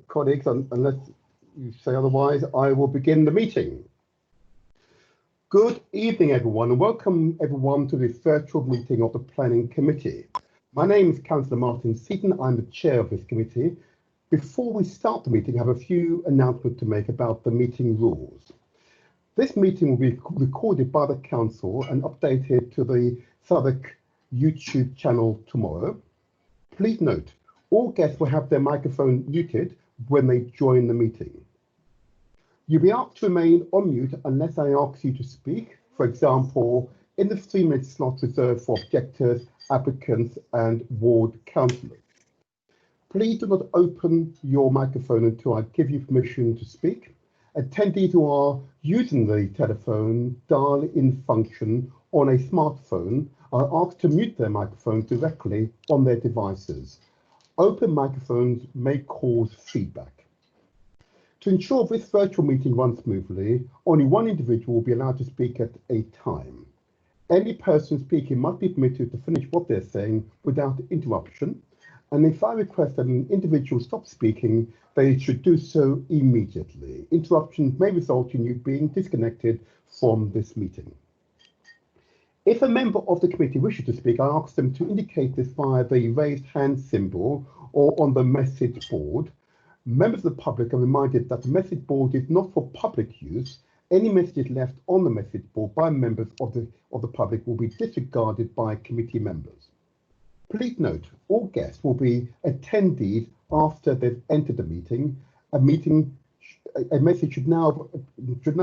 Colleagues, unless you say otherwise, I will begin the meeting. Good evening, everyone, and welcome everyone to this virtual meeting of the Planning Committee. My name is Councillor Martin Seaton. I'm the chair of this committee. Before we start the meeting, I have a few announcements to make about the meeting rules. This meeting will be recorded by the council and updated to the Southwark YouTube channel tomorrow. Please note, all guests will have their microphone muted when they join the meeting. You'll be asked to remain on mute unless I ask you to speak, for example, in the 3-minute slot reserved for objectors, applicants and ward councillors. Please do not open your microphone until I give you permission to speak. Attendees who are using the telephone dial-in function on a smartphone are asked to mute their microphones directly on their devices. Open microphones may cause feedback. To ensure this virtual meeting runs smoothly, only one individual will be allowed to speak at a time. Any person speaking must be permitted to finish what they're saying without interruption. And if I request that an individual stop speaking, they should do so immediately. Interruptions may result in you being disconnected from this meeting. If a member of the committee wishes to speak, I ask them to indicate this via the raised hand symbol or on the message board. Members of the public are reminded that the message board is not for public use. Any messages left on the message board by members of the public will be disregarded by committee members. Please note, all guests will be attendees after they've entered the meeting. A message should now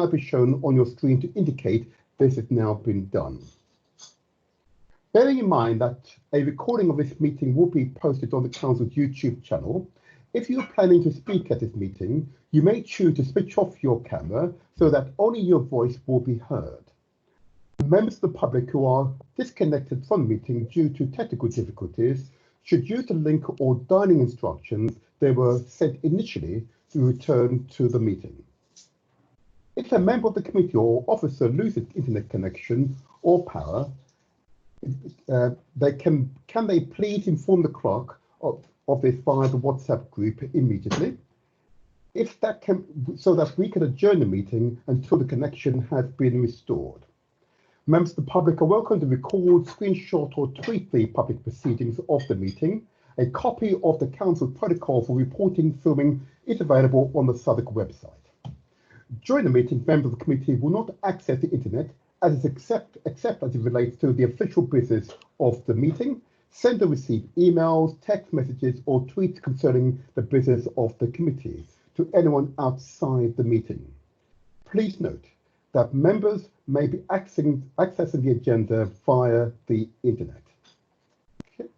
be shown on your screen to indicate this has now been done. Bearing in mind that a recording of this meeting will be posted on the council's YouTube channel, if you are planning to speak at this meeting, you may choose to switch off your camera so that only your voice will be heard. Members of the public who are disconnected from the meeting due to technical difficulties should use the link or dialing instructions they were sent initially to return to the meeting. If a member of the committee or officer loses internet connection or power, can they please inform the clerk of this via the WhatsApp group immediately, so that we can adjourn the meeting until the connection has been restored. Members of the public are welcome to record, screenshot or tweet the public proceedings of the meeting. A copy of the council protocol for reporting filming is available on the Southwark website. During the meeting, members of the committee will not access the internet except as it relates to the official business of the meeting. Send or receive emails, text messages or tweets concerning the business of the committee to anyone outside the meeting. Please note that members may be accessing the agenda via the internet. Okay.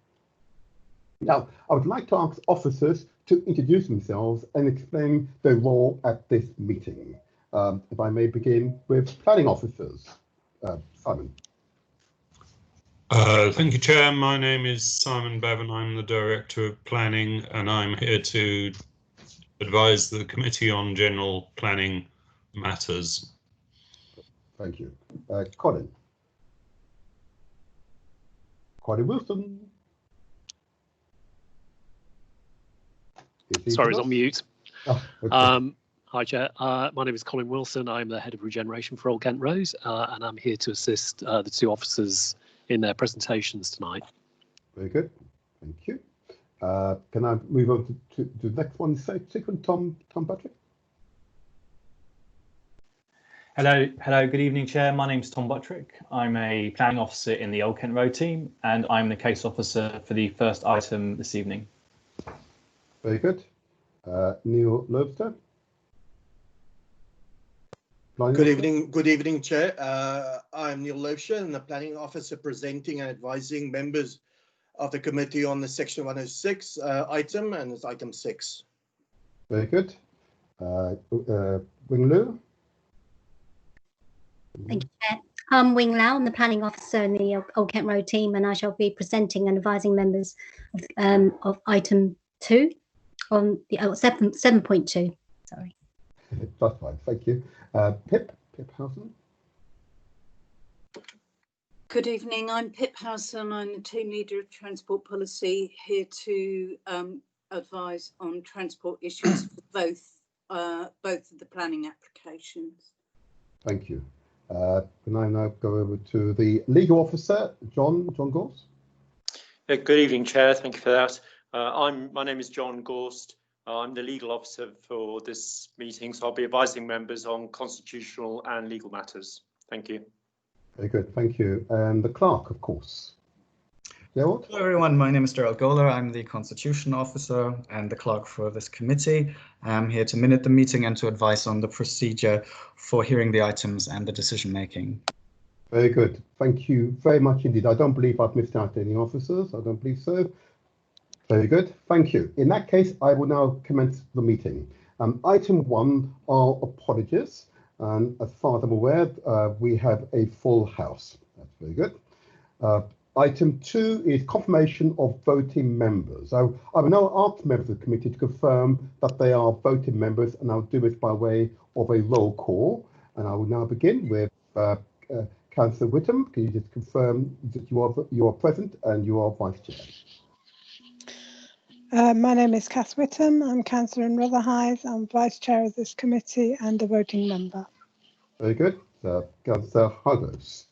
Now, I would like to ask officers to introduce themselves and explain their role at this meeting. If I may begin with planning officers. Simon. Thank you, Chair. My name is Simon Bevan. I'm the Director of Planning and I'm here to advise the Committee on General Planning Matters. Thank you. Colin. Colin Wilson. Sorry, it's on mute. Oh, okay. Hi, Chair. My name is Colin Wilson. I'm the Head of Regeneration for Old Kent Road, and I'm here to assist the two officers in their presentations tonight. Very good. Thank you. Can I move on to the next one? Tom Patrick. Hello, good evening, Chair. My name is Tom Buttrick. I'm a planning officer in the Old Kent Road team, and I'm the case officer for the first item this evening. Very good. Neil Lobster. Good evening, Chair. I'm Neil Lobster, and the planning officer presenting and advising members of the committee on the Section 106 item, and it's item 6. Very good. Wing Lu. Thank you, Chair. I'm Wing Lau. I'm the planning officer in the Old Kent Road team, and I shall be presenting and advising members of item 2 on the 7.2. Sorry. That's fine. Thank you. Pip Housen. Good evening. I'm Pip Housen. I'm the team leader of transport policy, here to advise on transport issues for both of the planning applications. Thank you. Can I now go over to the legal officer, John Gorst? Good evening, Chair. Thank you for that. My name is John Gorst. I'm the legal officer for this meeting, so I'll be advising members on constitutional and legal matters. Thank you. Very good, thank you. And the clerk, of course. Gerald? Hello everyone, my name is Gerald Goller. I'm the Constitution Officer and the clerk for this committee. I'm here to minute the meeting and to advise on the procedure for hearing the items and the decision making. Very good, thank you very much indeed. I don't believe I've missed out any officers, I don't believe so. Very good, thank you. In that case, I will now commence the meeting. Item 1 are apologies, and as far as I'm aware, we have a full house. That's very good. Item 2 is confirmation of voting members. I will now ask members of the committee to confirm that they are voting members, and I'll do this by way of a roll call. And I will now begin with Councillor Whittam. Can you just confirm that you are present and you are vice chair? My name is Cass Whittam. I'm councillor in Rotherhithe. I'm vice chair of this committee and a voting member. Very good. Councillor Hargreaves.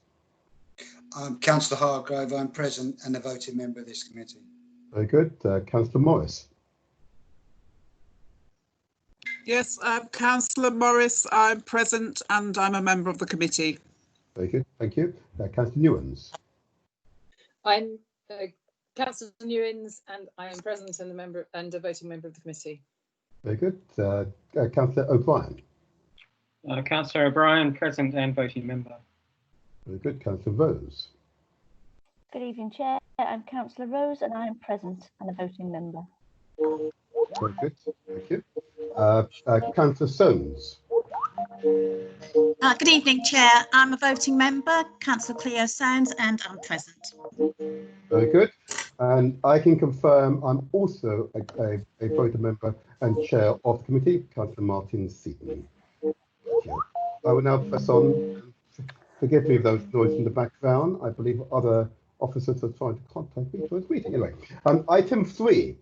I'm Councillor Hargrove. I'm present and a voting member of this committee. Very good. Councillor Morris. Yes, I'm Councillor Morris. I'm present and I'm a member of the committee. Very good. Thank you. Councillor Newens. I'm Councillor Newens and I am present and a member and a voting member of the committee. Very good. Councillor O'Brien. Councillor O'Brien, present and voting member. Very good. Councillor Rose. Good evening, Chair. I'm Councillor Rose and I am present and a voting member. Very good. Thank you. Councillor Soames. Good evening, Chair. I'm a voting member, Councillor Cleo Sounds, and I'm present. Very good. And I can confirm I'm also a voting member and chair of the committee, Councillor Martin Seaton. I will now press on. Forgive me those noises in the background. I believe other officers are trying to contact me for this meeting. Anyway, item 3,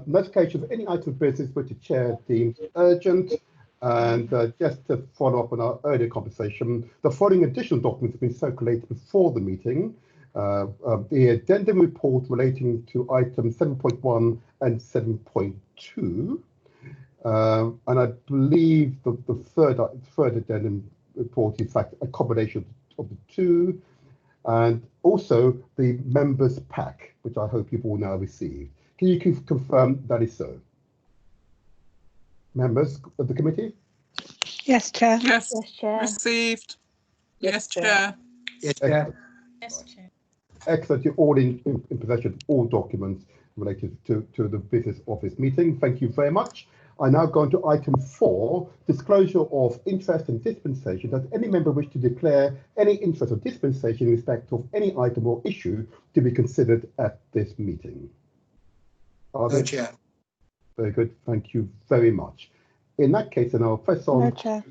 notification of any item of business which the chair deems urgent. And just to follow up on our earlier conversation, the following additional documents have been circulated before the meeting. The addendum report relating to items 7.1 and 7.2. And I believe the third addendum report is in fact a combination of the two, and also the members pack, which I hope you've all now received. Can you confirm that is so? Members of the committee? Yes, Chair. Yes, Yes, Chair. Received. Yes, Chair. Chair. Yes, Chair. Yes, Chair. Excellent. You're all in possession of all documents related to the business of this meeting. Thank you very much. I now go on to item 4, disclosure of interest and dispensation. Does any member wish to declare any interest or dispensation in respect of any item or issue to be considered at this meeting? No, Chair. Very good. Thank you very much. In that case, then I'll press on. No, Chair.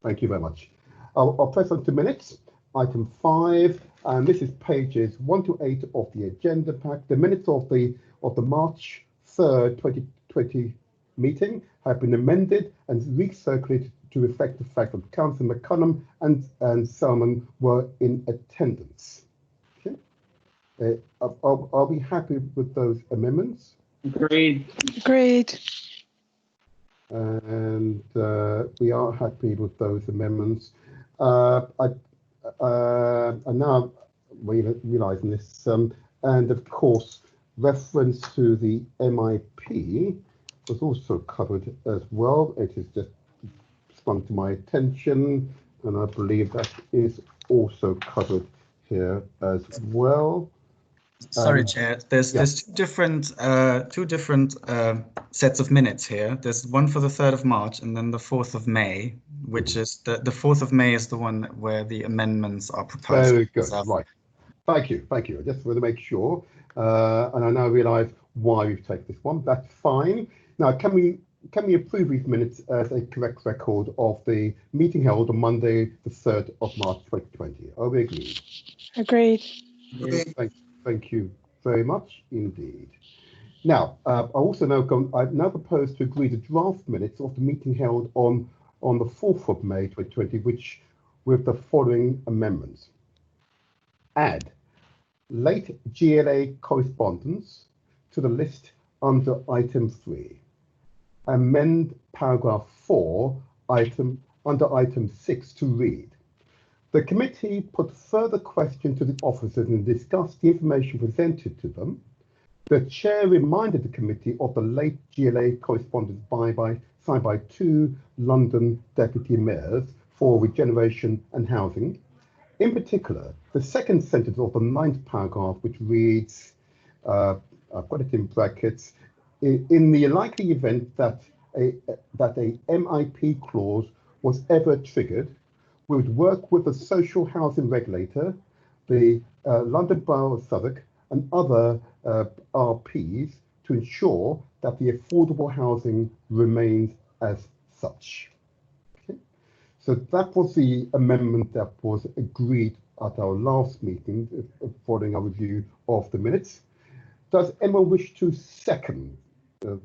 Thank you very much. I'll press on to minutes. Item 5, and this is pages 1 to 8 of the agenda pack. The minutes of the March 3rd, 2020 meeting have been amended and recirculated to reflect the fact that Councillor McCullum and Salmon were in attendance. Okay. Are we happy with those amendments? Agreed. Agreed. And we are happy with those amendments. I now realising this, and of course, reference to the MIP was also covered as well. It has just sprung to my attention, and I believe that is also covered here as well. Sorry, Chair. There's two different sets of minutes here. There's one for the 3rd of March and then the 4th of May, which is the 4th of May is the one where the amendments are proposed. Very good. Right. Thank you. Thank you. I just want to make sure, and I now realise why we've taken this one. That's fine. Now, can we approve these minutes as a correct record of the meeting held on Monday, the 3rd of March 2020? Are we agreed? Agreed. Thank you very much indeed. Now, I now propose to agree the draft minutes of the meeting held on the 4th of May 2020, which with the following amendments. Add late GLA correspondence to the list under item 3. Amend paragraph 4 under item 6 to read. The committee put further questions to the officers and discussed the information presented to them. The chair reminded the committee of the late GLA correspondence signed by 2 London deputy mayors for regeneration and housing. In particular, the second sentence of the 9th paragraph, which reads, I've got it in brackets, in the likely event that a MIP clause was ever triggered, we would work with the social housing regulator, the London Borough of Southwark, and other RPs to ensure that the affordable housing remains as such. Okay. So that was the amendment that was agreed at our last meeting following our review of the minutes. Does anyone wish to second the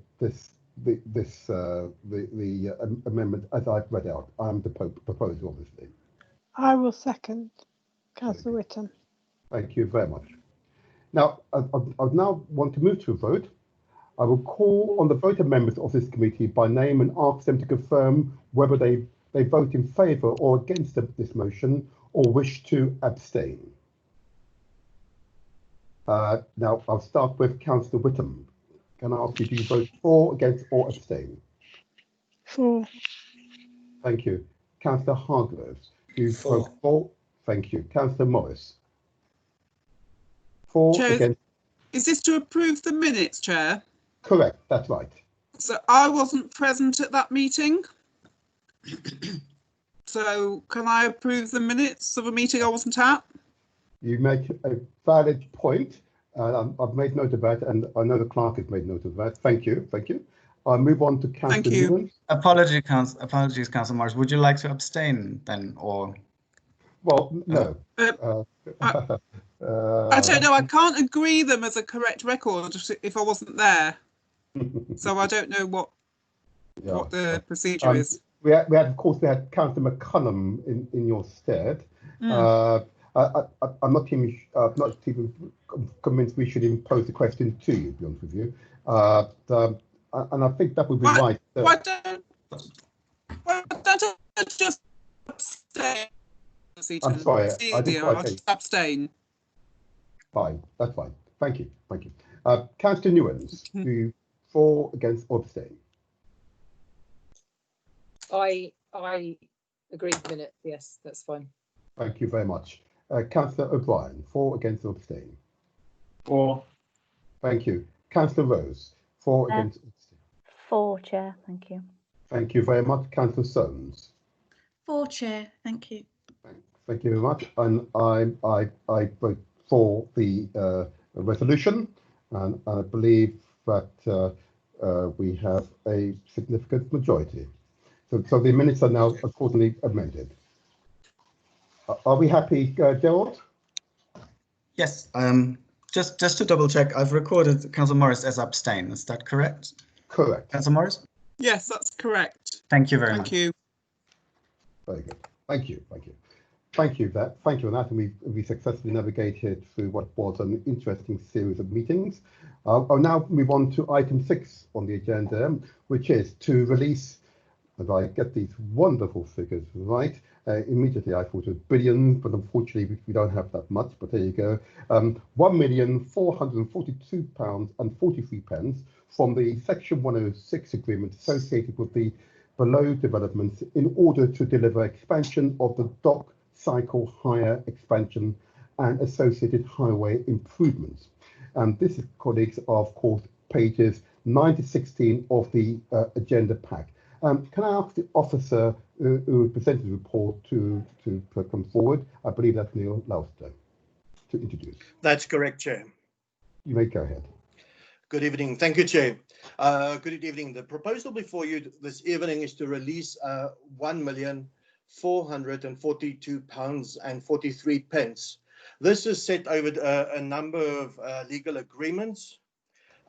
amendment as I've read out? I'm the proposer, obviously. I will second. Councillor Whittam. Thank you very much. Now, I now want to move to a vote. I will call on the voting members of this committee by name and ask them to confirm whether they vote in favour or against this motion or wish to abstain. Now, I'll start with Councillor Whittam. Can I ask you, do you vote for, against or abstain? For. Thank you. Councillor Hargroves, do you vote for? Thank you. Councillor Morris. For, Chair, against. is this to approve the minutes, Chair? Correct, that's right. So I wasn't present at that meeting. So can I approve the minutes of a meeting I wasn't at? You make a valid point. I've made note of that, and I know the clerk has made note of that. Thank you. Thank you. I'll move on to Councillor Newlands. Apologies, Councillor Morris. Would you like to abstain then, or? Well, no. I don't know. I can't agree them as a correct record if I wasn't there. So I don't know what the procedure is. We had, of course, we had Councillor McCullum in your stead. I'm not even convinced we should even pose the question to you, to be honest with you. And I think that would be right. Why don't I just abstain? I'm sorry, I didn't quite I'll just abstain. Fine, that's fine. Thank you, thank you. Councillor Newlands, do you for, against, or abstain? I agree with the minute. Yes, that's fine. Thank you very much. Councillor O'Brien, for, against, or abstain? For. Thank you. Councillor Rose, for, against, or abstain? For, Chair, thank you. Thank you very much. Councillor Soames. For, Chair, thank you. Thank you very much. And I vote for the resolution, and I believe that we have a significant majority. So the minutes are now accordingly amended. Are we happy, Gerald? Yes. Just to double check, I've recorded Councillor Morris as abstain. Is that correct? Correct. Councillor Morris? Yes, that's correct. Thank you very much. Thank you. Very good. Thank you. Thank you. Thank you for that, and we successfully navigated through what was an interesting series of meetings. I'll now move on to item 6 on the agenda, which is to release, as I get these wonderful figures right, immediately I thought of billions, but unfortunately we don't have that much, but there you go. £1,442.43 from the Section 106 agreement associated with the below developments in order to deliver expansion of the dock cycle hire expansion and associated highway improvements. And this, colleagues, are of course pages 9 to 16 of the agenda pack. Can I ask the officer who presented the report to come forward? I believe that's Neil Louster, to introduce. That's correct, Chair. You may go ahead. Good evening. Thank you, Chair. Good evening. The proposal before you this evening is to release £1,442.43. This is set over a number of legal agreements.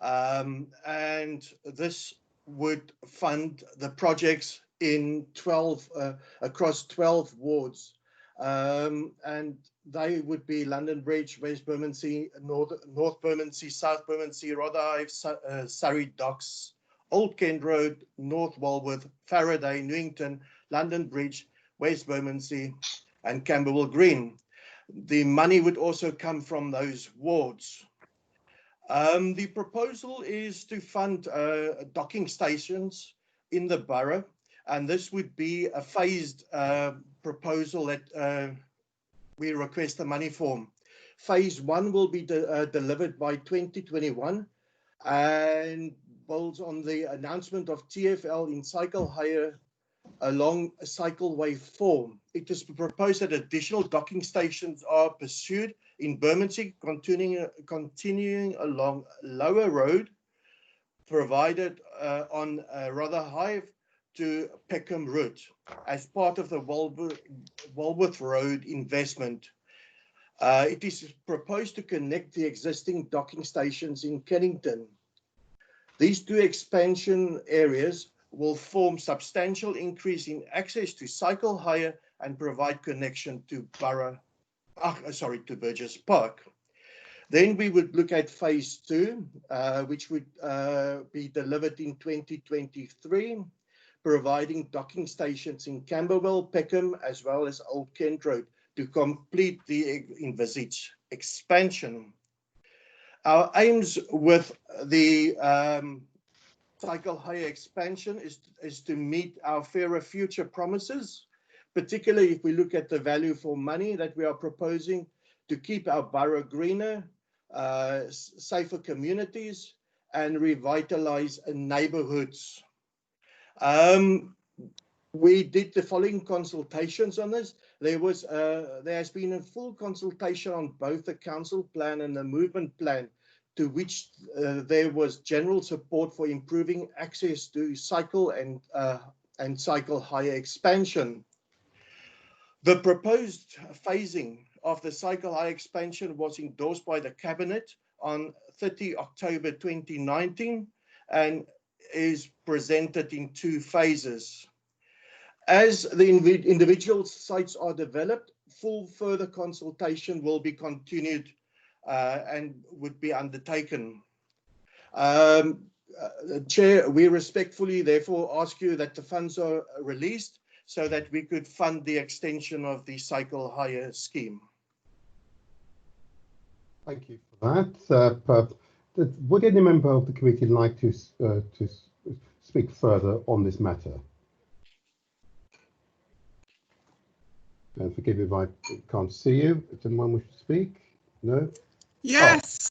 And this would fund the projects in 12 across 12 wards, and they would be London Bridge, West Bermondsey, North Bermondsey, South Bermondsey, Rotherhithe, Surrey Docks, Old Kent Road, North Walworth, Faraday, Newington, London Bridge, West Bermondsey, and Camberwell Green. The money would also come from those wards. The proposal is to fund docking stations in the borough, and this would be a phased proposal that we request the money for. Phase 1 will be delivered by 2021 and builds on the announcement of TfL in cycle hire along Cycleway 4. It is proposed that additional docking stations are pursued in Bermondsey, continuing along Lower Road, provided on Rotherhithe to Peckham Route as part of the Walworth Road investment. It is proposed to connect the existing docking stations in Kennington. These two expansion areas will form substantial increase in access to cycle hire and provide connection to to Burgess Park. Then we would look at phase 2, which would be delivered in 2023, providing docking stations in Camberwell, Peckham, as well as Old Kent Road to complete the envisaged expansion. Our aims with the cycle hire expansion is to meet our fairer future promises, particularly if we look at the value for money that we are proposing to keep our borough greener, safer communities, and revitalize neighborhoods. We did the following consultations on this. There has been a full consultation on both the council plan and the movement plan, to which there was general support for improving access to cycle and cycle hire expansion. The proposed phasing of the cycle hire expansion was endorsed by the Cabinet on 30 October 2019 and is presented in 2 phases. As the individual sites are developed, full further consultation will be continued and would be undertaken. Chair, we respectfully therefore ask you that the funds are released so that we could fund the extension of the cycle hire scheme. Thank you for that. Would any member of the committee like to speak further on this matter? And forgive me if I can't see you. Does anyone wish to speak? No? Yes.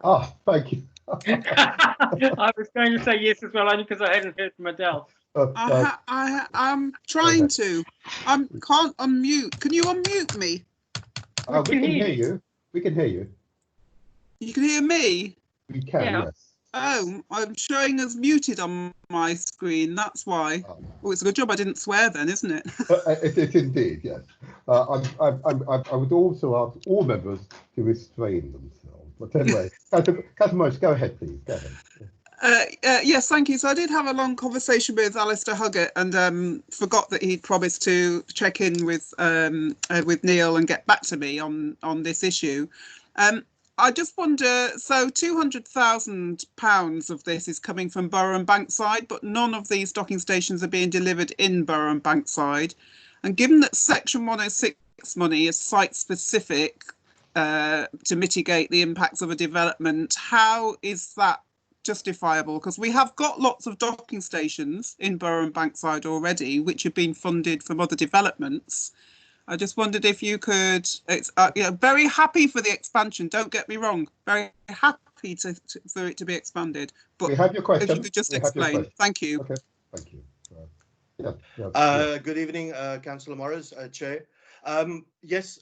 Oh, thank you. I was going to say yes as well, only because I hadn't heard from Adele. I'm trying to. I can't unmute. Can you unmute me? We can hear you. We can hear you. You can hear me? We can, yes. Oh, I'm showing as muted on my screen. That's why. Oh, it's a good job I didn't swear then, isn't it? It is indeed, yes. I would also ask all members to restrain themselves. But anyway, Councillor Morris, go ahead, please. Go ahead. Yes, thank you. So I did have a long conversation with Alistair Huggett and forgot that he'd promised to check in with Neil and get back to me on this issue. I just wonder, so £200,000 of this is coming from Borough and Bankside, but none of these docking stations are being delivered in Borough and Bankside. And given that Section 106 money is site specific to mitigate the impacts of a development, how is that justifiable? Because we have got lots of docking stations in Borough and Bankside already, which have been funded from other developments. I just wondered if you could, it's very happy for the expansion, don't get me wrong, very happy for it to be expanded. But we have your question. If you could just explain. Thank you. Okay, thank you. Good evening, Councillor Morris, Chair. Yes,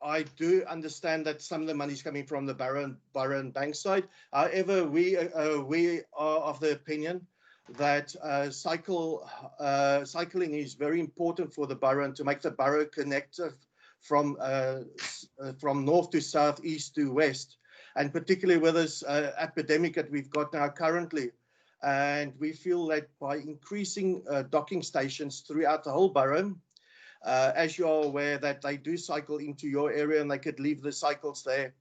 I do understand that some of the money is coming from the Borough and Bankside. However, we are of the opinion that cycling is very important for the borough and to make the borough connected from north to south, east to west. and particularly with this epidemic that we've got now currently. And we feel that by increasing docking stations throughout the whole borough, as you are aware that they do cycle into your area and they could leave the cycles there.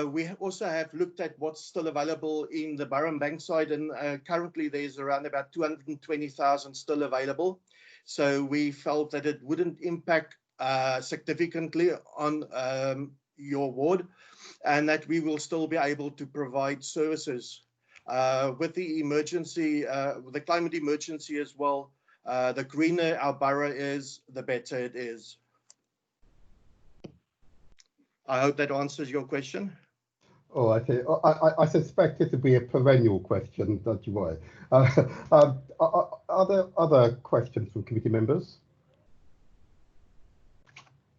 We also have looked at what's still available in the Borough and Bankside, and currently there's around about 220,000 still available. So we felt that it wouldn't impact significantly on your ward, and that we will still be able to provide services. With the emergency, the climate emergency as well, the greener our borough is, the better it is. I hope that answers your question. Oh, I see. I suspect it to be a perennial question, don't you worry. Are there other questions from committee members?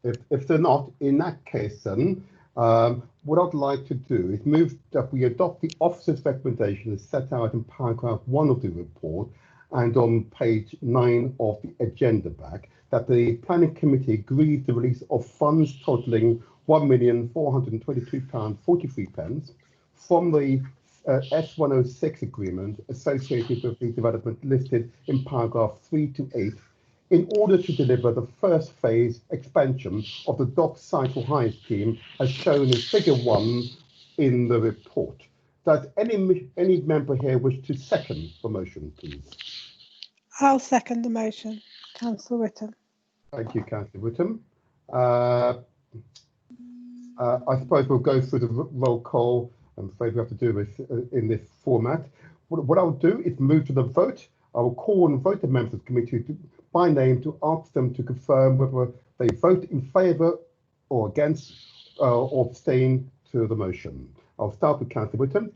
If they're not, in that case then, what I'd like to do is move that we adopt the officer's recommendation as set out in paragraph 1 of the report and on page 9 of the agenda back, that the planning committee agrees the release of funds totalling £1,422.43 from the S106 agreement associated with the development listed in paragraph 3 to 8 in order to deliver the first phase expansion of the dock cycle hire scheme as shown in figure 1 in the report. Does any member here wish to second the motion, please? I'll second the motion. Councillor Whittam. Thank you, Councillor Whittam. I suppose we'll go through the roll call. I'm afraid we have to do this in this format. What I'll do is move to the vote. I will call and vote the members of the committee by name to ask them to confirm whether they vote in favour or against or abstain to the motion. I'll start with Councillor Whittam.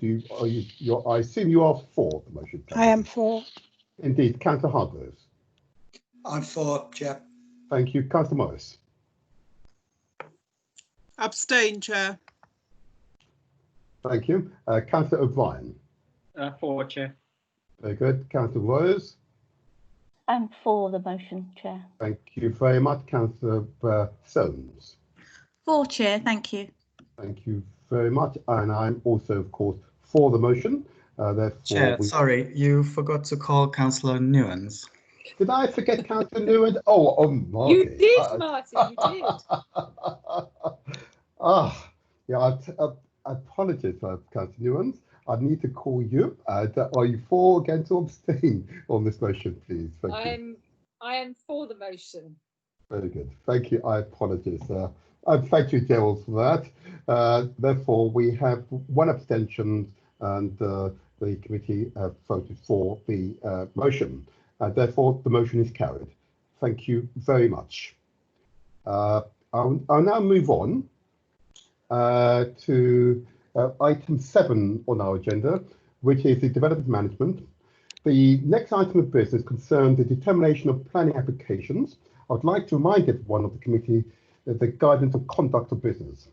I assume you are for the motion. I am for. Indeed. Councillor Hargroves. I'm for, Chair. Thank you. Councillor Morris. Abstain, Chair. Thank you. Councillor O'Brien. For, Chair. Very good. Councillor Rose. I'm for the motion, Chair. Thank you very much. Councillor Soames. For, Chair, thank you. Thank you very much. And I'm also, of course, for the motion. Chair, sorry, you forgot to call Councillor Newens. Did I forget Councillor Newens? Oh, Marty. You did, Martin, you did. Yeah, I apologize, Councillor Newens. I need to call you. Are you for, against, or abstain on this motion, please? Thank you. I am for the motion. Very good. Thank you. I apologize. Thank you, Gerald, for that. Therefore, we have one abstention and the committee have voted for the motion. Therefore, the motion is carried. Thank you very much. I'll now move on to item 7 on our agenda, which is the development management. The next item of business concerns the determination of planning applications. I'd like to remind everyone of the committee that the guidance of conduct of business.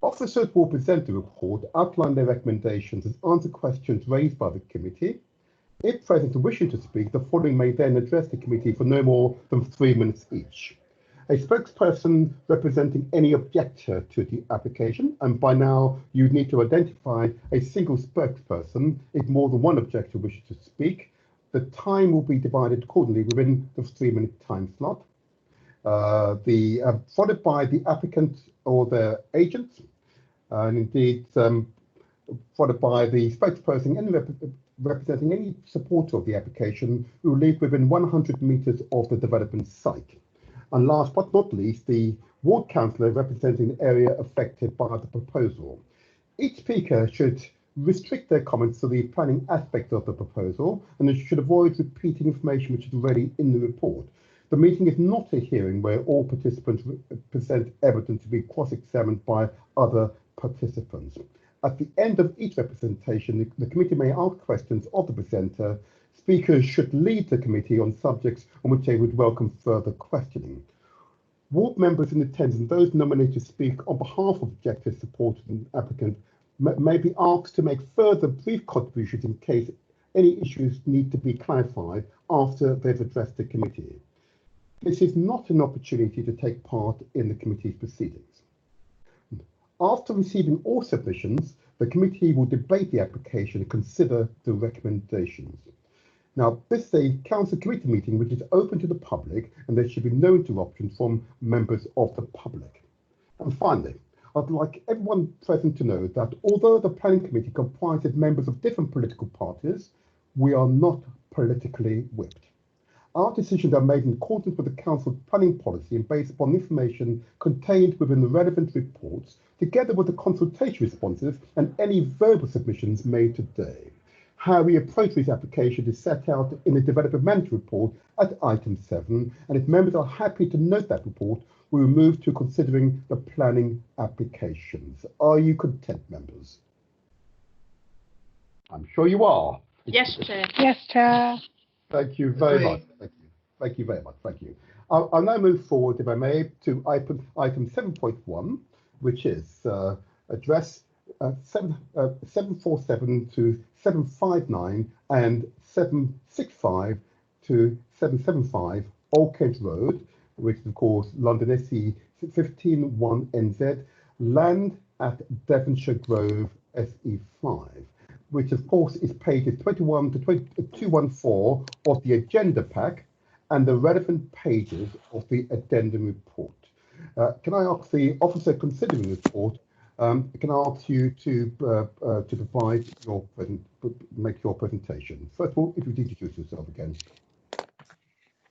Officers will present the report, outline their recommendations, and answer questions raised by the committee. If present and wishing to speak, the following may then address the committee for no more than 3 minutes each. A spokesperson representing any objector to the application, and by now you need to identify a single spokesperson if more than one objector wishes to speak. The time will be divided accordingly within the 3-minute time slot. Followed by the applicant or their agent, and indeed followed by the spokesperson and representing any supporter of the application who live within 100 metres of the development site. And last but not least, the ward councillor representing the area affected by the proposal. Each speaker should restrict their comments to the planning aspect of the proposal, and they should avoid repeating information which is already in the report. The meeting is not a hearing where all participants present evidence to be cross-examined by other participants. At the end of each representation, the committee may ask questions of the presenter. Speakers should lead the committee on subjects on which they would welcome further questioning. Ward members in attendance and those nominated to speak on behalf of objectors, supporters and applicant may be asked to make further brief contributions in case any issues need to be clarified after they've addressed the committee. This is not an opportunity to take part in the committee's proceedings. After receiving all submissions, the committee will debate the application and consider the recommendations. Now, this is a council committee meeting which is open to the public, and there should be no interruption from members of the public. And finally, I'd like everyone present to know that although the planning committee comprises members of different political parties, we are not politically whipped. Our decisions are made in accordance with the council's planning policy and based upon information contained within the relevant reports, together with the consultation responses and any verbal submissions made today. How we approach this application is set out in the development management report at item 7, and if members are happy to note that report, we will move to considering the planning applications. Are you content, members? I'm sure you are. Yes, Chair. Yes, Chair. Thank you very much. Thank you. Thank you very much. Thank you. I'll now move forward, if I may, to item 7.1, which is address 747 to 759 and 765 to 775 Old Kent Road, which is of course London SE 151NZ, land at Devonshire Grove SE5, which of course is pages 21 to 214 of the agenda pack and the relevant pages of the addendum report. Can I ask the officer considering the report, can I ask you to provide your make your presentation? First of all, if you introduce yourself again.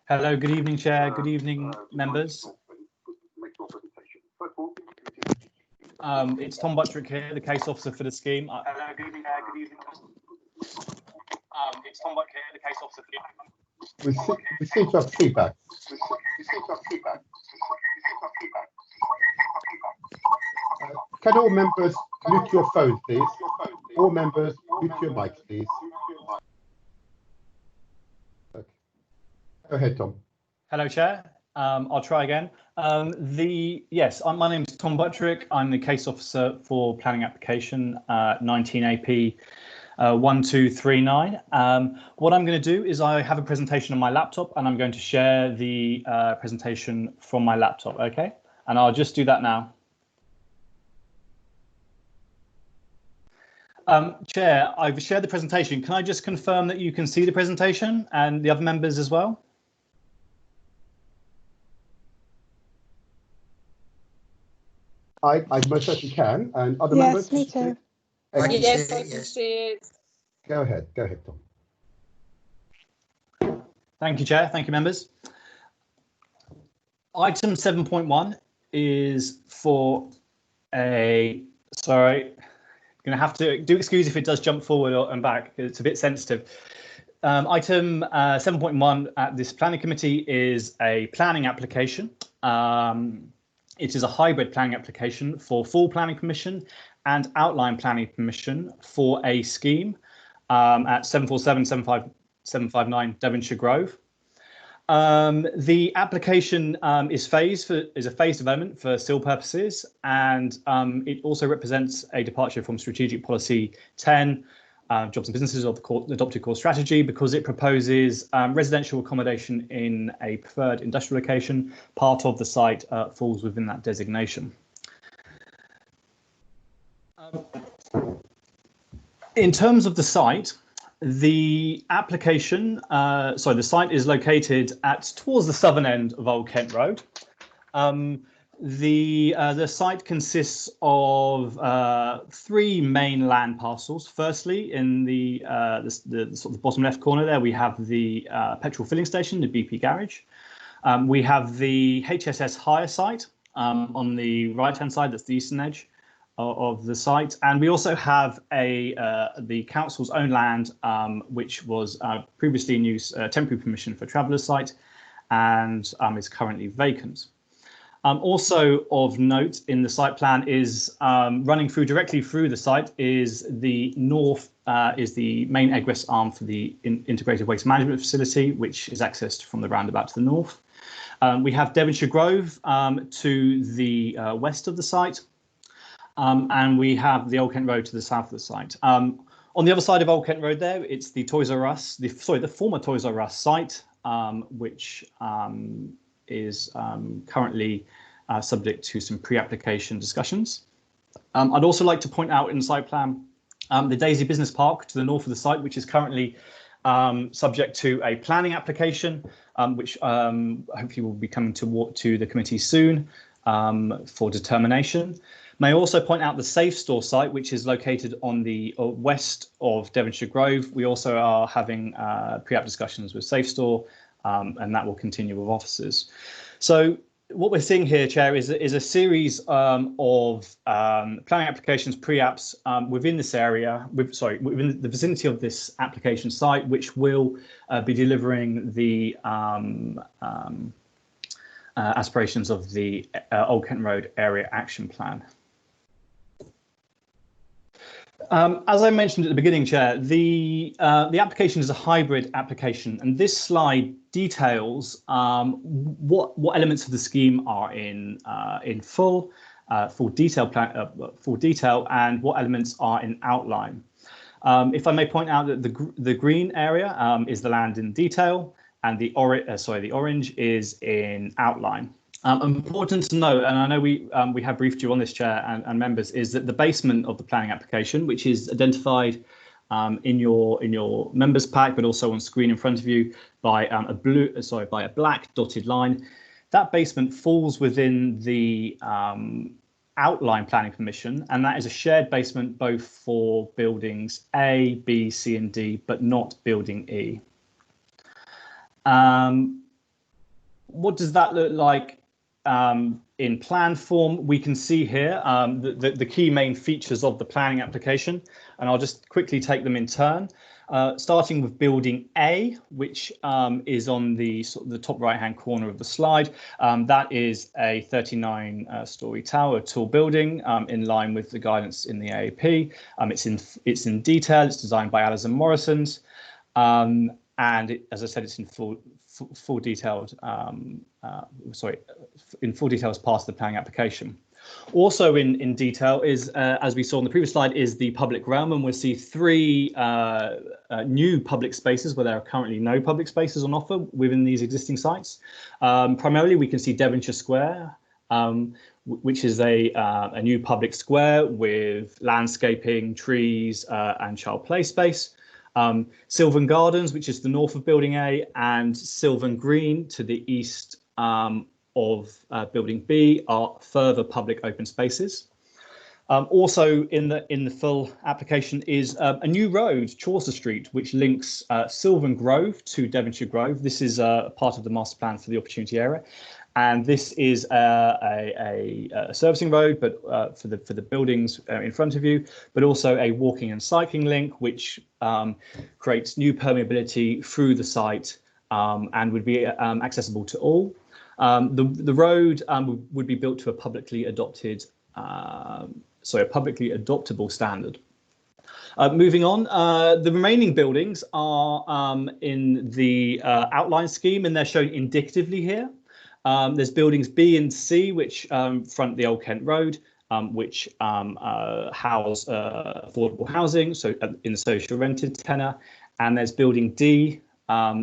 Hello, good evening, Chair. Good evening, members. It's Tom Buttrick here, the case officer for the scheme. Hello, good evening, Chair. Good evening. It's Tom Buttrick here, the case officer for the scheme. We seem to have feedback. Can all members mute your phones, please? All members, mute your mics, please. Okay. Go ahead, Tom. Hello, Chair. I'll try again. Yes, my name is Tom Buttrick. I'm the case officer for planning application 19AP 1239. What I'm going to do is I have a presentation on my laptop and I'm going to share the presentation from my laptop, okay? And I'll just do that now. Chair, I've shared the presentation. Can I just confirm that you can see the presentation and the other members as well? I most certainly can, and other members? Yes, me too. Yes, I can see it. Go ahead, Tom. Thank you, Chair. Thank you, members. Item 7.1 is for a, sorry, going to have to do excuse if it does jump forward and back. It's a bit sensitive. Item 7.1 at this planning committee is a planning application. It is a hybrid planning application for full planning permission and outline planning permission for a scheme at 747-759 Devonshire Grove. The application is a phased development for SIL purposes, and it also represents a departure from Strategic Policy 10, Jobs and Businesses of the adopted core strategy, because it proposes residential accommodation in a preferred industrial location. Part of the site falls within that designation. In terms of the site, the application, the site is located towards the southern end of Old Kent Road. The site consists of 3 main land parcels. Firstly, in the sort of bottom left corner there, we have the petrol filling station, the BP garage. We have the HSS hire site on the right-hand side. That's the eastern edge of the site, and we also have the council's own land, which was previously in use, temporary permission for travellers site, and is currently vacant. Also of note in the site plan is running directly through the site is the north is the main egress arm for the integrated waste management facility, which is accessed from the roundabout to the north. We have Devonshire Grove to the west of the site. And we have the Old Kent Road to the south of the site. On the other side of Old Kent Road there, it's the Toys R Us, the former Toys R Us site, which is currently subject to some pre-application discussions. I'd also like to point out in the site plan the Daisy Business Park to the north of the site, which is currently subject to a planning application, which hopefully will be coming to the committee soon for determination. May I also point out the Safe Store site, which is located on the west of Devonshire Grove. We also are having pre-app discussions with Safe Store, and that will continue with officers. So what we're seeing here, Chair, is a series of planning applications, pre-apps within this area, within the vicinity of this application site, which will be delivering the aspirations of the Old Kent Road Area Action Plan. As I mentioned at the beginning, Chair, the application is a hybrid application, and this slide details what elements of the scheme are in full detail, and what elements are in outline. If I may point out that the green area is the land in detail, and the orange is in outline. Important to note, and I know we have briefed you on this, Chair, and members, is that the basement of the planning application, which is identified in your members pack, but also on screen in front of you by a black dotted line, that basement falls within the outline planning permission, and that is a shared basement both for buildings A, B, C, and D, but not building E. What does that look like in plan form? We can see here the key main features of the planning application, and I'll just quickly take them in turn. Starting with building A, which is on the top right-hand corner of the slide. That is a 39-storey tower, tall building, in line with the guidance in the AAP. It's in detail. It's designed by Alison Morrison's, and as I said, it's in full detail as part of the planning application. Also in detail is, as we saw in the previous slide, is the public realm, and we'll see 3 new public spaces where there are currently no public spaces on offer within these existing sites. Primarily, we can see Devonshire Square, which is a new public square with landscaping, trees, and child play space. Sylvan Gardens, which is the north of Building A, and Sylvan Green to the east of Building B are further public open spaces. Also in the full application is a new road, Chaucer Street, which links Sylvan Grove to Devonshire Grove. This is part of the master plan for the opportunity area. And this is a servicing road, but for the buildings in front of you, but also a walking and cycling link, which creates new permeability through the site and would be accessible to all. The road would be built to a publicly adoptable standard. Moving on, the remaining buildings are in the outline scheme, and they're shown indicatively here. There's buildings B and C, which front the Old Kent Road, which house affordable housing, so in the social rented tenor. And there's building D,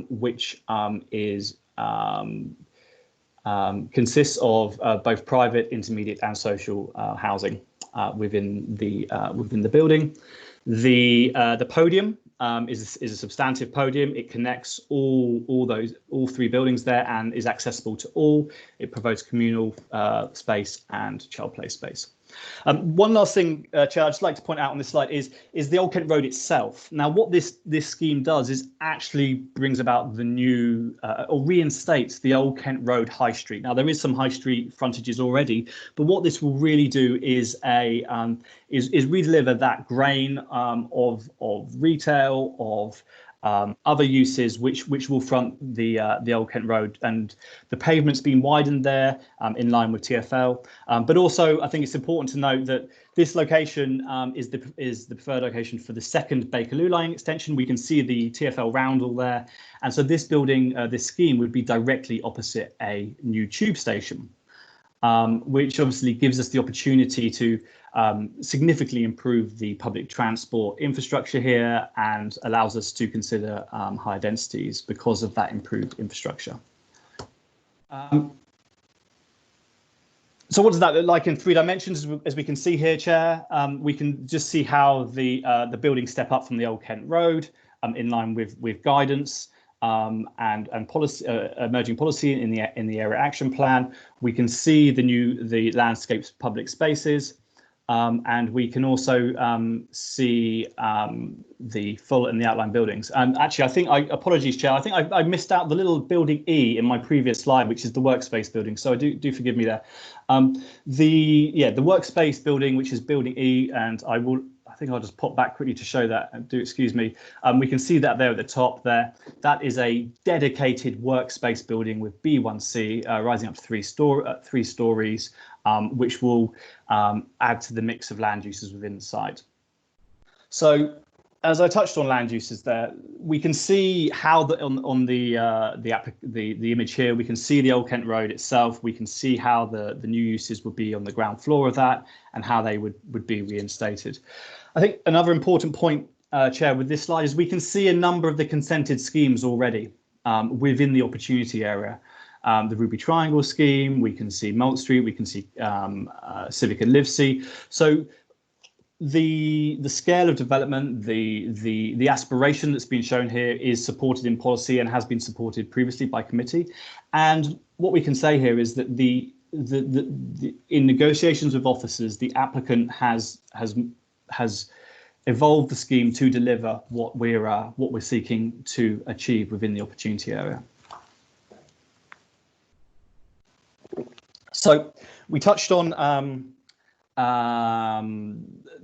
which consists of both private, intermediate, and social housing within the building. The podium is a substantive podium. It connects all 3 buildings there and is accessible to all. It provides communal space and child play space. One last thing, Chair, I'd just like to point out on this slide is the Old Kent Road itself. Now, what this scheme does is actually brings about the new or reinstates the Old Kent Road High Street. Now, there is some high street frontages already, but what this will really do is redeliver that grain of retail, of other uses which will front the Old Kent Road, and the pavement's been widened there in line with TfL. But also, I think it's important to note that this location is the preferred location for the second Bakerloo line extension. We can see the TfL roundel there, and so this building, this scheme, would be directly opposite a new tube station, which obviously gives us the opportunity to significantly improve the public transport infrastructure here and allows us to consider higher densities because of that improved infrastructure. So what does that look like in 3 dimensions? As we can see here, Chair, we can just see how the buildings step up from the Old Kent Road in line with guidance and policy, emerging policy in the area action plan. We can see the landscapes, public spaces, and we can also see the full and the outline buildings. And actually, apologies, Chair, I think I missed out the little building E in my previous slide, which is the workspace building. So do forgive me there. The workspace building, which is building E, and I think I'll just pop back quickly to show that, and do excuse me. We can see that there at the top there. That is a dedicated workspace building with B1C rising up to 3 stories, which will add to the mix of land uses within the site. So, as I touched on land uses there, we can see how on the image here, we can see the Old Kent Road itself. We can see how the new uses would be on the ground floor of that and how they would be reinstated. I think another important point, Chair, with this slide is we can see a number of the consented schemes already within the opportunity area. The Ruby Triangle scheme, we can see Malt Street, we can see Civic and Livesey. So the scale of development, the aspiration that's been shown here is supported in policy and has been supported previously by committee. And what we can say here is that in negotiations with officers, the applicant has evolved the scheme to deliver what we're seeking to achieve within the opportunity area. So we touched on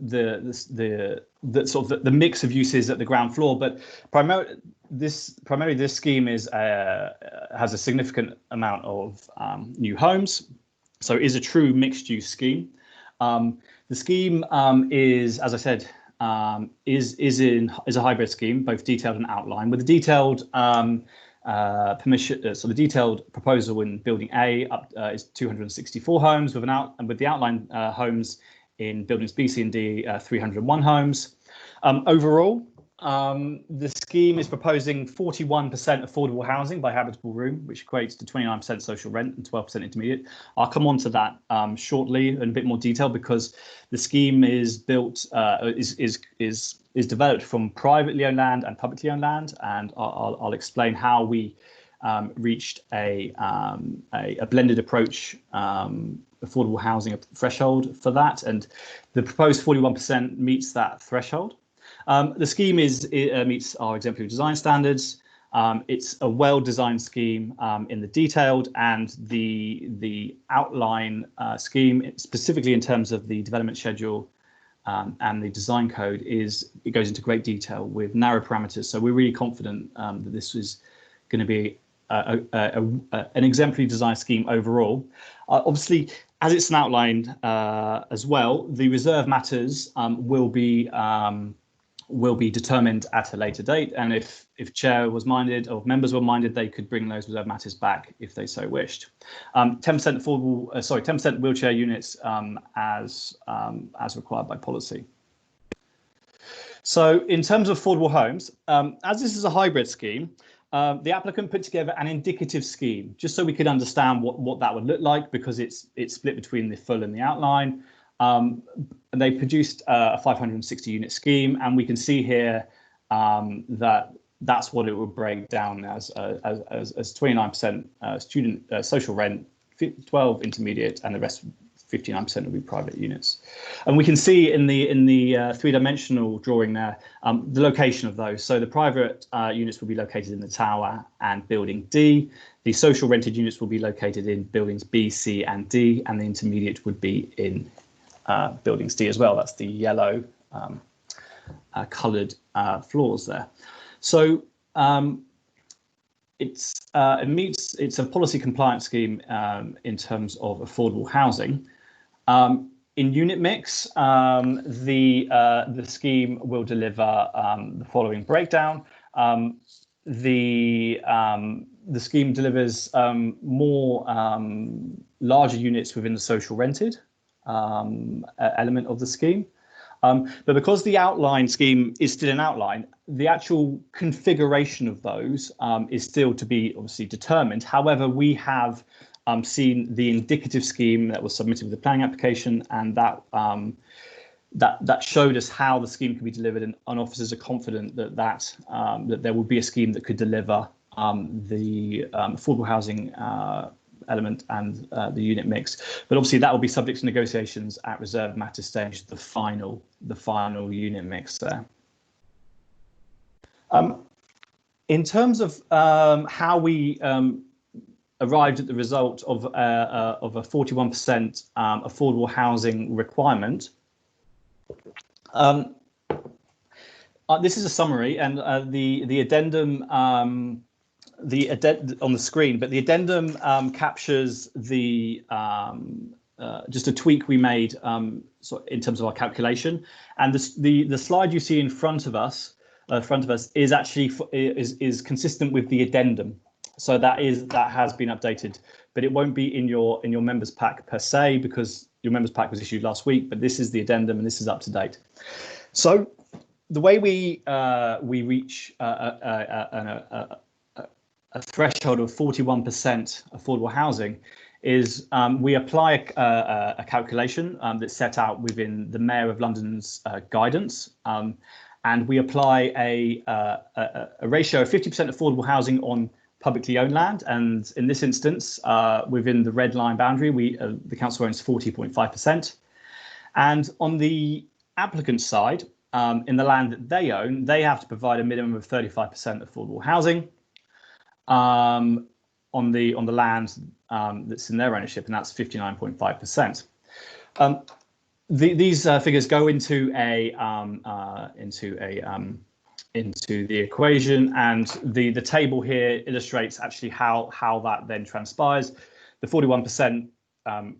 the sort of the mix of uses at the ground floor, but primarily this scheme has a significant amount of new homes, so it is a true mixed use scheme. The scheme is, as I said, is a hybrid scheme, both detailed and outline, with the detailed so the detailed proposal in building A is 264 homes with the outline homes in buildings B, C and D 301 homes. Overall, the scheme is proposing 41% affordable housing by habitable room, which equates to 29% social rent and 12% intermediate. I'll come on to that shortly in a bit more detail, because the scheme is built is developed from privately owned land and publicly owned land, and I'll explain how we reached a blended approach affordable housing threshold for that, and the proposed 41% meets that threshold. The scheme meets our exemplary design standards. It's a well-designed scheme in the detailed, and the outline scheme, specifically in terms of the development schedule and the design code, it goes into great detail with narrow parameters. So we're really confident that this is going to be an exemplary design scheme overall. Obviously, as it's an outline as well, the reserve matters will be determined at a later date, and if chair was minded or members were minded, they could bring those reserve matters back if they so wished. 10% wheelchair units as required by policy. So in terms of affordable homes, as this is a hybrid scheme, the applicant put together an indicative scheme just so we could understand what that would look like, because it's split between the full and the outline. And they produced a 560 unit scheme, and we can see here that's what it would break down as 29% student social rent, 12 intermediate, and the rest 59% will be private units. And we can see in the three-dimensional drawing there the location of those. So the private units will be located in the tower and building D. The social rented units will be located in buildings B, C, and D, and the intermediate would be in buildings D as well. That's the yellow coloured floors there. So it's a policy compliant scheme in terms of affordable housing. In unit mix, the scheme will deliver the following breakdown. The scheme delivers more larger units within the social rented element of the scheme. But because the outline scheme is still an outline, the actual configuration of those is still to be obviously determined. However, we have seen the indicative scheme that was submitted with the planning application, and that showed us how the scheme can be delivered, and officers are confident that there will be a scheme that could deliver the affordable housing element and the unit mix. But obviously that will be subject to negotiations at reserved matter stage, the final unit mix there. In terms of how we arrived at the result of a 41% affordable housing requirement, this is a summary, and the addendum on the screen, but the addendum captures the just a tweak we made so in terms of our calculation, and the slide you see in front of us is actually is consistent with the addendum. So that has been updated, but it won't be in your members pack per se, because your members pack was issued last week, but this is the addendum and this is up to date. So the way we reach a threshold of 41% affordable housing is we apply a calculation that's set out within the Mayor of London's guidance, and we apply a ratio of 50% affordable housing on publicly owned land, and in this instance, within the red line boundary, the council owns 40.5%. And on the applicant side, in the land that they own, they have to provide a minimum of 35% affordable housing on the land that's in their ownership, and that's 59.5%. These figures go into the equation, and the table here illustrates actually how that then transpires. The 41%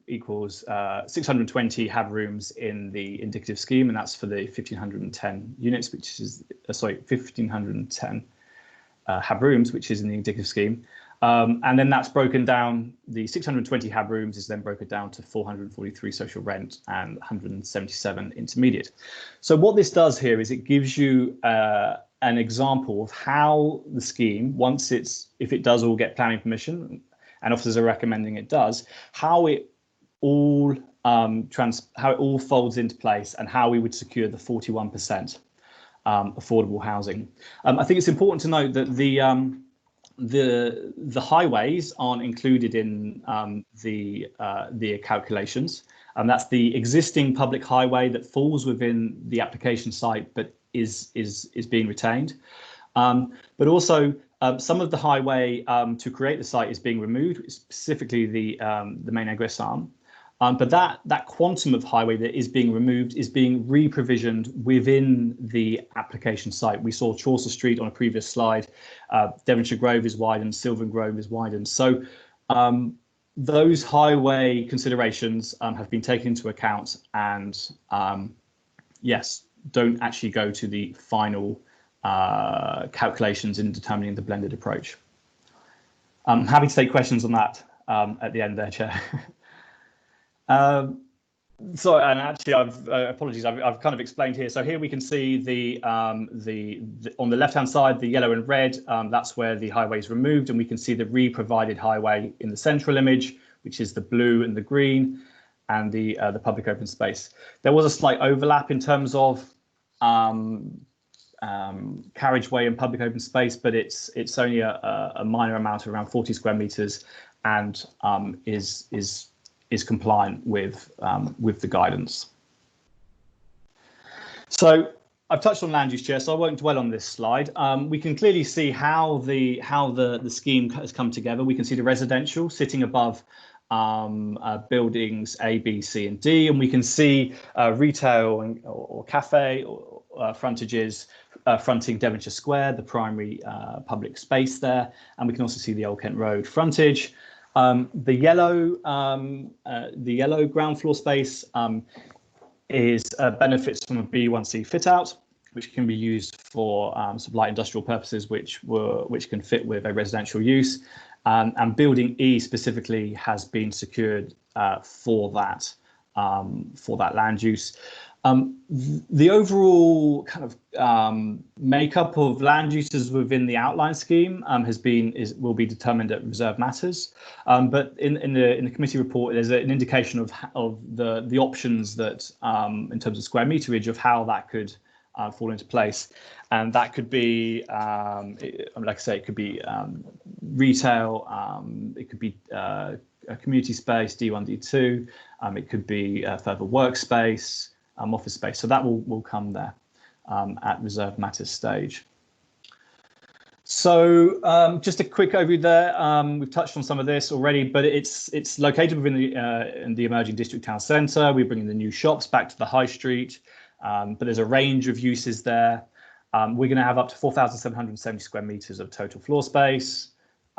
equals 620 HAB rooms in the indicative scheme, and that's for the 1,510 units, which is 1,510 HAB rooms, which is in the indicative scheme. And then that's broken down, the 620 HAB rooms is then broken down to 443 social rent and 177 intermediate. So what this does here is it gives you an example of how the scheme, if it does all get planning permission, and officers are recommending it does, how it all folds into place, and how we would secure the 41% affordable housing. I think it's important to note that the highways aren't included in the calculations, and that's the existing public highway that falls within the application site but is being retained. But also some of the highway to create the site is being removed, specifically the main egress arm. But that quantum of highway that is being removed is being re-provisioned within the application site. We saw Chaucer Street on a previous slide. Devonshire Grove is widened, Sylvan Grove is widened. So those highway considerations have been taken into account, and yes, don't actually go to the final calculations in determining the blended approach. I'm happy to take questions on that at the end there, Chair. So, and actually, apologies, I've kind of explained here. So here we can see the on the left-hand side, the yellow and red, that's where the highway is removed, and we can see the re-provided highway in the central image, which is the blue and the green, and the public open space. There was a slight overlap in terms of carriageway and public open space, but it's only a minor amount, around 40 square meters, and is compliant with the guidance. So I've touched on land use, Chair, so I won't dwell on this slide. We can clearly see how the scheme has come together. We can see the residential sitting above buildings A, B, C, and D, and we can see retail or cafe or frontages fronting Devonshire Square, the primary public space there, and we can also see the Old Kent Road frontage. The yellow ground floor space benefits from a B1C fit out, which can be used for some light industrial purposes, which can fit with a residential use. And building E specifically has been secured for that land use. The overall kind of makeup of land uses within the outline scheme will be determined at reserved matters. But in the committee report, there's an indication of the options that in terms of square meterage of how that could fall into place, and that could be like I say, it could be retail, it could be a community space, D1, D2, it could be further workspace. Office space, so that will come there at reserved matters stage. So just a quick overview there. We've touched on some of this already, but it's located within in the emerging district town centre. We're bringing the new shops back to the high street, but there's a range of uses there. We're going to have up to 4,770 square metres of total floor space.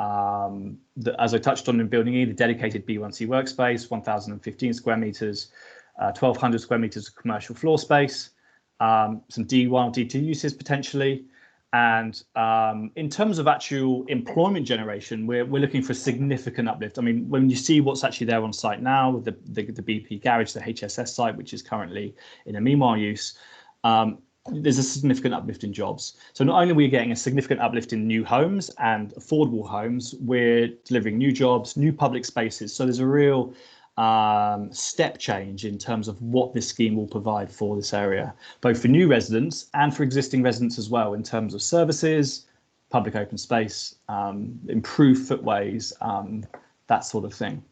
As I touched on in Building E, the dedicated B1C workspace, 1,015 square metres. 1,200 square metres of commercial floor space, some D1 or D2 uses potentially. And in terms of actual employment generation, we're looking for a significant uplift. I mean, when you see what's actually there on site now, with the BP garage, the HSS site, which is currently in a meanwhile use, there's a significant uplift in jobs. So not only are we getting a significant uplift in new homes and affordable homes, we're delivering new jobs, new public spaces. So there's a real step change in terms of what this scheme will provide for this area, both for new residents and for existing residents as well, in terms of services, public open space, improved footways, that sort of thing.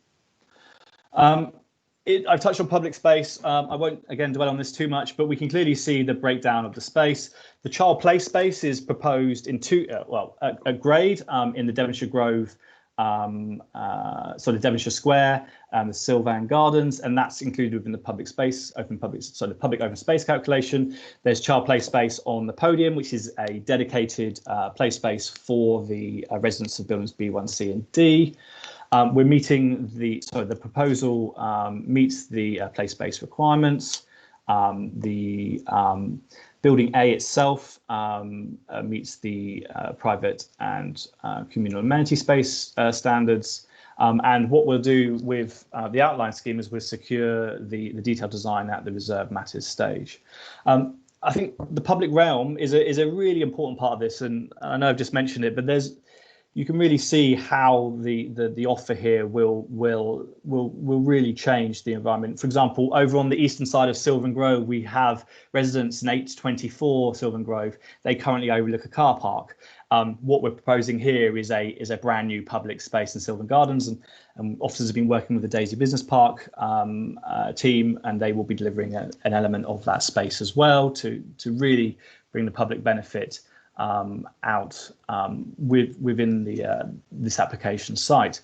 I've touched on public space. I won't again dwell on this too much, but we can clearly see the breakdown of the space. The child play space is proposed in a grade in the Devonshire Grove, the Devonshire Square and the Sylvan Gardens, and that's included within the public space, the public open space calculation. There's child play space on the podium, which is a dedicated play space for the residents of buildings B, 1, C and D. We're meeting the proposal meets the play space requirements. Building A itself meets the private and communal amenity space standards. And what we'll do with the outline scheme is we'll secure the detailed design at the reserved matters stage. I think the public realm is a really important part of this, and I know I've just mentioned it, but you can really see how the offer here will really change the environment. For example, over on the eastern side of Sylvan Grove, we have residents in 824 Sylvan Grove. They currently overlook a car park. What we're proposing here is a brand new public space in Sylvan Gardens, and officers have been working with the Daisy Business Park team, and they will be delivering an element of that space as well to really bring the public benefit out within this application site.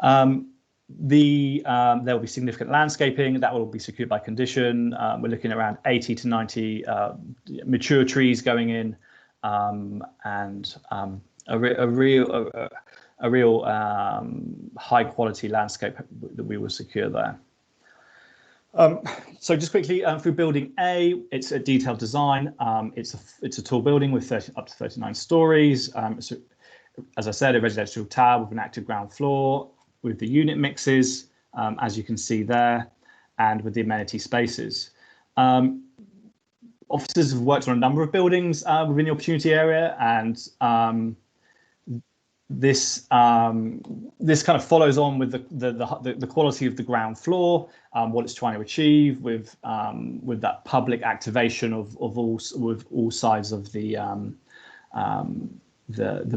There will be significant landscaping that will be secured by condition. We're looking at around 80 to 90 mature trees going in, and a real high quality landscape that we will secure there. So just quickly through building A, it's a detailed design. It's a tall building with up to 39 stories. As I said, a residential tower with an active ground floor with the unit mixes, as you can see there, and with the amenity spaces. Officers have worked on a number of buildings within the opportunity area, and this kind of follows on with the quality of the ground floor, what it's trying to achieve with that public activation of all sides of the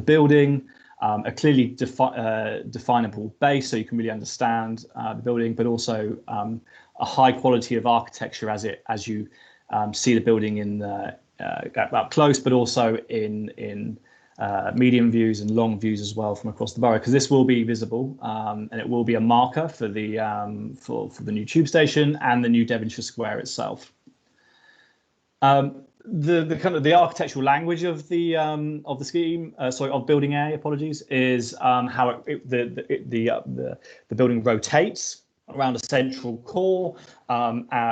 building, a clearly definable base, so you can really understand the building, but also a high quality of architecture as you see the building in up close, but also in medium views and long views as well from across the borough, because this will be visible, and it will be a marker for the new tube station and the new Devonshire Square itself. The kind of the architectural language of the scheme, of building A, apologies, is how the building rotates around a central core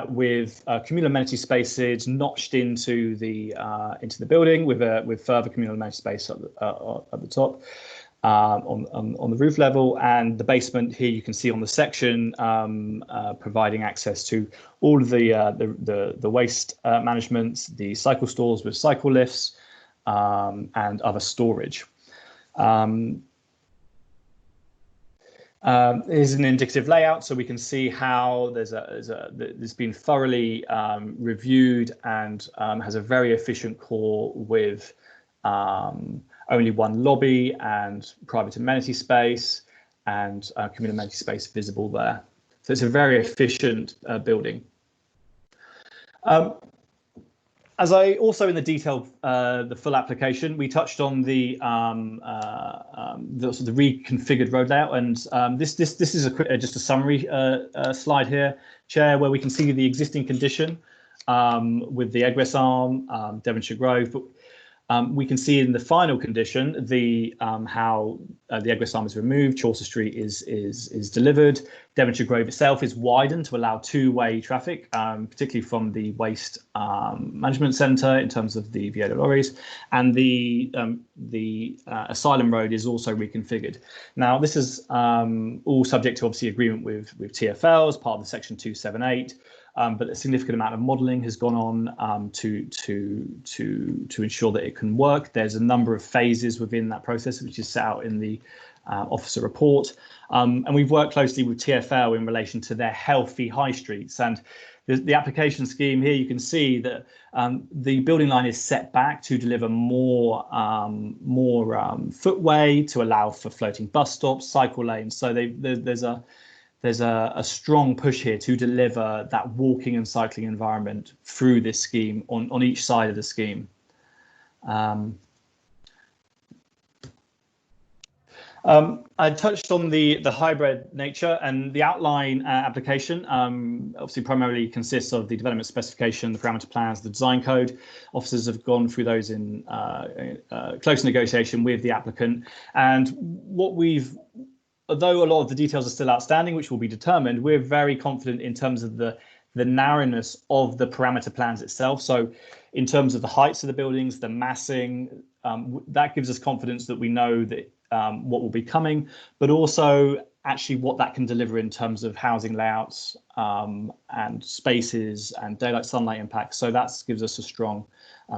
with communal amenity spaces notched into the building with further communal amenity space at the top. on the roof level, and the basement here you can see on the section providing access to all of the waste management, the cycle stores with cycle lifts, and other storage. Here's an indicative layout, so we can see how there's been thoroughly reviewed and has a very efficient core with only one lobby and private amenity space and communal amenity space visible there. So it's a very efficient building. As I also in the detailed, the full application, we touched on the sort of the reconfigured road layout, and this is just a summary slide here, Chair, where we can see the existing condition with the egress arm, Devonshire Grove, but we can see in the final condition how the egress arm is removed, Chaucer Street is delivered, Devonshire Grove itself is widened to allow two-way traffic, particularly from the waste management centre in terms of the Viola lorries, and the Asylum Road is also reconfigured. Now this is all subject to obviously agreement with TfL as part of the Section 278. But a significant amount of modelling has gone on to ensure that it can work. There's a number of phases within that process, which is set out in the officer report. And we've worked closely with TfL in relation to their healthy high streets. And the application scheme here, you can see that the building line is set back to deliver more footway to allow for floating bus stops, cycle lanes. So there's a strong push here to deliver that walking and cycling environment through this scheme on each side of the scheme. I touched on the hybrid nature, and the outline application obviously primarily consists of the development specification, the parameter plans, the design code. Officers have gone through those in close negotiation with the applicant, and although a lot of the details are still outstanding, which will be determined, we're very confident in terms of the narrowness of the parameter plans itself. So in terms of the heights of the buildings, the massing, that gives us confidence that we know that what will be coming, but also actually what that can deliver in terms of housing layouts and spaces and daylight sunlight impacts. So that gives us a strong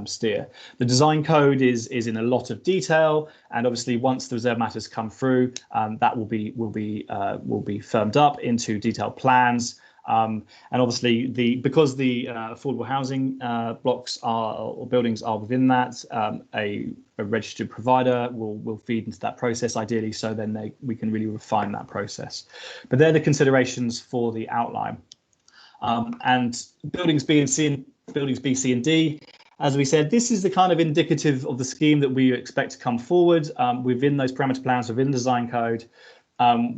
steer. The design code is in a lot of detail, and obviously once the reserve matters come through, that will be firmed up into detailed plans. And obviously because the affordable housing blocks or buildings are within that, a registered provider will feed into that process ideally, so then we can really refine that process. But they're the considerations for the outline. And buildings B, C and D, as we said, this is the kind of indicative of the scheme that we expect to come forward within those parameter plans, within the design code.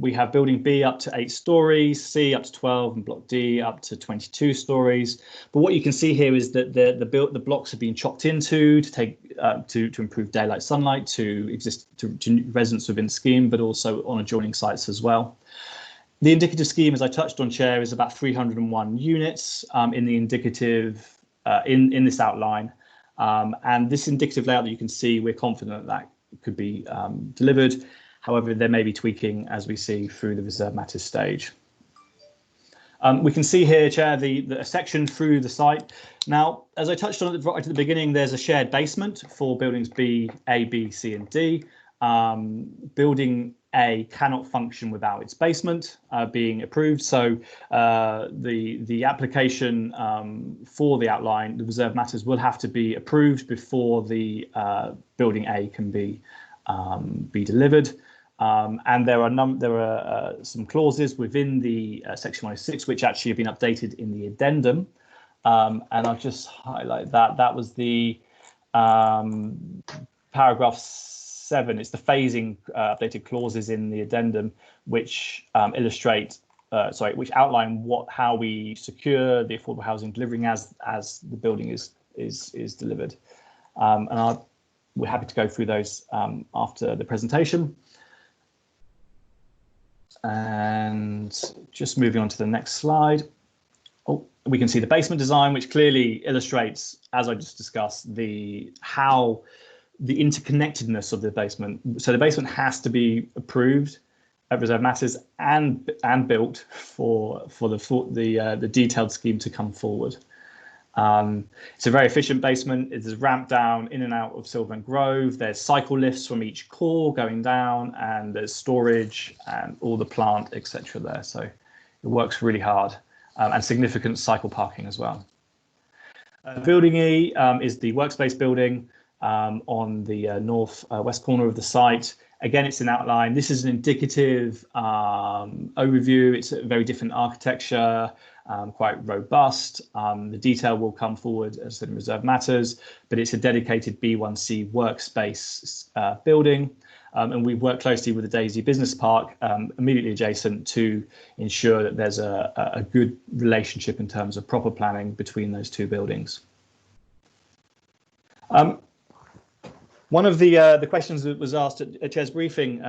We have building B up to 8 stories, C up to 12, and block D up to 22 stories. But what you can see here is that the blocks have been chopped into to improve daylight sunlight to residents within the scheme, but also on adjoining sites as well. The indicative scheme, as I touched on, Chair, is about 301 units in the indicative in this outline. And this indicative layout that you can see, we're confident that could be delivered. However, there may be tweaking as we see through the reserve matters stage. We can see here, Chair, the section through the site. Now, as I touched on right at the beginning, there's a shared basement for buildings A, B, C, and D. Building A cannot function without its basement being approved. So the application for the outline, the reserve matters, will have to be approved before the building A can be delivered. And there are some clauses within the Section 106 which actually have been updated in the addendum. And I'll just highlight that. That was the paragraph 7. It's the phasing updated clauses in the addendum which which outline how we secure the affordable housing delivering as the building is delivered. And we're happy to go through those after the presentation. And just moving on to the next slide. We can see the basement design, which clearly illustrates, as I just discussed, how the interconnectedness of the basement. So the basement has to be approved at Reserve Matters and built for the detailed scheme to come forward. It's a very efficient basement. It's a ramp down in and out of Sylvan Grove. There's cycle lifts from each core going down, and there's storage and all the plant, etc. there. So it works really hard, and significant cycle parking as well. Building E is the workspace building on the north-west corner of the site. Again, it's an outline. This is an indicative overview. It's a very different architecture, quite robust. The detail will come forward as in Reserve Matters, but it's a dedicated B1C workspace building. And we've worked closely with the Daisy Business Park immediately adjacent to ensure that there's a good relationship in terms of proper planning between those two buildings. One of the questions that was asked at Chair's briefing,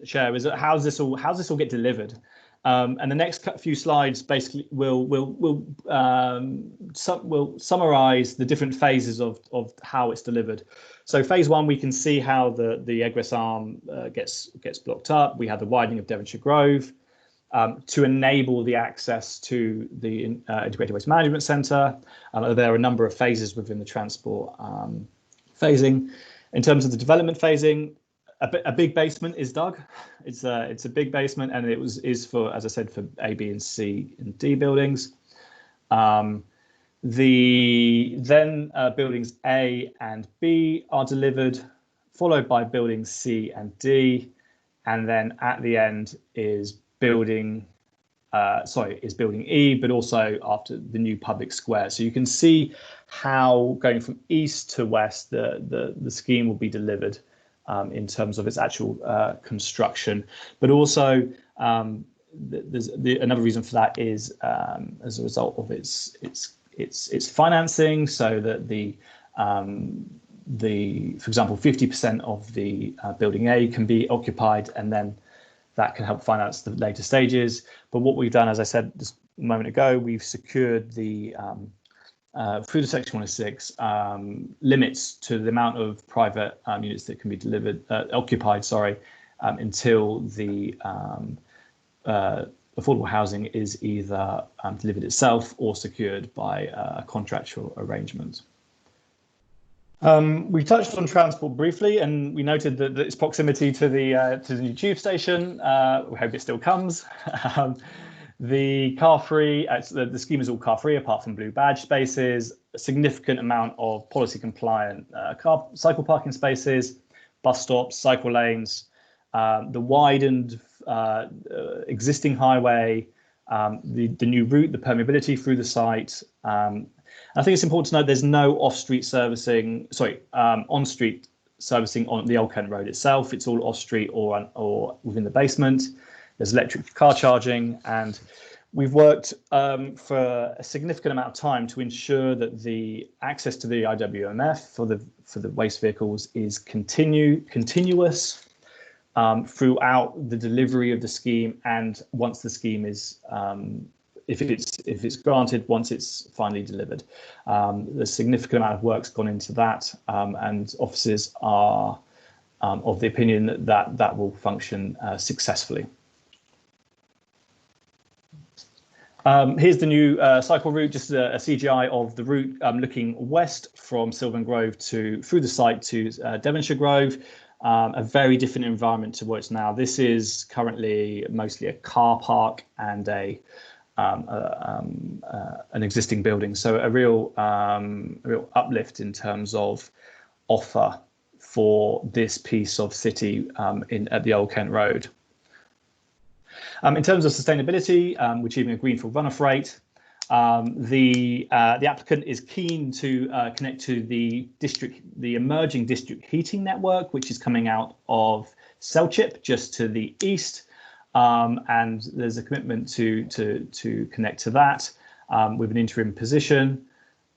Chair, is how's this all get delivered? And the next few slides basically will summarise the different phases of how it's delivered. So phase one, we can see how the egress arm gets blocked up. We have the widening of Devonshire Grove to enable the access to the Integrated Waste Management Centre. There are a number of phases within the transport phasing. In terms of the development phasing, a big basement is dug. It's a big basement, and it is for, as I said, for A, B, and C and D buildings. Buildings A and B are delivered, followed by buildings C and D, and then at the end is building E, but also after the new public square. So you can see how going from east to west the scheme will be delivered in terms of its actual construction, but also there's another reason for that is as a result of its financing, so that for example 50% of the building A can be occupied, and then that can help finance the later stages. But what we've done, as I said just a moment ago, we've secured the through the Section 106 limits to the amount of private units that can be occupied, until the affordable housing is either delivered itself or secured by a contractual arrangement. We touched on transport briefly, and we noted that its proximity to the new tube station. We hope it still comes. The car-free, the scheme is all car-free apart from blue badge spaces. A significant amount of policy-compliant cycle parking spaces, bus stops, cycle lanes, the widened existing highway, the new route, the permeability through the site. I think it's important to note there's no on-street servicing on the Old Kent Road itself. It's all off-street or within the basement. There's electric car charging, and we've worked for a significant amount of time to ensure that the access to the IWMF for the waste vehicles is continuous throughout the delivery of the scheme, and once the scheme is if it's granted, once it's finally delivered. There's a significant amount of work's gone into that, and officers are of the opinion that will function successfully. Here's the new cycle route, just a CGI of the route looking west from Sylvan Grove through the site to Devonshire Grove. A very different environment to what's now. This is currently mostly a car park and an existing building, so a real uplift in terms of offer for this piece of city at the Old Kent Road. In terms of sustainability, we're achieving a greenfield runoff rate. The applicant is keen to connect to the emerging district heating network, which is coming out of Selchip, just to the east, and there's a commitment to connect to that with an interim position.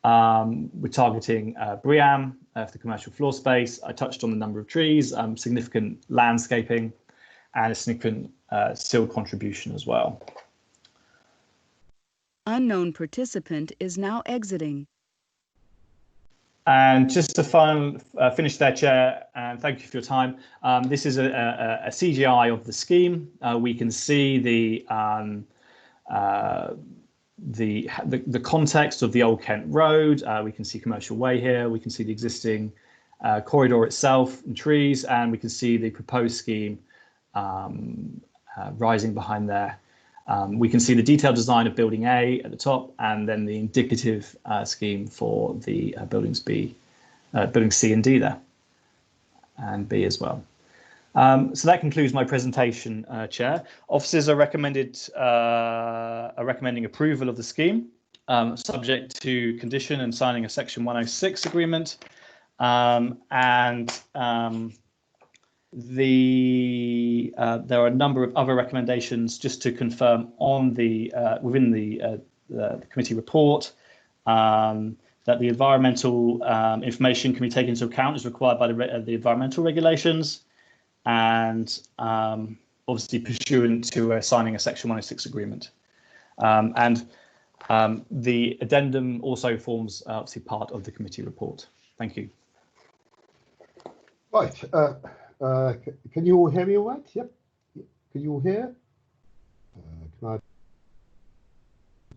We're targeting BREEAM for the commercial floor space. I touched on the number of trees, significant landscaping, and a significant sill contribution as well. Unknown participant is now exiting. And just to finish there, Chair, and thank you for your time. This is a CGI of the scheme. We can see the context of the Old Kent Road. We can see Commercial Way here. We can see the existing corridor itself and trees, and we can see the proposed scheme rising behind there. We can see the detailed design of Building A at the top, and then the indicative scheme for the buildings Building C and D there, and B as well. So that concludes my presentation, Chair. Officers are recommending approval of the scheme, subject to condition and signing a Section 106 agreement, there are a number of other recommendations just to confirm on the within the committee report that the environmental information can be taken into account as required by the environmental regulations, and obviously pursuant to signing a Section 106 agreement. The addendum also forms obviously part of the committee report. Thank you. Right. Can you all hear me all right? Yep. Can you all hear? Can I?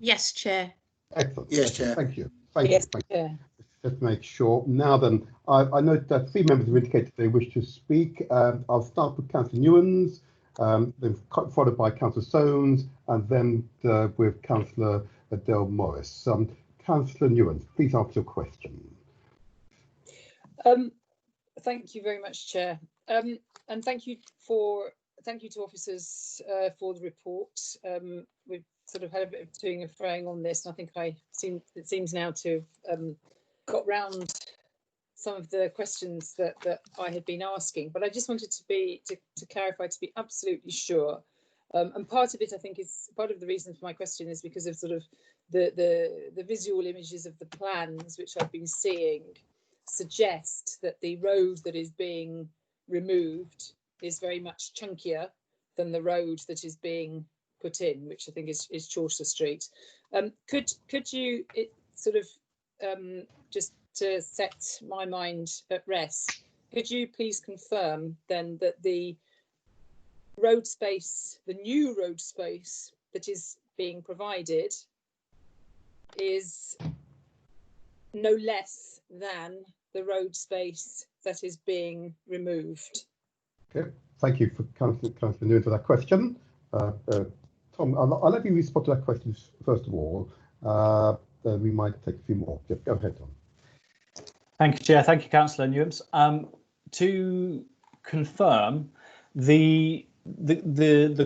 Yes, Chair. Excellent. Yes, Chair. Thank you. Thank Yes, you. Chair. Just make sure. Now then, I note that 3 members have indicated they wish to speak. I'll start with Councillor Newens, then followed by Councillor Soanes, and then with Councillor Adele Morris. Councillor Newens, please ask your question. Thank you very much, Chair, and thank you to officers for the report. We've sort of had a bit of toing and froing on this, and I think it seems now to have got round some of the questions that I had been asking. But I just wanted to clarify, to be absolutely sure. And part of it, I think, is part of the reason for my question is because of sort of the visual images of the plans which I've been seeing suggest that the road that is being removed is very much chunkier than the road that is being put in, which I think is Chaucer Street. Could you just to set my mind at rest, could you please confirm then that the road space, the new road space that is being provided, is no less than the road space that is being removed? Okay, thank you for Councillor Newens for that question. Tom, I'll let you respond to that question first of all. Then we might take a few more. Just go ahead, Tom. Thank you, Chair. Thank you, Councillor Newens. To confirm, the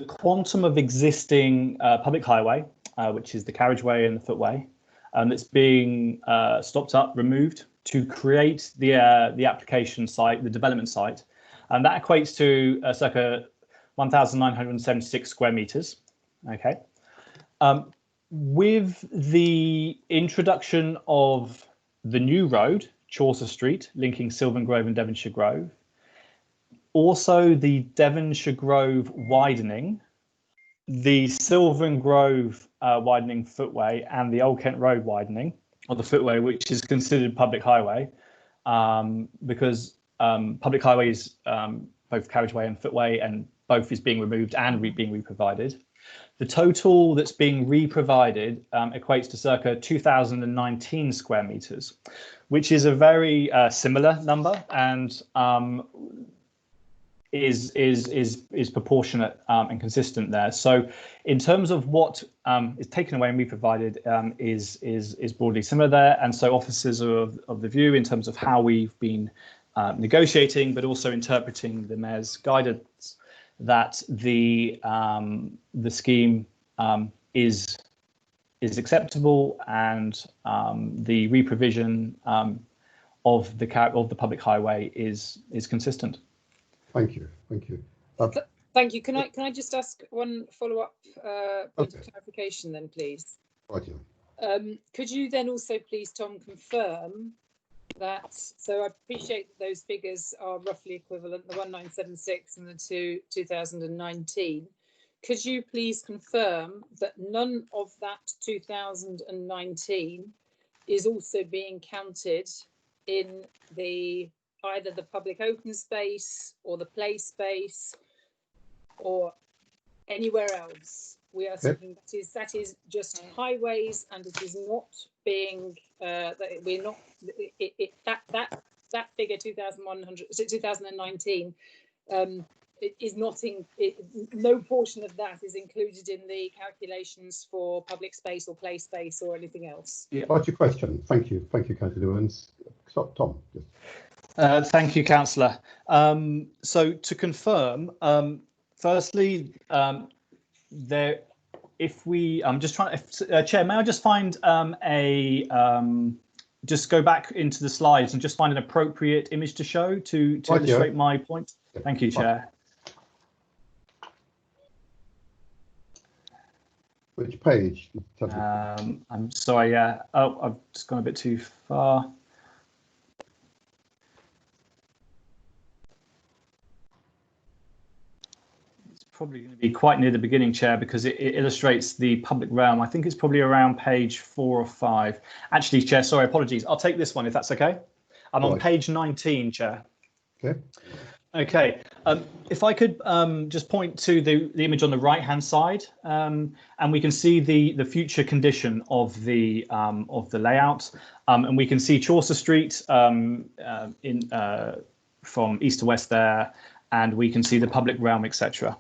quantum of existing public highway, which is the carriageway and the footway, that's being stopped up, removed to create the application site, the development site, and that equates to circa 1,976 square meters. Okay. With the introduction of the new road, Chaucer Street, linking Sylvan Grove and Devonshire Grove, also the Devonshire Grove widening, the Sylvan Grove widening footway, and the Old Kent Road widening, or the footway, which is considered public highway, because public highway is both carriageway and footway, and both is being removed and being re-provided. The total that's being re-provided equates to circa 2,019 square meters, which is a very similar number, and is proportionate and consistent there. So in terms of what is taken away and re-provided is broadly similar there. And so officers are of the view, in terms of how we've been negotiating, but also interpreting the Mayor's guidance, that the scheme is acceptable, and the re-provision of the public highway is consistent. Thank you. Thank you. Thank you. Can I just ask one follow-up point of clarification then, please? Right, yeah. Could you then also please, Tom, confirm that, so I appreciate that those figures are roughly equivalent, the 1976 and the 2019. Could you please confirm that none of that 2019 is also being counted in the either the public open space or the play space or anywhere else. We are seeking that is just highways, and it is not being that we're not that figure 2019 it is not in no portion of that is included in the calculations for public space or play space or anything else. Yeah. What's your question? Thank you, Councillor Newlands. Stop, Tom. Thank you, Councillor. So to confirm, firstly, if we, I'm just trying to, Chair, may I just find just go back into the slides and just find an appropriate image to show to illustrate my point? Thank you, Chair. Which page? I'm sorry, oh, I've just gone a bit too far. Probably going to be quite near the beginning, Chair, because it illustrates the public realm. I think it's probably around page 4 or 5. Actually, Chair, sorry, apologies. I'll take this one if that's okay. I'm on page 19, Chair. Okay. Okay. If I could just point to the image on the right-hand side, and we can see the future condition of the layout, and we can see Chaucer Street from east to west there, and we can see the public realm, etc.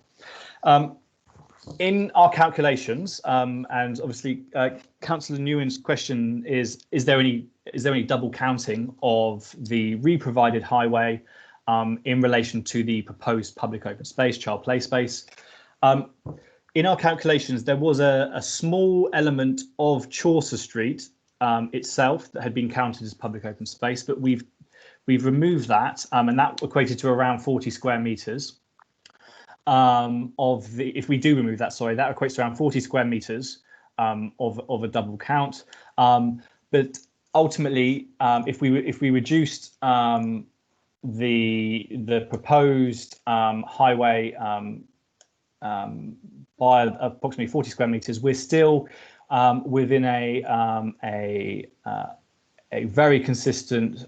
In our calculations, and obviously Councillor Newen's question is there any double counting of the re-provided highway in relation to the proposed public open space, child play space? In our calculations, there was a small element of Chaucer Street itself that had been counted as public open space, but we've removed that, and that equated to around 40 square meters. If we do remove that, sorry, that equates to around 40 square meters of a double count. But ultimately, if we reduced the proposed highway by approximately 40 square meters, we're still within a very consistent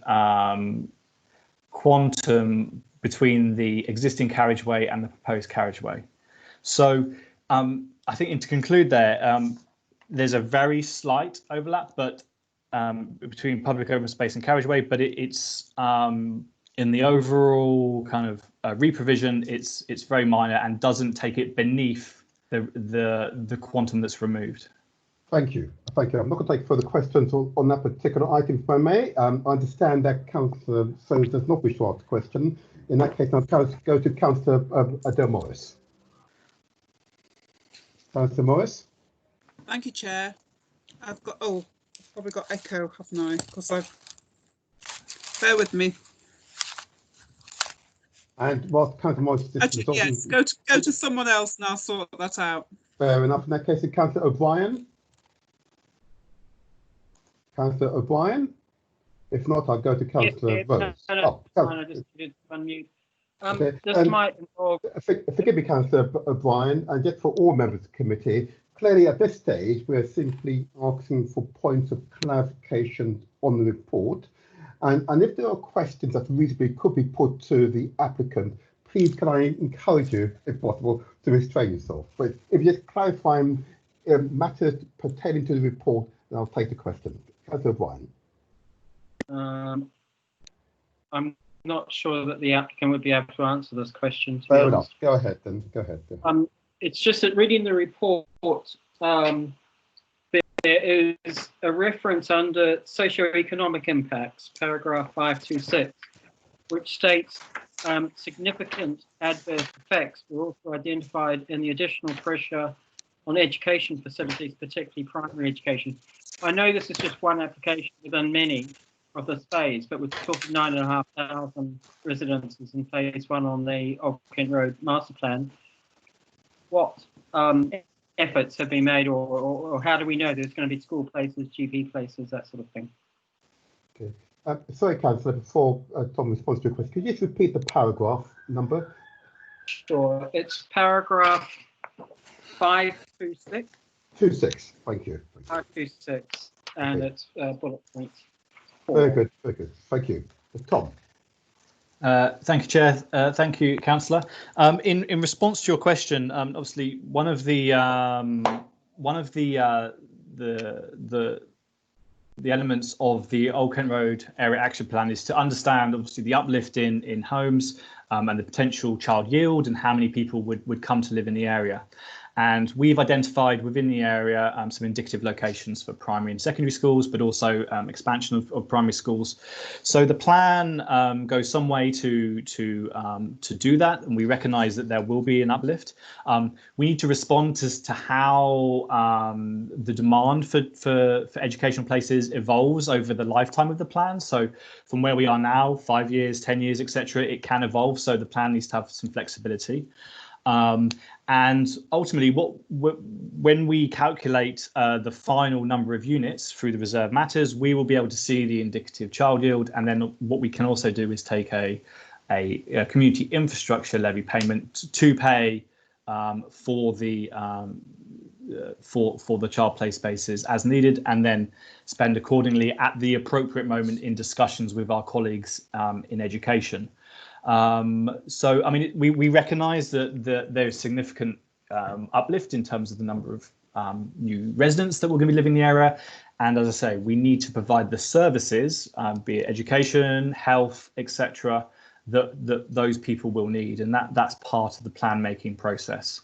quantum between the existing carriageway and the proposed carriageway. So I think to conclude there's a very slight overlap, but between public open space and carriageway, but it's in the overall kind of reprovision, it's very minor and doesn't take it beneath the quantum that's removed. Thank you. I'm not going to take further questions on that particular item, if I may. I understand that Councillor Soames does not wish to ask a question. In that case, I'll go to Councillor Adele Morris. Councillor Morris. Thank you, Chair. I've probably got echo, haven't I? Because bear with me. And whilst Councillor Morris yes, go to someone else and I'll sort that out. Fair enough. In that case, Councillor O'Brien. Councillor O'Brien. If not, I'll go to Councillor Rose. I just did unmute. Okay. This might involve. Forgive me, Councillor O'Brien, and just for all members of the committee, clearly at this stage, we're simply asking for points of clarification on the report. And if there are questions that reasonably could be put to the applicant, please can I encourage you, if possible, to restrain yourself. But if you're just clarifying matters pertaining to the report, then I'll take the question. Councillor O'Brien. I'm not sure that the applicant would be able to answer this question. Fair enough. Go ahead then. Go ahead. It's just that reading the report, there is a reference under socio-economic impacts, paragraph 526, which states significant adverse effects were also identified in the additional pressure on education facilities, particularly primary education. I know this is just one application within many of this phase, but we're talking 9,500 residences in phase 1 on the Old Kent Road master plan. What efforts have been made, or how do we know there's going to be school places, GP places, that sort of thing? Okay. Sorry, Councillor, before Tom responds to your question, could you just repeat the paragraph number? Sure, it's paragraph 526. 26, thank you. 526, and it's bullet points. Very good, very good. Thank you. Tom. Thank you, Chair. Thank you, Councillor. In response to your question, obviously one of the elements of the Old Kent Road Area Action Plan is to understand, obviously, the uplift in homes and the potential child yield and how many people would come to live in the area. And we've identified within the area some indicative locations for primary and secondary schools, but also expansion of primary schools. So the plan goes some way to do that, and we recognise that there will be an uplift. We need to respond to how the demand for educational places evolves over the lifetime of the plan. So from where we are now, 5 years, 10 years, etc., it can evolve. So the plan needs to have some flexibility. And ultimately, when we calculate the final number of units through the reserve matters, we will be able to see the indicative child yield. And then what we can also do is take a community infrastructure levy payment to pay for the child play spaces as needed, and then spend accordingly at the appropriate moment in discussions with our colleagues in education. So, I mean, we recognise that there's significant uplift in terms of the number of new residents that we're going to be living in the area. And as I say, we need to provide the services, be it education, health, etc., that those people will need. And that's part of the plan making process.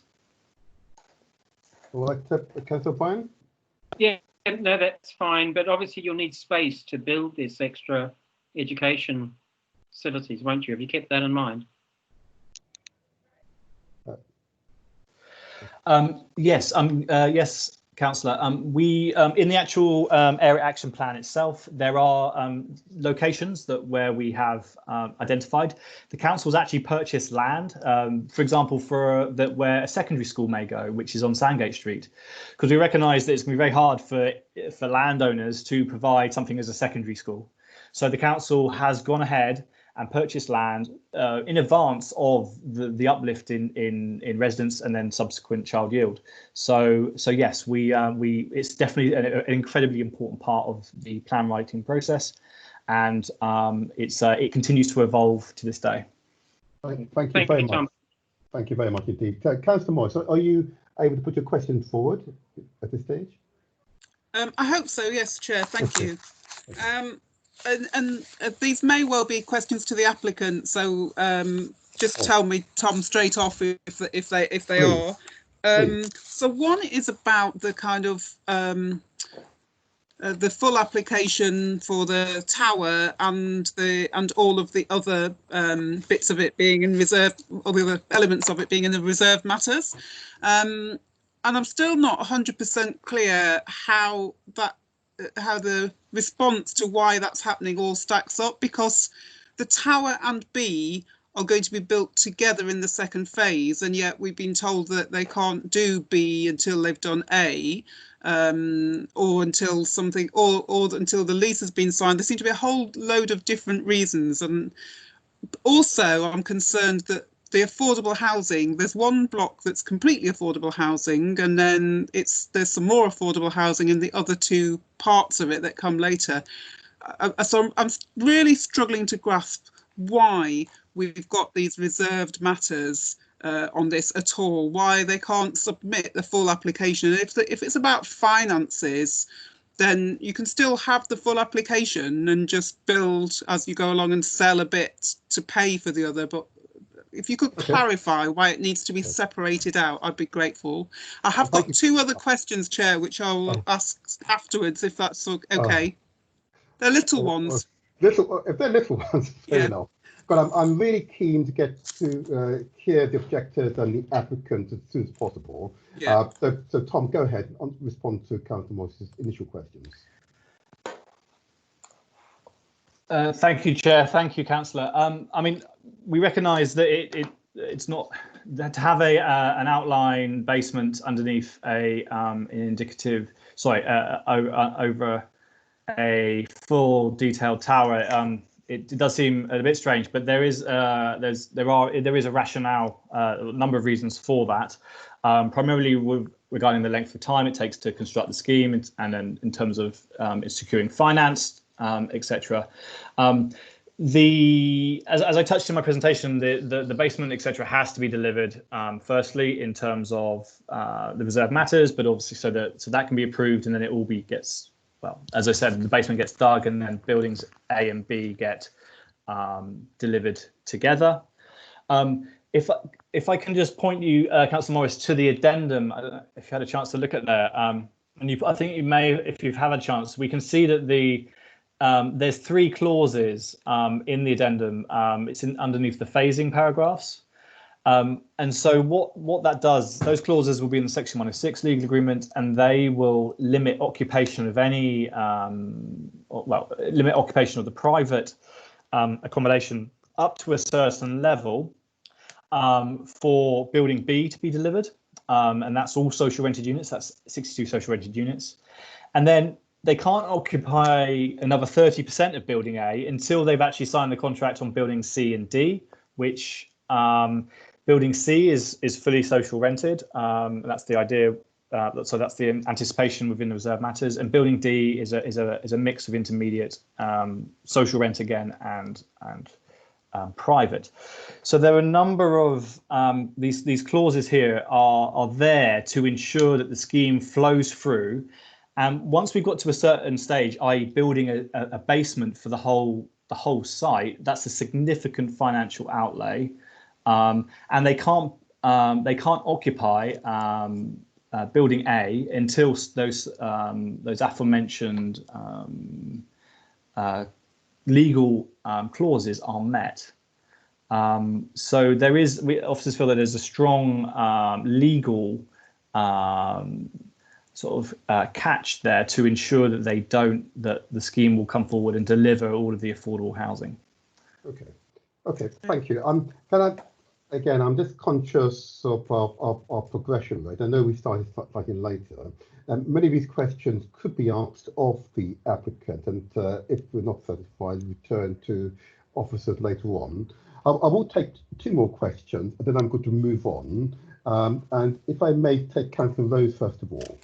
All right, Councillor Bryan? Yeah, no, that's fine. But obviously you'll need space to build this extra education facilities, won't you? Have you kept that in mind? Yes, yes, Councillor. We in the actual area action plan itself, there are locations where we have identified. The council's actually purchased land, for example, where a secondary school may go, which is on Sandgate Street, because we recognise that it's going to be very hard for landowners to provide something as a secondary school. So the council has gone ahead and purchased land in advance of the uplift in residents and then subsequent child yield. So yes, it's definitely an incredibly important part of the plan writing process, and it continues to evolve to this day. Thank you very much. Thank you very much indeed. Councillor Morris, are you able to put your question forward at this stage? I hope so, yes, Chair, thank you. And these may well be questions to the applicant, so just tell me, Tom, straight off if they are. So one is about the kind of the full application for the tower and all of the other bits of it being in reserve, or the other elements of it being in the reserve matters. And I'm still not 100% clear how the response to why that's happening all stacks up, because the tower and B are going to be built together in the second phase, and yet we've been told that they can't do B until they've done A, or until something, or until the lease has been signed. There seem to be a whole load of different reasons, and also I'm concerned that the affordable housing, there's one block that's completely affordable housing, and then there's some more affordable housing in the other two parts of it that come later. So I'm really struggling to grasp why we've got these reserved matters on this at all, why they can't submit the full application. If it's about finances, then you can still have the full application and just build as you go along and sell a bit to pay for the other. But if you could clarify why it needs to be separated out, I'd be grateful. I have got two other questions, Chair, which I'll ask afterwards, if that's okay. They're little ones. If they're little ones, fair enough. But I'm really keen to get to hear the objectors and the applicants as soon as possible. Yeah. So Tom, go ahead and respond to Councillor Morris's initial questions. Thank you, Chair. Thank you, Councillor. I mean, we recognise that it's not to have an outline basement underneath an indicative, over a full detailed tower. It does seem a bit strange, but there is a rationale, a number of reasons for that. Primarily regarding the length of time it takes to construct the scheme, and then in terms of securing finance etc. As I touched in my presentation, the basement, etc., has to be delivered firstly in terms of the reserve matters, but obviously so that can be approved, and then it all gets, well, as I said, the basement gets dug, and then buildings A and B get delivered together. If I can just point you, Councillor Morris, to the addendum, I don't know if you had a chance to look at there, and I think you may, if you've had a chance, we can see that there's 3 clauses in the addendum. It's underneath the phasing paragraphs. And so what that does, those clauses will be in the Section 106 legal agreement, and they will limit occupation of any, limit occupation of the private accommodation up to a certain level for building B to be delivered. And that's all social rented units, that's 62 social rented units. And then they can't occupy another 30% of building A until they've actually signed the contract on building C and D, which building C is fully social rented. That's the idea. So that's the anticipation within the reserve matters. And building D is a mix of intermediate social rent again and private. So there are a number of these clauses here are there to ensure that the scheme flows through. And once we've got to a certain stage, i.e. building a basement for the whole site, that's a significant financial outlay, and they can't occupy building A until those aforementioned legal clauses are met. So officers feel that there's a strong legal catch there to ensure that that the scheme will come forward and deliver all of the affordable housing. Okay, thank you. I'm just conscious of our progression rate. I know we started slightly later. Many of these questions could be asked of the applicant, and if we're not satisfied, return to officers later on. I will take 2 more questions, and then I'm going to move on. And if I may take Councillor Rose first of all.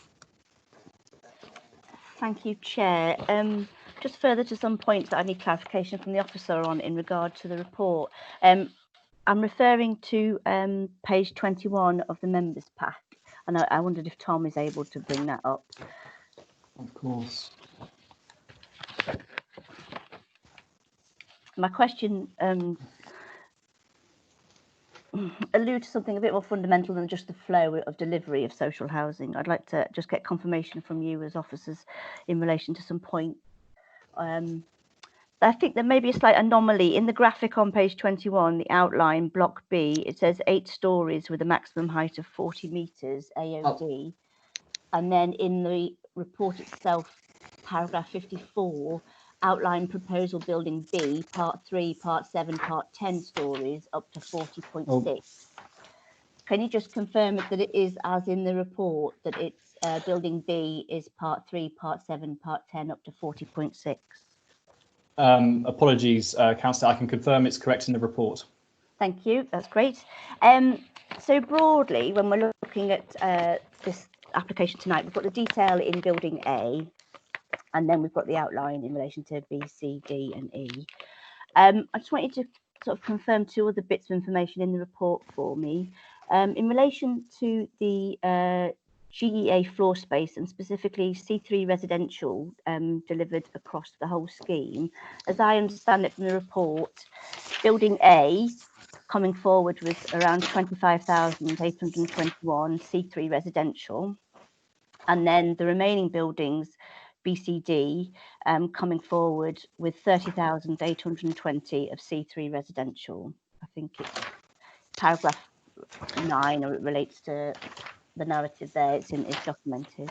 Thank you, Chair. Just further to some points that I need clarification from the officer on in regard to the report. I'm referring to page 21 of the members' pack, and I wondered if Tom is able to bring that up. Of course. My question allude to something a bit more fundamental than just the flow of delivery of social housing. I'd like to just get confirmation from you as officers in relation to some point. I think there may be a slight anomaly in the graphic on page 21, the outline block B. It says 8 stories with a maximum height of 40 metres AOD. And then in the report itself, paragraph 54, outline proposal building B, part 3, part 7, part 10 stories up to 40.6. Oh. Can you just confirm that it is as in the report, that it's building B is part 3, part 7, part 10 up to 40.6? Apologies, Councillor, I can confirm it's correct in the report. Thank you, that's great. So broadly, when we're looking at this application tonight, we've got the detail in building A, and then we've got the outline in relation to B, C, D and E. I just want you to sort of confirm 2 other bits of information in the report for me. In relation to the GEA floor space and specifically C3 residential delivered across the whole scheme, as I understand it from the report, building A coming forward with around 25,821 C3 residential, and then the remaining buildings BCD coming forward with 30,820 of C3 residential. I think it's paragraph 9, or it relates to the narrative there. It's documented.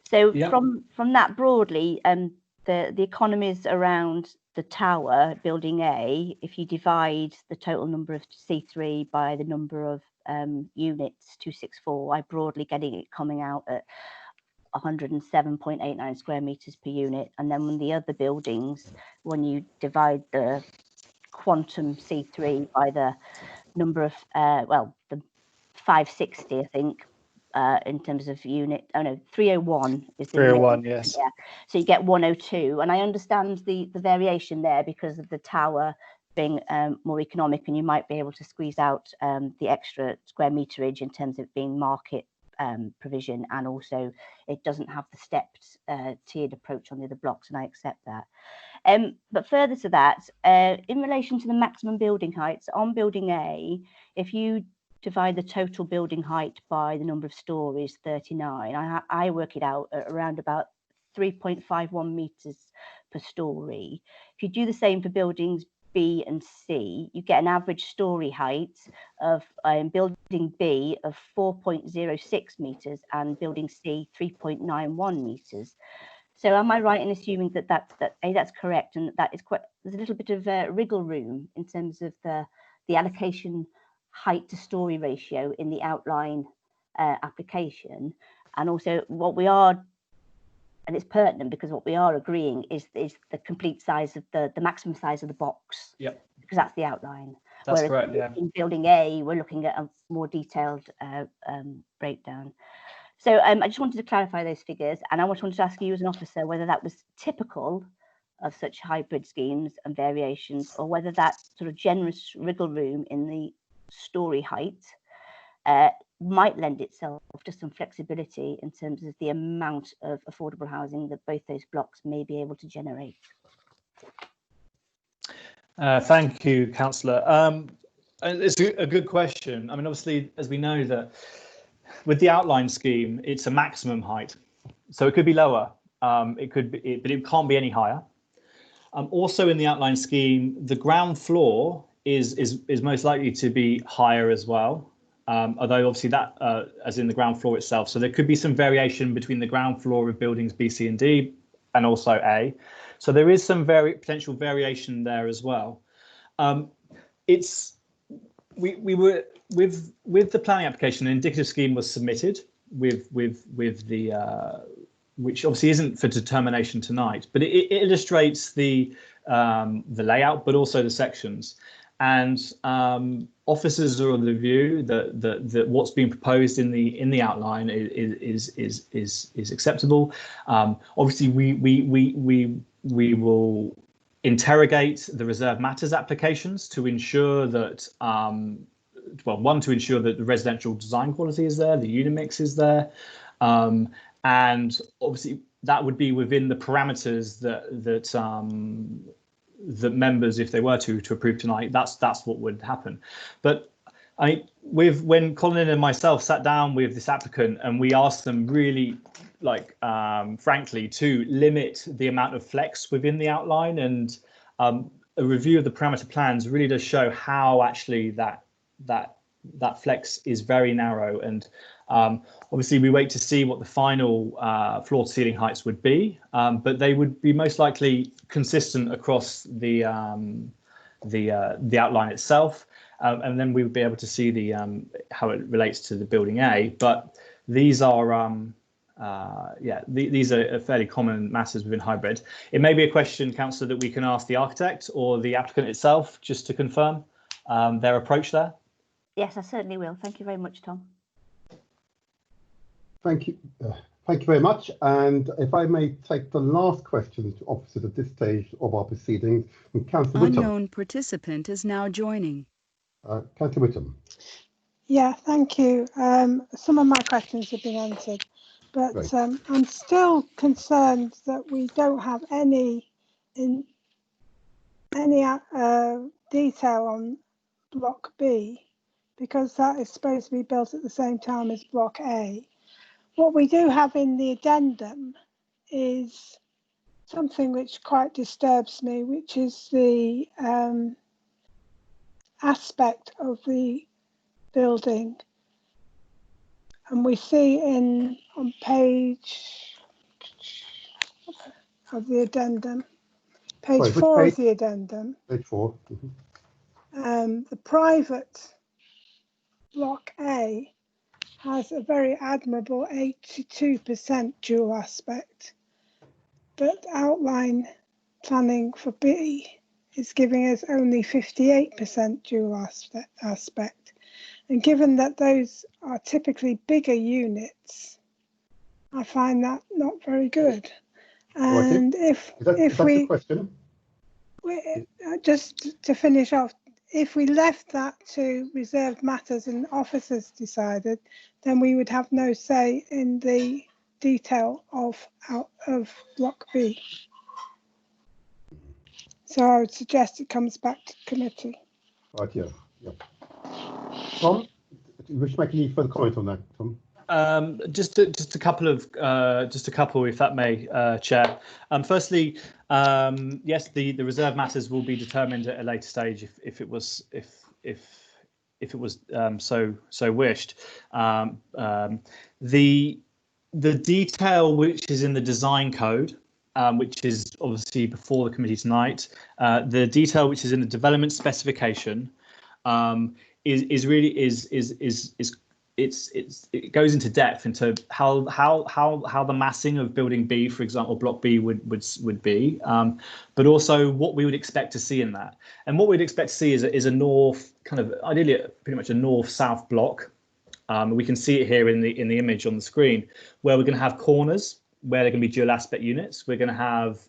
So yeah. From that broadly, the economies around the tower building A, if you divide the total number of C3 by the number of units 264, I broadly getting it coming out at 107.89 square meters per unit. And then when the other buildings, when you divide the quantum C3 by the number of the 560, I think, in terms of unit. Oh no, 301 is the 301, unit. yes. Yeah. So you get 102, and I understand the variation there because of the tower being more economic, and you might be able to squeeze out the extra square meterage in terms of it being market provision, and also it doesn't have the stepped tiered approach on the other blocks, and I accept that. But further to that, in relation to the maximum building heights on building A, if you divide the total building height by the number of stories, 39, I work it out at around about 3.51 meters per story. If you do the same for buildings B and C, you get an average story height of building B of 4.06 meters and building C 3.91 meters. So am I right in assuming that that's correct, and that is quite, there's a little bit of wriggle room in terms of the allocation height to story ratio in the outline application, and also what we are, and it's pertinent because what we are agreeing is the complete size of the maximum size of the box. Yep. Because that's the outline. That's Whereas correct, yeah. in building A, we're looking at a more detailed breakdown. So I just wanted to clarify those figures, and I wanted to ask you as an officer whether that was typical of such hybrid schemes and variations, or whether that sort of generous wriggle room in the story height might lend itself to some flexibility in terms of the amount of affordable housing that both those blocks may be able to generate. Thank you, Councillor. It's a good question. I mean, obviously, as we know that with the outline scheme, it's a maximum height, so it could be lower. It could be, but it can't be any higher. Also, in the outline scheme, the ground floor is most likely to be higher as well. Although obviously that, as in the ground floor itself, so there could be some variation between the ground floor of buildings B, C, and D, and also A. So there is some potential variation there as well. We were with the planning application, an indicative scheme was submitted with the which obviously isn't for determination tonight, but it illustrates the layout, but also the sections. And officers are of the view that what's being proposed in the outline is acceptable. Obviously, we will interrogate the reserve matters applications to ensure that to ensure that the residential design quality is there, the unit mix is there, and obviously that would be within the parameters that members, if they were to approve tonight, that's what would happen. But when Colin and myself sat down with this applicant and we asked them really, frankly, to limit the amount of flex within the outline, and a review of the parameter plans really does show how actually that flex is very narrow. And obviously we wait to see what the final floor to ceiling heights would be, but they would be most likely consistent across the outline itself, and then we would be able to see how it relates to the building A. But these are these are fairly common matters within hybrid. It may be a question, Councillor, that we can ask the architect or the applicant itself just to confirm their approach there. Yes, I certainly will. Thank you very much, Tom. Thank you. Thank you very much. And if I may take the last question to officers at this stage of our proceedings, from Councillor Whittam. Unknown participant is now joining. Councillor Whittam. Yeah, thank you. Some of my questions have been answered, but right. I'm still concerned that we don't have any detail on Block B, because that is supposed to be built at the same time as Block A. What we do have in the addendum is something which quite disturbs me, which is the aspect of the building. And we see on page of the addendum, page 4 of the addendum. Page 4. The private Block A has a very admirable 82% dual aspect, but outline planning for B is giving us only 58% dual aspect. And given that those are typically bigger units, I find that not very good. And if we just to finish off, if we left that to reserved matters and officers decided, then we would have no say in the detail of Block B. So I would suggest it comes back to committee. Right, yeah. Tom, do you wish to make any further comment on that, Tom? Just a couple, if that may, Chair. Firstly, yes, the reserve matters will be determined at a later stage if it was so wished. The detail which is in the design code, which is obviously before the committee tonight, the detail which is in the development specification it goes into depth into how the massing of building B, for example, block B would be, but also what we would expect to see in that. And what we'd expect to see is a north, kind of ideally pretty much a north-south block. We can see it here in the image on the screen, where we're going to have corners where there can be dual aspect units. We're going to have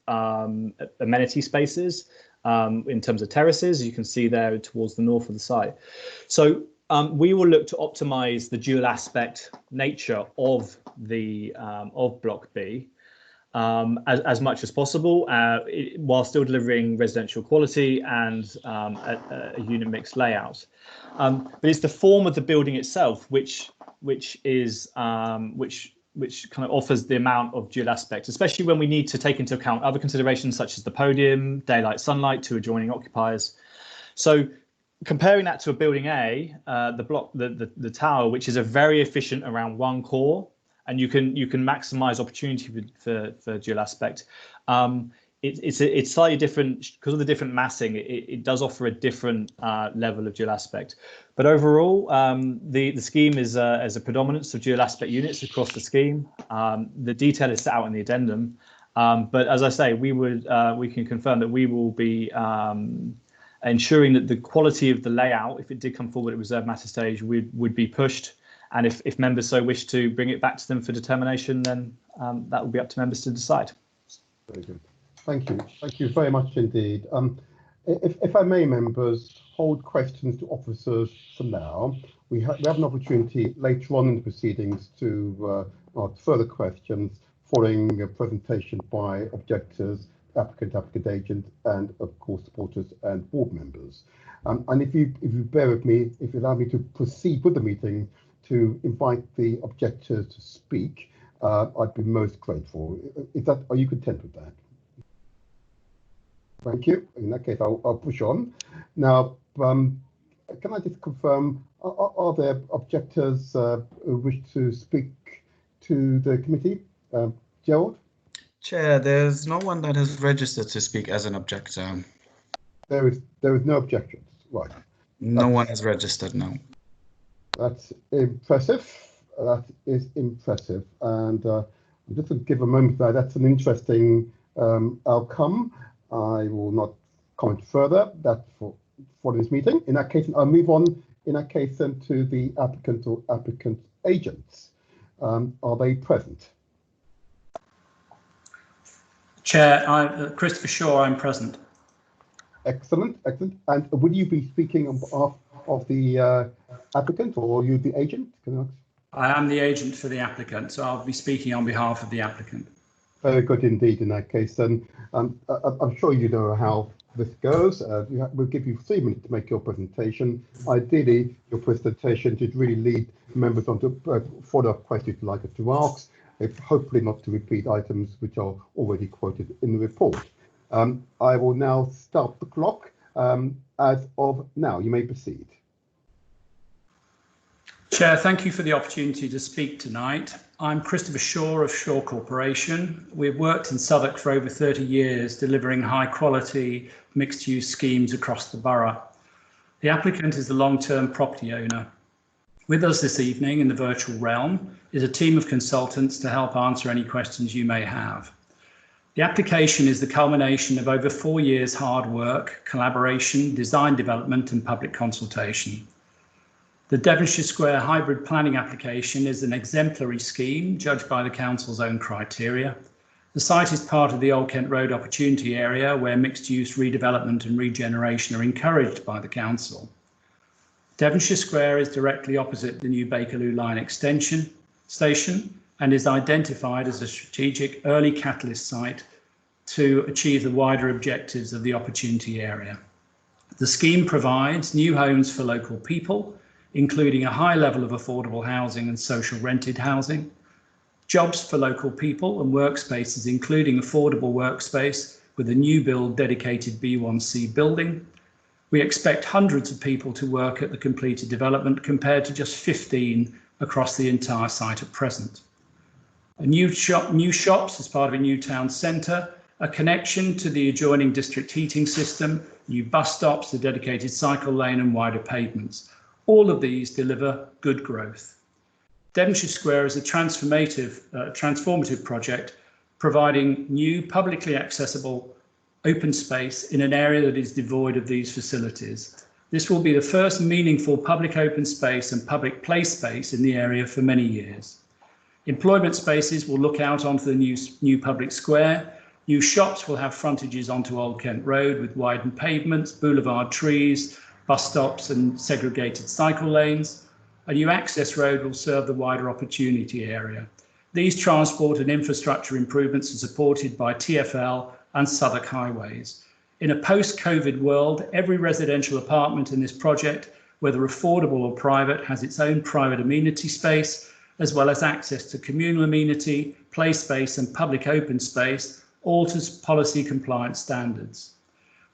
amenity spaces in terms of terraces. You can see there towards the north of the site. So we will look to optimize the dual aspect nature of the of Block B as much as possible, while still delivering residential quality and a unit mix layout. But it's the form of the building itself which kind of offers the amount of dual aspect, especially when we need to take into account other considerations such as the podium, daylight sunlight to adjoining occupiers. So comparing that to a building A, the tower, which is a very efficient around one core, and you can maximize opportunity for dual aspect. It's slightly different because of the different massing. It does offer a different level of dual aspect, but overall, the scheme is a predominance of dual aspect units across the scheme. The detail is set out in the addendum, but as I say, we can confirm that we will be ensuring that the quality of the layout, if it did come forward at reserve matter stage, would be pushed. And if members so wish to bring it back to them for determination, then that will be up to members to decide. Very good. Thank you. Thank you very much indeed. If I may, members, hold questions to officers for now. We have an opportunity later on in the proceedings to ask further questions following a presentation by objectors, applicant agent, and of course supporters and board members. And if you bear with me, if you allow me to proceed with the meeting to invite the objectors to speak, I'd be most grateful. Are you content with that? Thank you. In that case, I'll push on. Now, can I just confirm, are there objectors who wish to speak to the committee? Gerald? Chair, there's no one that has registered to speak as an objector. There is no objections, right? No one has registered, no. That's impressive. That is impressive. And just to give a moment there, that's an interesting outcome. I will not comment further. That's for this meeting. In that case, I'll move on. In that case, then to the applicant or applicant agents. Are they present? Chair, Christopher Shaw, I'm present. Excellent, excellent. And will you be speaking on behalf of the applicant, or are you the agent? Can I ask? I am the agent for the applicant, so I'll be speaking on behalf of the applicant. Very good indeed in that case. And I'm sure you know how this goes. We'll give you 3 minutes to make your presentation. Ideally, your presentation should really lead members on to follow-up questions you'd like us to ask, hopefully not to repeat items which are already quoted in the report. I will now start the clock as of now. You may proceed. Chair, thank you for the opportunity to speak tonight. I'm Christopher Shaw of Shaw Corporation. We've worked in Southwark for over 30 years, delivering high quality mixed-use schemes across the borough. The applicant is the long-term property owner. With us this evening in the virtual realm is a team of consultants to help answer any questions you may have. The application is the culmination of over 4 years hard work, collaboration, design development and public consultation. The Devonshire Square hybrid planning application is an exemplary scheme judged by the council's own criteria. The site is part of the Old Kent Road opportunity area where mixed-use redevelopment and regeneration are encouraged by the council. Devonshire Square is directly opposite the new Bakerloo Line extension station and is identified as a strategic early catalyst site to achieve the wider objectives of the opportunity area. The scheme provides new homes for local people, including a high level of affordable housing and social rented housing, jobs for local people and workspaces, including affordable workspace with a new build dedicated B1C building. We expect hundreds of people to work at the completed development compared to just 15 across the entire site at present. New shops as part of a new town centre, a connection to the adjoining district heating system, new bus stops, a dedicated cycle lane and wider pavements. All of these deliver good growth. Devonshire Square is a transformative project, providing new publicly accessible open space in an area that is devoid of these facilities. This will be the first meaningful public open space and public play space in the area for many years. Employment spaces will look out onto the new public square. New shops will have frontages onto Old Kent Road with widened pavements, boulevard trees, bus stops and segregated cycle lanes. A new access road will serve the wider opportunity area. These transport and infrastructure improvements are supported by TfL and Southwark highways. In a post-COVID world, every residential apartment in this project, whether affordable or private, has its own private amenity space, as well as access to communal amenity, play space and public open space, all to policy compliance standards.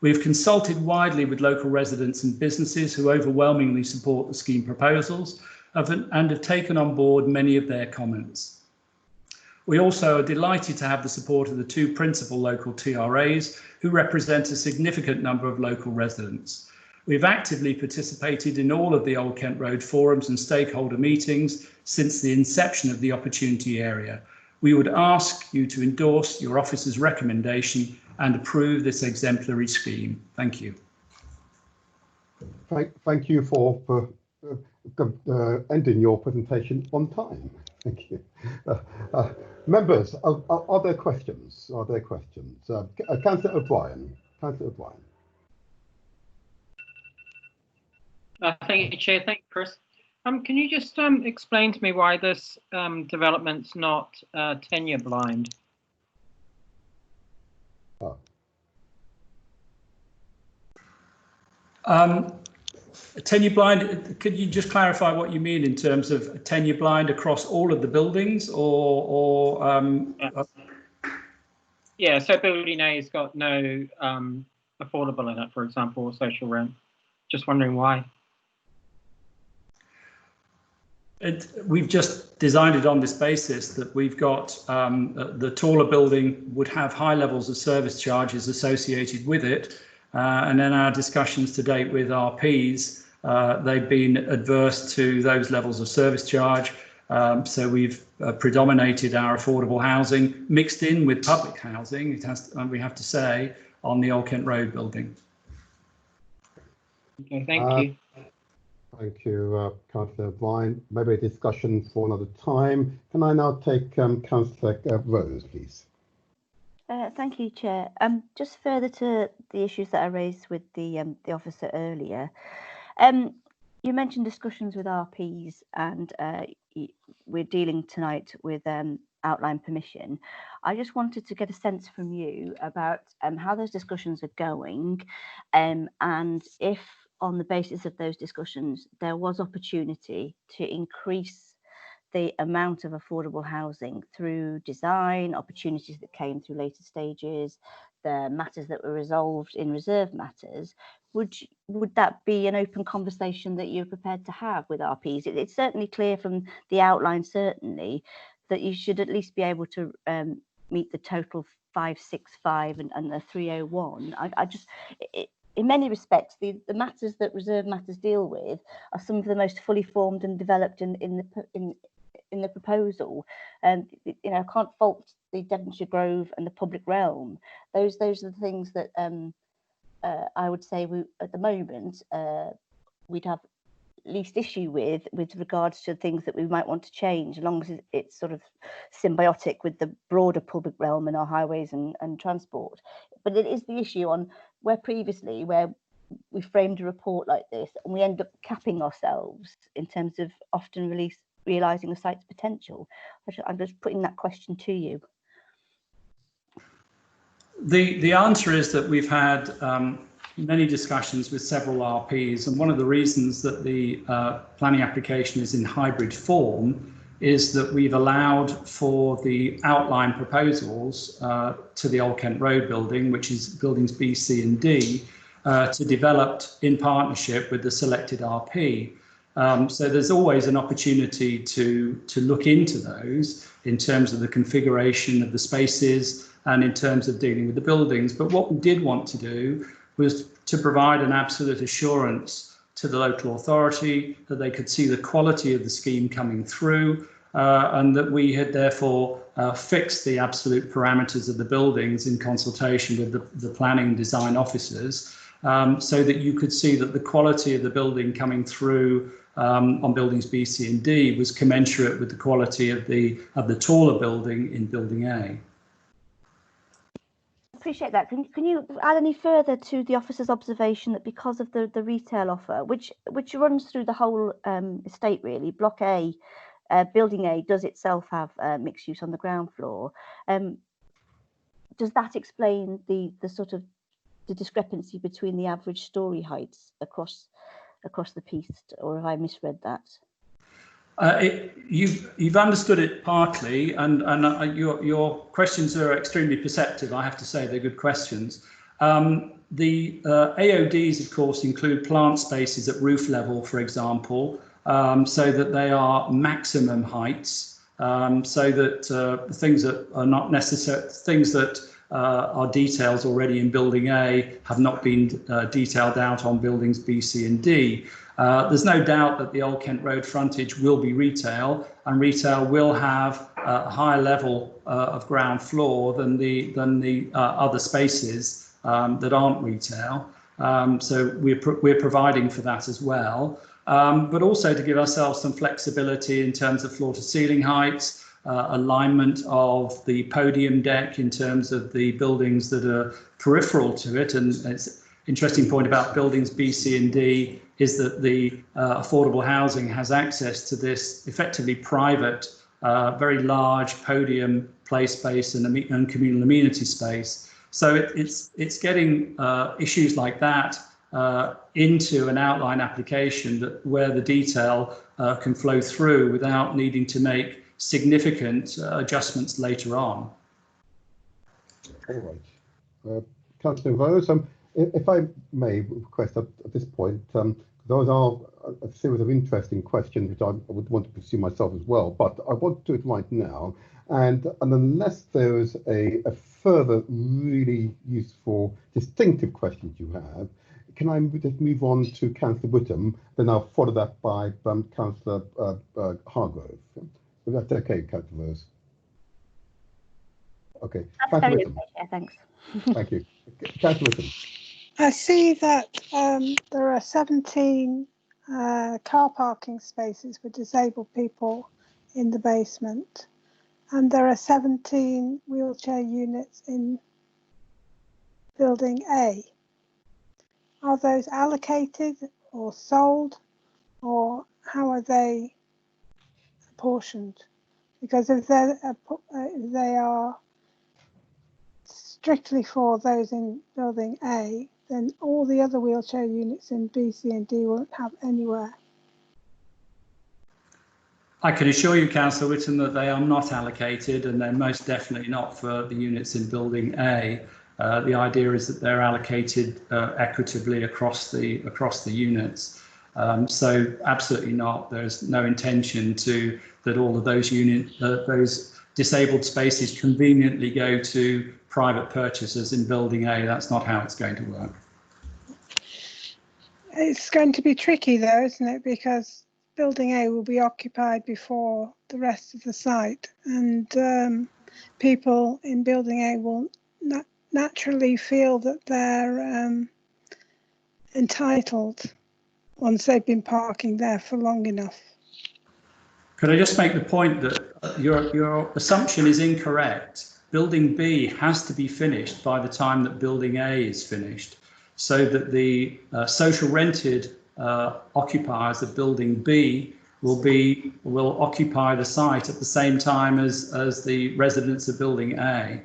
We have consulted widely with local residents and businesses who overwhelmingly support the scheme proposals and have taken on board many of their comments. We also are delighted to have the support of the two principal local TRAs who represent a significant number of local residents. We've actively participated in all of the Old Kent Road forums and stakeholder meetings since the inception of the opportunity area. We would ask you to endorse your officer's recommendation and approve this exemplary scheme. Thank you. Thank you for ending your presentation on time. Thank you. Members, are there questions? Are there questions? Councillor O'Brien. Councillor O'Brien. Thank you, Chair. Thank you, Chris. Can you just explain to me why this development's not tenure blind? Tenure blind, could you just clarify what you mean in terms of tenure blind across all of the buildings Yeah, so building A has got no affordable in it, for example, or social rent. Just wondering why. We've just designed it on this basis that we've got the taller building would have high levels of service charges associated with it. And in our discussions to date with RPs, they've been adverse to those levels of service charge. So we've predominated our affordable housing mixed in with public housing, we have to say, on the Old Kent Road building. Okay, thank you. Thank you, Councillor O'Brien. Maybe a discussion for another time. Can I now take Councillor Rose, please? Thank you, Chair. Just further to the issues that I raised with the officer earlier, you mentioned discussions with RPs, and we're dealing tonight with outline permission. I just wanted to get a sense from you about how those discussions are going, and if on the basis of those discussions there was opportunity to increase the amount of affordable housing through design, opportunities that came through later stages, the matters that were resolved in reserve matters. Would that be an open conversation that you're prepared to have with RPs? It's certainly clear from the outline, certainly, that you should at least be able to meet the total 565 and the 301. In many respects, the matters that reserve matters deal with are some of the most fully formed and developed in the proposal. And I can't fault the Devonshire Grove and the public realm. Those are the things that I would say at the moment we'd have least issue with regards to things that we might want to change, as long as it's sort of symbiotic with the broader public realm and our highways and transport. But it is the issue on where previously, where we framed a report like this and we end up capping ourselves in terms of often realising the site's potential. I'm just putting that question to you. The answer is that we've had many discussions with several RPs, and one of the reasons that the planning application is in hybrid form is that we've allowed for the outline proposals to the Old Kent Road building, which is buildings B, C and D, to develop in partnership with the selected RP. So there's always an opportunity to look into those in terms of the configuration of the spaces and in terms of dealing with the buildings. But what we did want to do was to provide an absolute assurance to the local authority that they could see the quality of the scheme coming through, and that we had therefore fixed the absolute parameters of the buildings in consultation with the planning and design officers, so that you could see that the quality of the building coming through on buildings B, C and D was commensurate with the quality of the taller building in building A. Appreciate that. Can you add any further to the officer's observation that because of the retail offer, which runs through the whole estate really, Block A, Building A does itself have mixed use on the ground floor. Does that explain the sort of the discrepancy between the average story heights across the piece, or have I misread that? You've understood it partly, and your questions are extremely perceptive. I have to say they're good questions. The AODs, of course, include plant spaces at roof level, for example, so that they are maximum heights, so that things that are not necessary, things that are details already in building A have not been detailed out on buildings B, C and D. There's no doubt that the Old Kent Road frontage will be retail, and retail will have a higher level of ground floor than the other spaces that aren't retail. So we're providing for that as well, but also to give ourselves some flexibility in terms of floor to ceiling heights, alignment of the podium deck in terms of the buildings that are peripheral to it. And it's an interesting point about buildings B, C and D is that the affordable housing has access to this effectively private, very large podium play space and communal amenity space. So it's getting issues like that into an outline application where the detail can flow through without needing to make significant adjustments later on. All right. Councillor Rose, if I may request at this point, those are a series of interesting questions which I would want to pursue myself as well, but I want to do it right now. And unless there is a further really useful, distinctive questions you have, can I just move on to Councillor Whittam, then I'll follow that by Councillor Hargrove. Is that okay, Councillor Rose? Okay. That's very okay. Yeah, thanks. Thank you. Councillor Whittam. I see that there are 17 car parking spaces for disabled people in the basement, and there are 17 wheelchair units in Building A. Are those allocated or sold, or how are they apportioned? Because if they are strictly for those in Building A, then all the other wheelchair units in B, C and D won't have anywhere. I can assure you, Councillor Whittam, that they are not allocated, and they're most definitely not for the units in Building A. The idea is that they're allocated equitably across the units. So absolutely not. There's no intention that all of those those disabled spaces conveniently go to private purchasers in Building A. That's not how it's going to work. It's going to be tricky though, isn't it? Because Building A will be occupied before the rest of the site, and people in Building A will naturally feel that they're entitled once they've been parking there for long enough. Could I just make the point that your assumption is incorrect? Building B has to be finished by the time that Building A is finished, so that the social rented occupiers of Building B will occupy the site at the same time as the residents of Building A.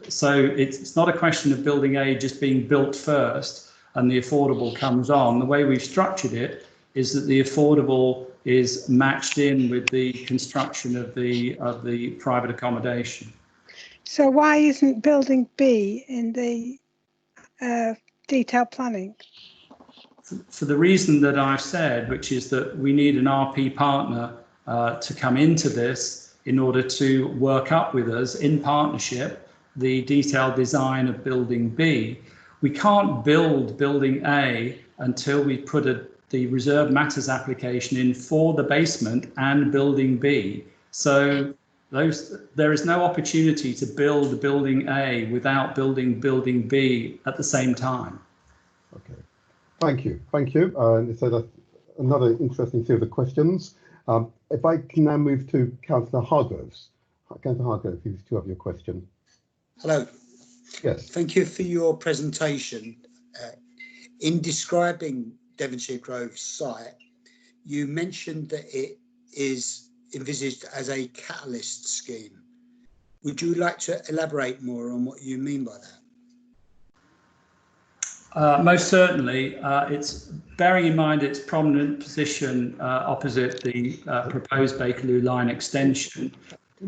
So it's not a question of Building A just being built first and the affordable comes on. The way we've structured it is that the affordable is matched in with the construction of the private accommodation. So why isn't Building B in the detailed planning? For the reason that I've said, which is that we need an RP partner to come into this in order to work up with us in partnership the detailed design of Building B. We can't build Building A until we put the reserve matters application in for the basement and Building B. So there is no opportunity to build Building A without building Building B at the same time. Okay, thank you. So that's another interesting series of questions. If I can now move to Councillor Hargroves. Councillor Hargroves, you still have your question. Hello. Yes. Thank you for your presentation. In describing Devonshire Grove site, you mentioned that it is envisaged as a catalyst scheme. Would you like to elaborate more on what you mean by that? Most certainly. It's bearing in mind its prominent position opposite the proposed Bakerloo line extension,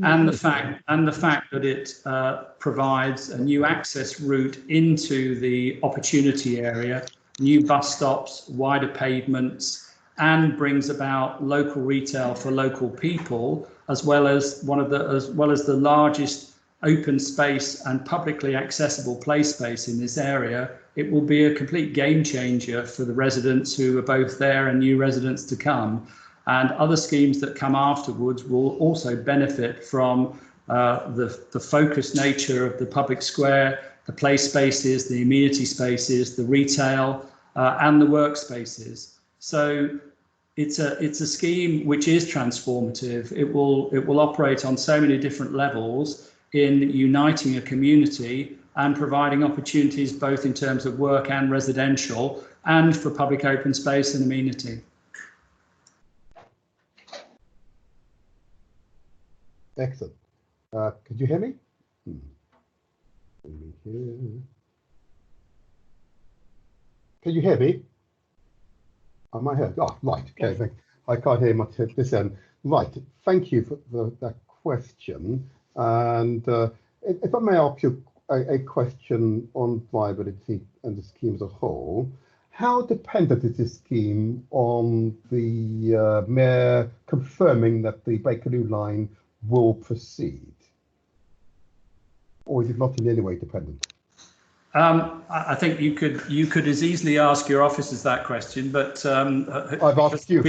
and the fact that it provides a new access route into the opportunity area, new bus stops, wider pavements, and brings about local retail for local people, as well as the largest open space and publicly accessible play space in this area. It will be a complete game changer for the residents who are both there and new residents to come. And other schemes that come afterwards will also benefit from the focused nature of the public square, the play spaces, the amenity spaces, the retail, and the workspaces. So it's a scheme which is transformative. It will operate on so many different levels in uniting a community and providing opportunities both in terms of work and residential, and for public open space and amenity. Excellent. Could you hear me? Can you hear me? Am I heard? Oh, right. Okay. I can't hear much at this end. Right. Thank you for that question. And if I may ask you a question on viability and the scheme as a whole, how dependent is this scheme on the Mayor confirming that the Bakerloo line will proceed? Or is it not in any way dependent? I think you could as easily ask your officers that question, but I've asked you.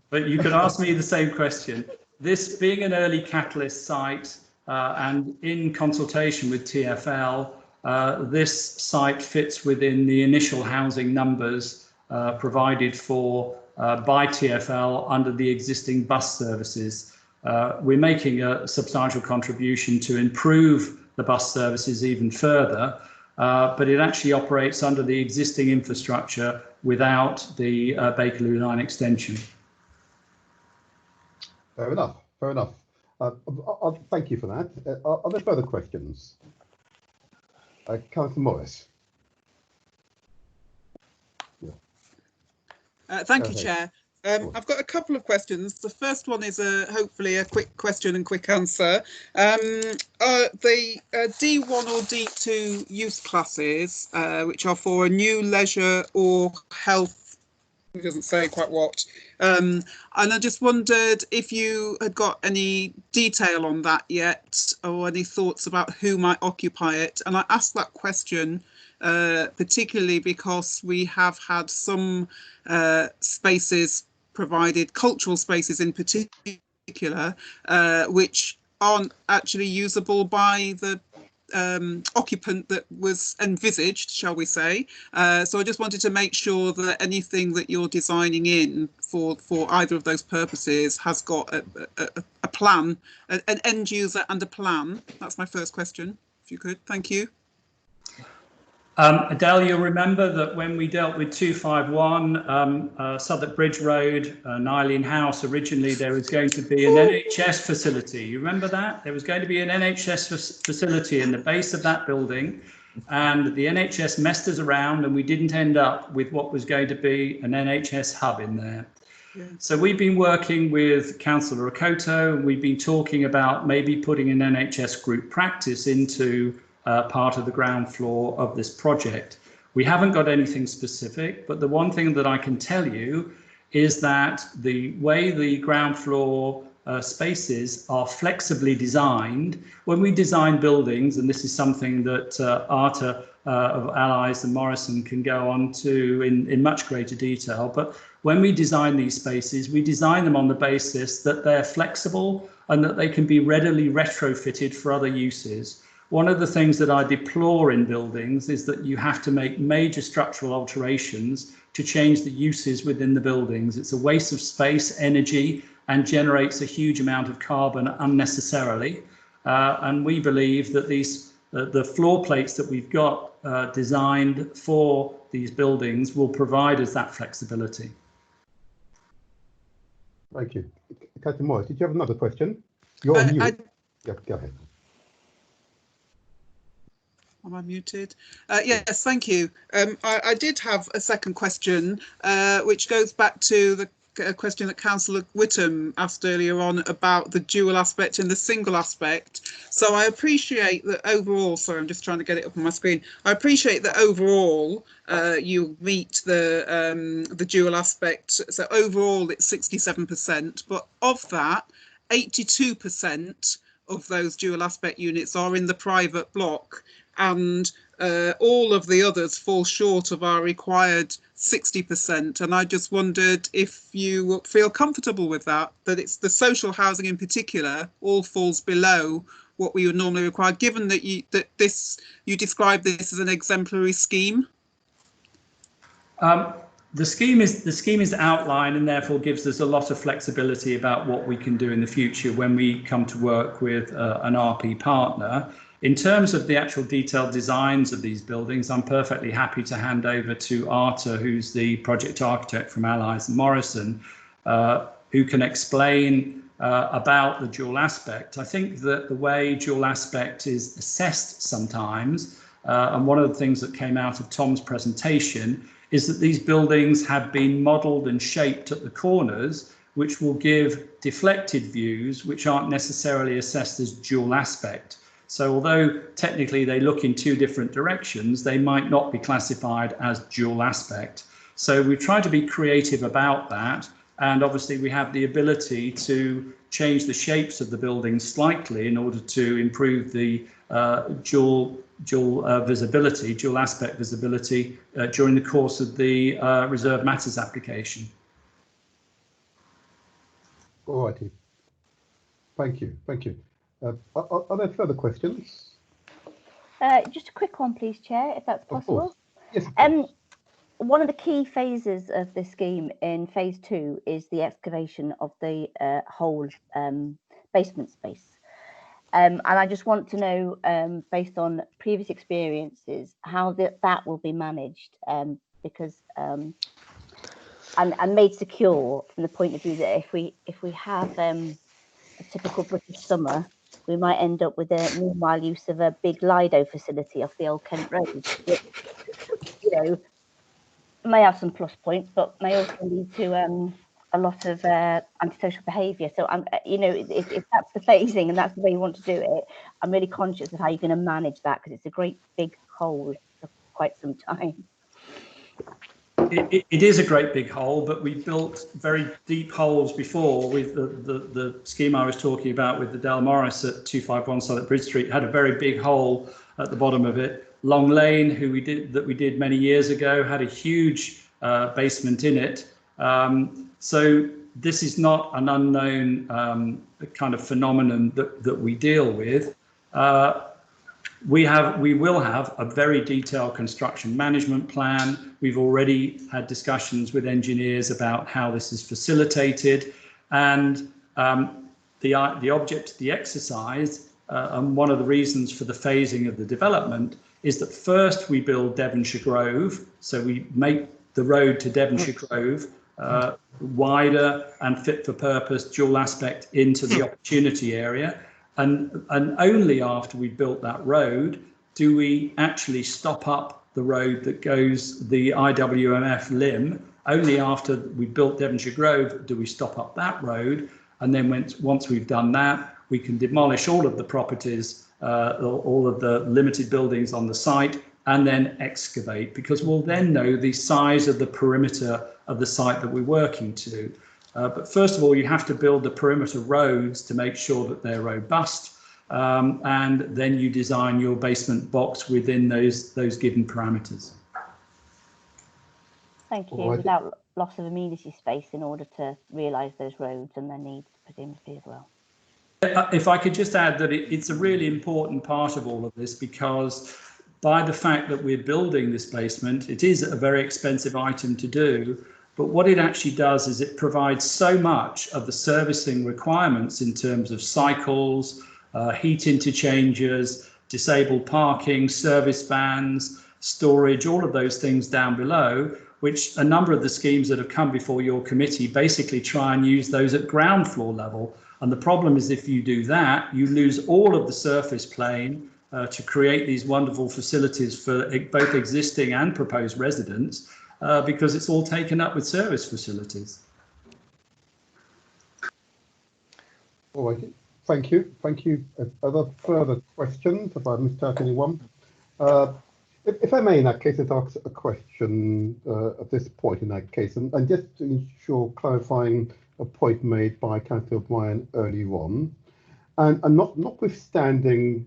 But you could ask me the same question. This being an early catalyst site and in consultation with TfL, this site fits within the initial housing numbers provided for by TfL under the existing bus services. We're making a substantial contribution to improve the bus services even further, but it actually operates under the existing infrastructure without the Bakerloo line extension. Fair enough. Thank you for that. Are there further questions? Councillor Morris. Yeah. Thank you, Chair. I've got a couple of questions. The first one is hopefully a quick question and quick answer. The D1 or D2 use classes, which are for a new leisure or health, it doesn't say quite what. And I just wondered if you had got any detail on that yet, or any thoughts about who might occupy it. And I asked that question particularly because we have had some spaces provided, cultural spaces in particular, which aren't actually usable by the occupant that was envisaged, shall we say. So I just wanted to make sure that anything that you're designing in for either of those purposes has got a plan, an end user and a plan. That's my first question, if you could. Thank you. Adele, you'll remember that when we dealt with 251 Southwark Bridge Road, Nylene House, originally there was going to be an NHS facility. You remember that? There was going to be an NHS facility in the base of that building, and the NHS messed us around and we didn't end up with what was going to be an NHS hub in there. Yeah. So we've been working with Councillor Okoto, and we've been talking about maybe putting an NHS group practice into part of the ground floor of this project. We haven't got anything specific, but the one thing that I can tell you is that the way the ground floor spaces are flexibly designed, when we design buildings, and this is something that Arta of Allies and Morrison can go on to in much greater detail, but when we design these spaces, we design them on the basis that they're flexible and that they can be readily retrofitted for other uses. One of the things that I deplore in buildings is that you have to make major structural alterations to change the uses within the buildings. It's a waste of space, energy, and generates a huge amount of carbon unnecessarily. And we believe that the floor plates that we've got designed for these buildings will provide us that flexibility. Thank you. Captain Morris, did you have another question? You're on mute. Yeah, go ahead. Am I muted? Yes, thank you. I did have a second question, which goes back to the question that Councillor Whittam asked earlier on about the dual aspect and the single aspect. So I appreciate that overall, sorry, I'm just trying to get it up on my screen. I appreciate that overall you meet the dual aspect. So overall it's 67%, but of that, 82% of those dual aspect units are in the private block, and all of the others fall short of our required 60%. And I just wondered if you feel comfortable with that it's the social housing in particular all falls below what we would normally require, given that you describe this as an exemplary scheme. The scheme is outlined and therefore gives us a lot of flexibility about what we can do in the future when we come to work with an RP partner. In terms of the actual detailed designs of these buildings, I'm perfectly happy to hand over to Arta, who's the project architect from Allies and Morrison, who can explain about the dual aspect. I think that the way dual aspect is assessed sometimes, and one of the things that came out of Tom's presentation, is that these buildings have been modelled and shaped at the corners, which will give deflected views, which aren't necessarily assessed as dual aspect. So although technically they look in two different directions, they might not be classified as dual aspect. So we try to be creative about that. And obviously we have the ability to change the shapes of the buildings slightly in order to improve the dual visibility, dual aspect visibility during the course of the Reserved Matters application. All righty. Thank you. Thank you. Are there further questions? Just a quick one, please, Chair, if that's possible. Yes. One of the key phases of this scheme in phase 2 is the excavation of the whole basement space. And I just want to know, based on previous experiences, how that will be managed, because and made secure from the point of view that if we have a typical British summer, we might end up with a meanwhile use of a big Lido facility off the Old Kent Road, which, you know, may have some plus points, but may also lead to a lot of antisocial behaviour. So I'm, you know, if that's the phasing and that's the way you want to do it, I'm really conscious of how you're going to manage that, because it's a great big hole for quite some time. It is a great big hole, but we built very deep holes before with the scheme I was talking about with the Del Morris at 251 Southwark Bridge Street. Had a very big hole at the bottom of it. Long Lane, we did many years ago, had a huge basement in it. So this is not an unknown kind of phenomenon that we deal with. We will have a very detailed construction management plan. We've already had discussions with engineers about how this is facilitated, and the object of the exercise and one of the reasons for the phasing of the development is that first we build Devonshire Grove, so we make the road to Devonshire Grove wider and fit for purpose, dual aspect into the opportunity area. And only after we built that road do we actually stop up the road that goes the IWMF limb. Only after we built Devonshire Grove do we stop up that road. And then once we've done that, we can demolish all of the properties, all of the limited buildings on the site, and then excavate, because we'll then know the size of the perimeter of the site that we're working to. But first of all, you have to build the perimeter roads to make sure that they're robust, and then you design your basement box within those given parameters. Thank you. Without loss of amenity space in order to realise those roads and their needs, presumably, as well. If I could just add that it's a really important part of all of this, because by the fact that we're building this basement, it is a very expensive item to do. But what it actually does is it provides so much of the servicing requirements in terms of cycles, heat interchangers, disabled parking, service vans, storage, all of those things down below, which a number of the schemes that have come before your committee basically try and use those at ground floor level. And the problem is, if you do that, you lose all of the surface plane to create these wonderful facilities for both existing and proposed residents, because it's all taken up with service facilities. All right, thank you. Thank you. Are there further questions? Have I missed out anyone? If I may, in that case, I'd ask a question at this point in that case, and just to ensure clarifying a point made by Councillor O'Brien earlier on, and notwithstanding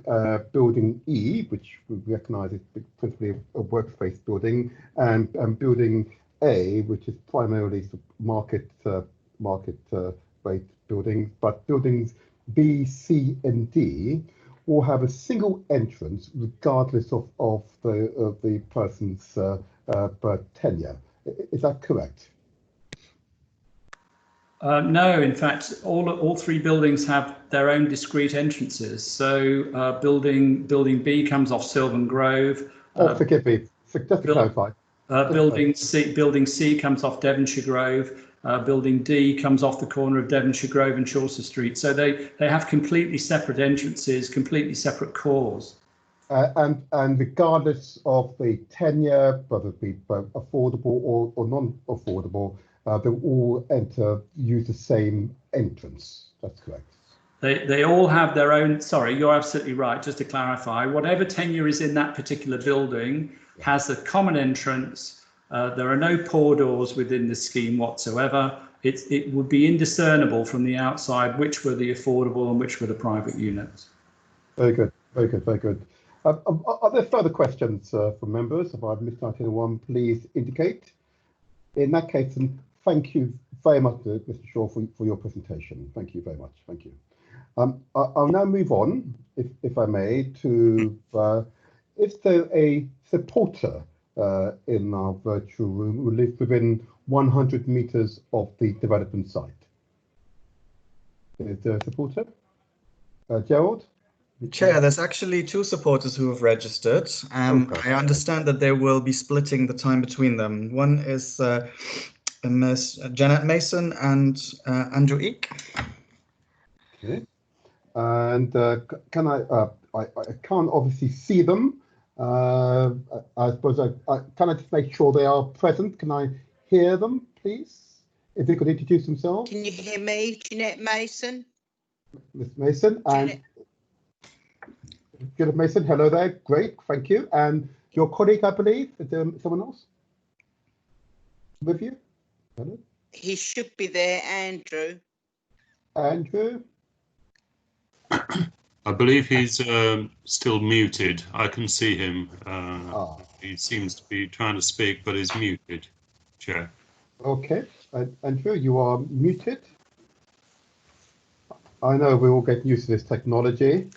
building E, which we recognise is principally a workspace building, and building A, which is primarily market rate buildings, but buildings B, C, and D will have a single entrance regardless of the person's tenure. Is that correct? No, in fact, all three buildings have their own discrete entrances. So building B comes off Sylvan Grove. Forgive me, just to clarify. Building C comes off Devonshire Grove. Building D comes off the corner of Devonshire Grove and Chaucer Street. So they have completely separate entrances, completely separate cores. And regardless of the tenure, whether it be affordable or non-affordable, they'll all use the same entrance. That's correct. They all have their own. Sorry, you're absolutely right. Just to clarify, whatever tenure is in that particular building has a common entrance. There are no pour doors within the scheme whatsoever. It would be indiscernible from the outside which were the affordable and which were the private units. Very good, very good, very good. Are there further questions from members? If I've missed out anyone, please indicate. In that case, and thank you very much, Mr. Shaw, for your presentation. Thank you very much. Thank you. I'll now move on, if I may, to is there a supporter in our virtual room who lives within 100 meters of the development site? Is there a supporter? Gerald? Chair, there's actually two supporters who have registered. I understand that they will be splitting the time between them. One is Ms. Janet Mason and Andrew Eek. Okay. And can I can't obviously see them. I suppose can I just make sure they are present? Can I hear them, please? If they could introduce themselves. Can you hear me, Jeanette Mason? Ms. Mason and Janet Mason, hello there. Great, thank you. And your colleague, I believe, is there someone else with you? Hello? He should be there, Andrew. Andrew? I believe he's still muted. I can see him. He seems to be trying to speak, but he's muted, Chair. Okay, Andrew, you are muted. I know we all get used to this technology.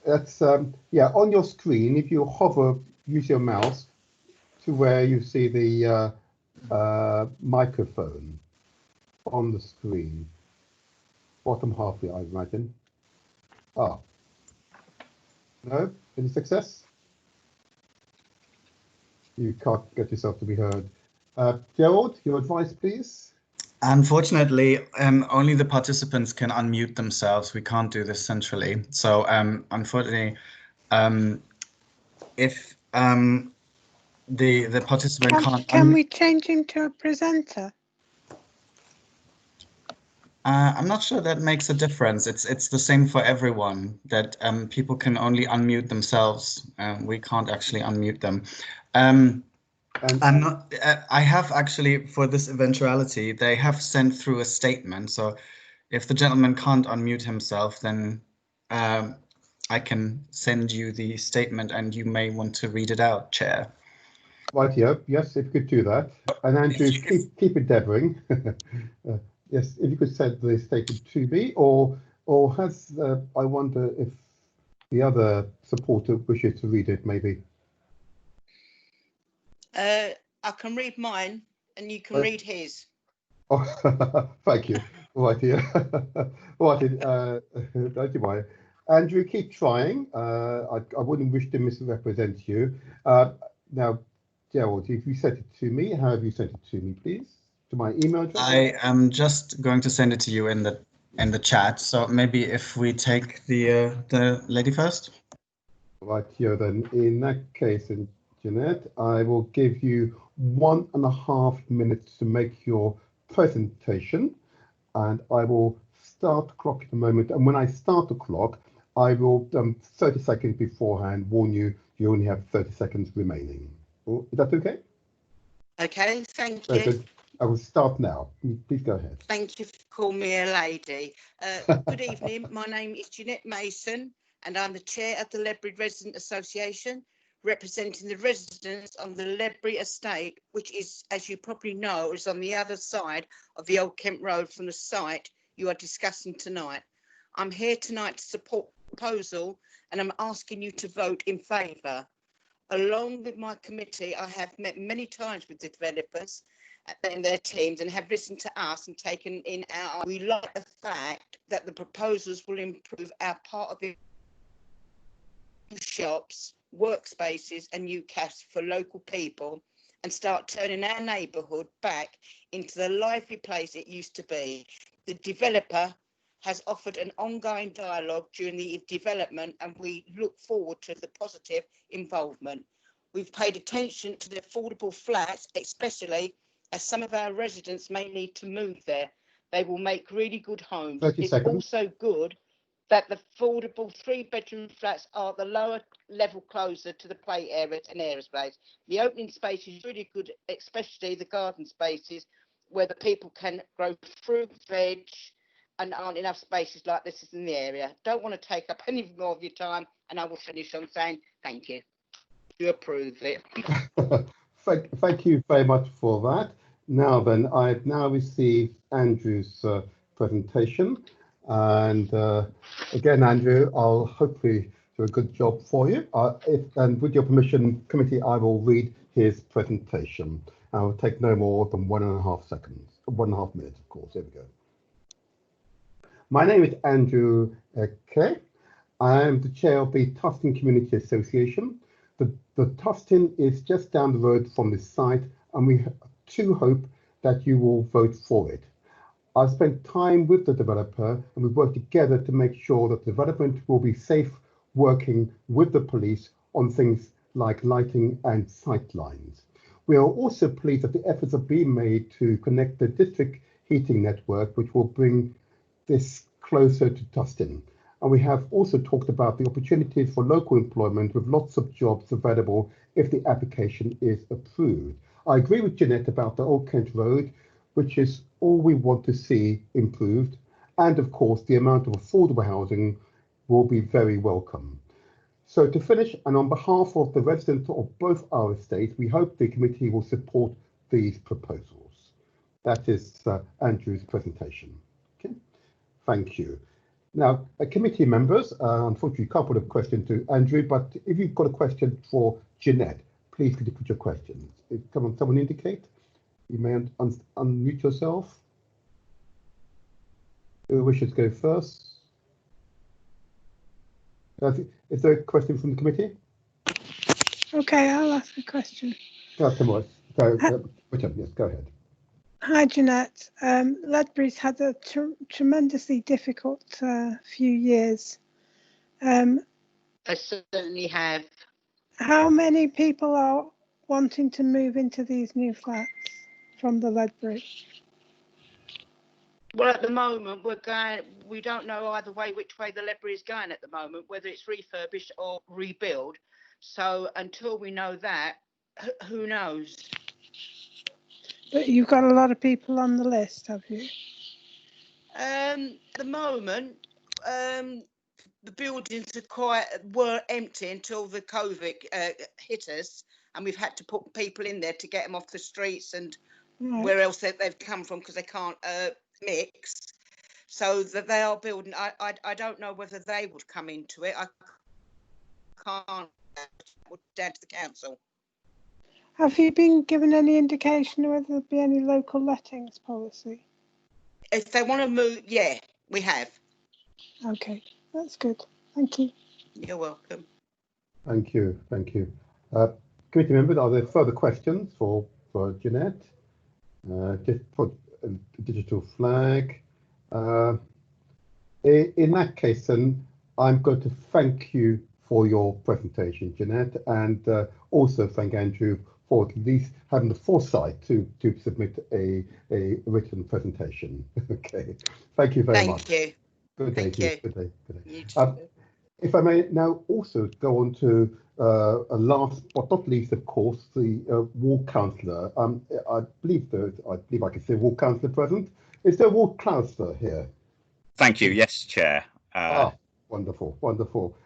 That's yeah, on your screen, if you hover, use your mouse to where you see the microphone on the screen. Bottom half here, I imagine. Ah. No? Any success? You can't get yourself to be heard. Gerald, your advice, please. Unfortunately, only the participants can unmute themselves. We can't do this centrally. So unfortunately, if the participant can't Can we change him to a presenter? I'm not sure that makes a difference. It's the same for everyone, that people can only unmute themselves. We can't actually unmute them. I'm not. I have actually, for this eventuality, they have sent through a statement. So if the gentleman can't unmute himself, then I can send you the statement and you may want to read it out, Chair. Right, yeah, yes, if you could do that. And Andrew, keep endeavouring. Yes, if you could send the statement to me, or has I wonder if the other supporter wishes to read it, maybe. I can read mine, and you can read his. Oh, thank you. Right here. Right, don't you mind. Andrew, keep trying. I wouldn't wish to misrepresent you. Now, Gerald, if you sent it to me, how have you sent it to me, please? To my email address? I am just going to send it to you in the chat. So maybe if we take the lady first. Right here, then. In that case, and Jeanette, I will give you 1.5 minutes to make your presentation, and I will start the clock in a moment. And when I start the clock, I will 30 seconds beforehand warn you you only have 30 seconds remaining. Oh, is that okay? Okay, thank Very you. good. I will start now. Please go ahead. Thank you for calling me a lady. Good evening. My name is Jeanette Mason, and I'm the chair of the Ledbury Resident Association, representing the residents on the Ledbury estate, which is, as you probably know, is on the other side of the Old Kent Road from the site you are discussing tonight. I'm here tonight to support the proposal, and I'm asking you to vote in favour. Along with my committee, I have met many times with the developers and their teams and have listened to us and taken in our. We like the fact that the proposals will improve our part of the shops, workspaces and new cash for local people and start turning our neighbourhood back into the lively place it used to be. The developer has offered an ongoing dialogue during the development and we look forward to the positive involvement. We've paid attention to the affordable flats, especially as some of our residents may need to move there. They will make really good homes. 30 it's seconds. also good that the affordable 3-bedroom flats are the lower level closer to the play areas and aerospace. The opening space is really good, especially the garden spaces where the people can grow fruit, veg, and aren't enough spaces like this is in the area. Don't want to take up any more of your time, and I will finish on saying thank you. You approve it. Thank you very much for that. Now then, I've now received Andrew's presentation, and again, Andrew, I'll hopefully do a good job for you. And with your permission, committee, I will read his presentation. I will take no more than 1.5 seconds, 1.5 minutes, of course. Here we go. My name is Andrew Kay. I am the chair of the Tufton Community Association. The Tufton is just down the road from this site, and we too hope that you will vote for it. I've spent time with the developer, and we've worked together to make sure that the development will be safe, working with the police on things like lighting and sight lines. We are also pleased that the efforts are being made to connect the district heating network, which will bring this closer to Tufton. And we have also talked about the opportunities for local employment with lots of jobs available if the application is approved. I agree with Jeanette about the Old Kent Road, which is all we want to see improved. And of course, the amount of affordable housing will be very welcome. So to finish, and on behalf of the residents of both our estates, we hope the committee will support these proposals. That is Andrew's presentation. Okay, thank you. Now, committee members, unfortunately, can't put a question to Andrew, but if you've got a question for Jeanette, please could you put your questions? Someone indicate? You may unmute yourself. Who wishes to go first? Is there a question from the committee? Okay, I'll ask a question. Yes, go ahead. Hi, Jeanette. Ledbury's had a tremendously difficult few years. I certainly have. How many people are wanting to move into these new flats from the Ledbury? Well, at the moment, we don't know either way which way the Ledbury is going at the moment, whether it's refurbished or rebuild. So until we know that, who knows? But you've got a lot of people on the list, have you? At the moment, the buildings were empty until the COVID hit us, and we've had to put people in there to get them off the streets and where else they've come from, because they can't mix. So that they are building. I don't know whether they would come into it. I can't. Down to the council. Have you been given any indication whether there'll be any local lettings policy? If they want to move, yeah, we have. Okay, that's good. Thank you. You're welcome. Thank you. Committee members, are there further questions for Jeanette? Just put a digital flag. In that case, then I'm going to thank you for your presentation, Jeanette, and also thank Andrew for at least having the foresight to submit a written presentation. Okay, thank you very much. Thank you. Good day. Thank you. Good day. Good day. If I may now also go on to a last but not least, of course, the ward councillor. I believe I can see a ward councillor present. Is there a ward councillor here? Thank you. Yes, Chair. Wonderful.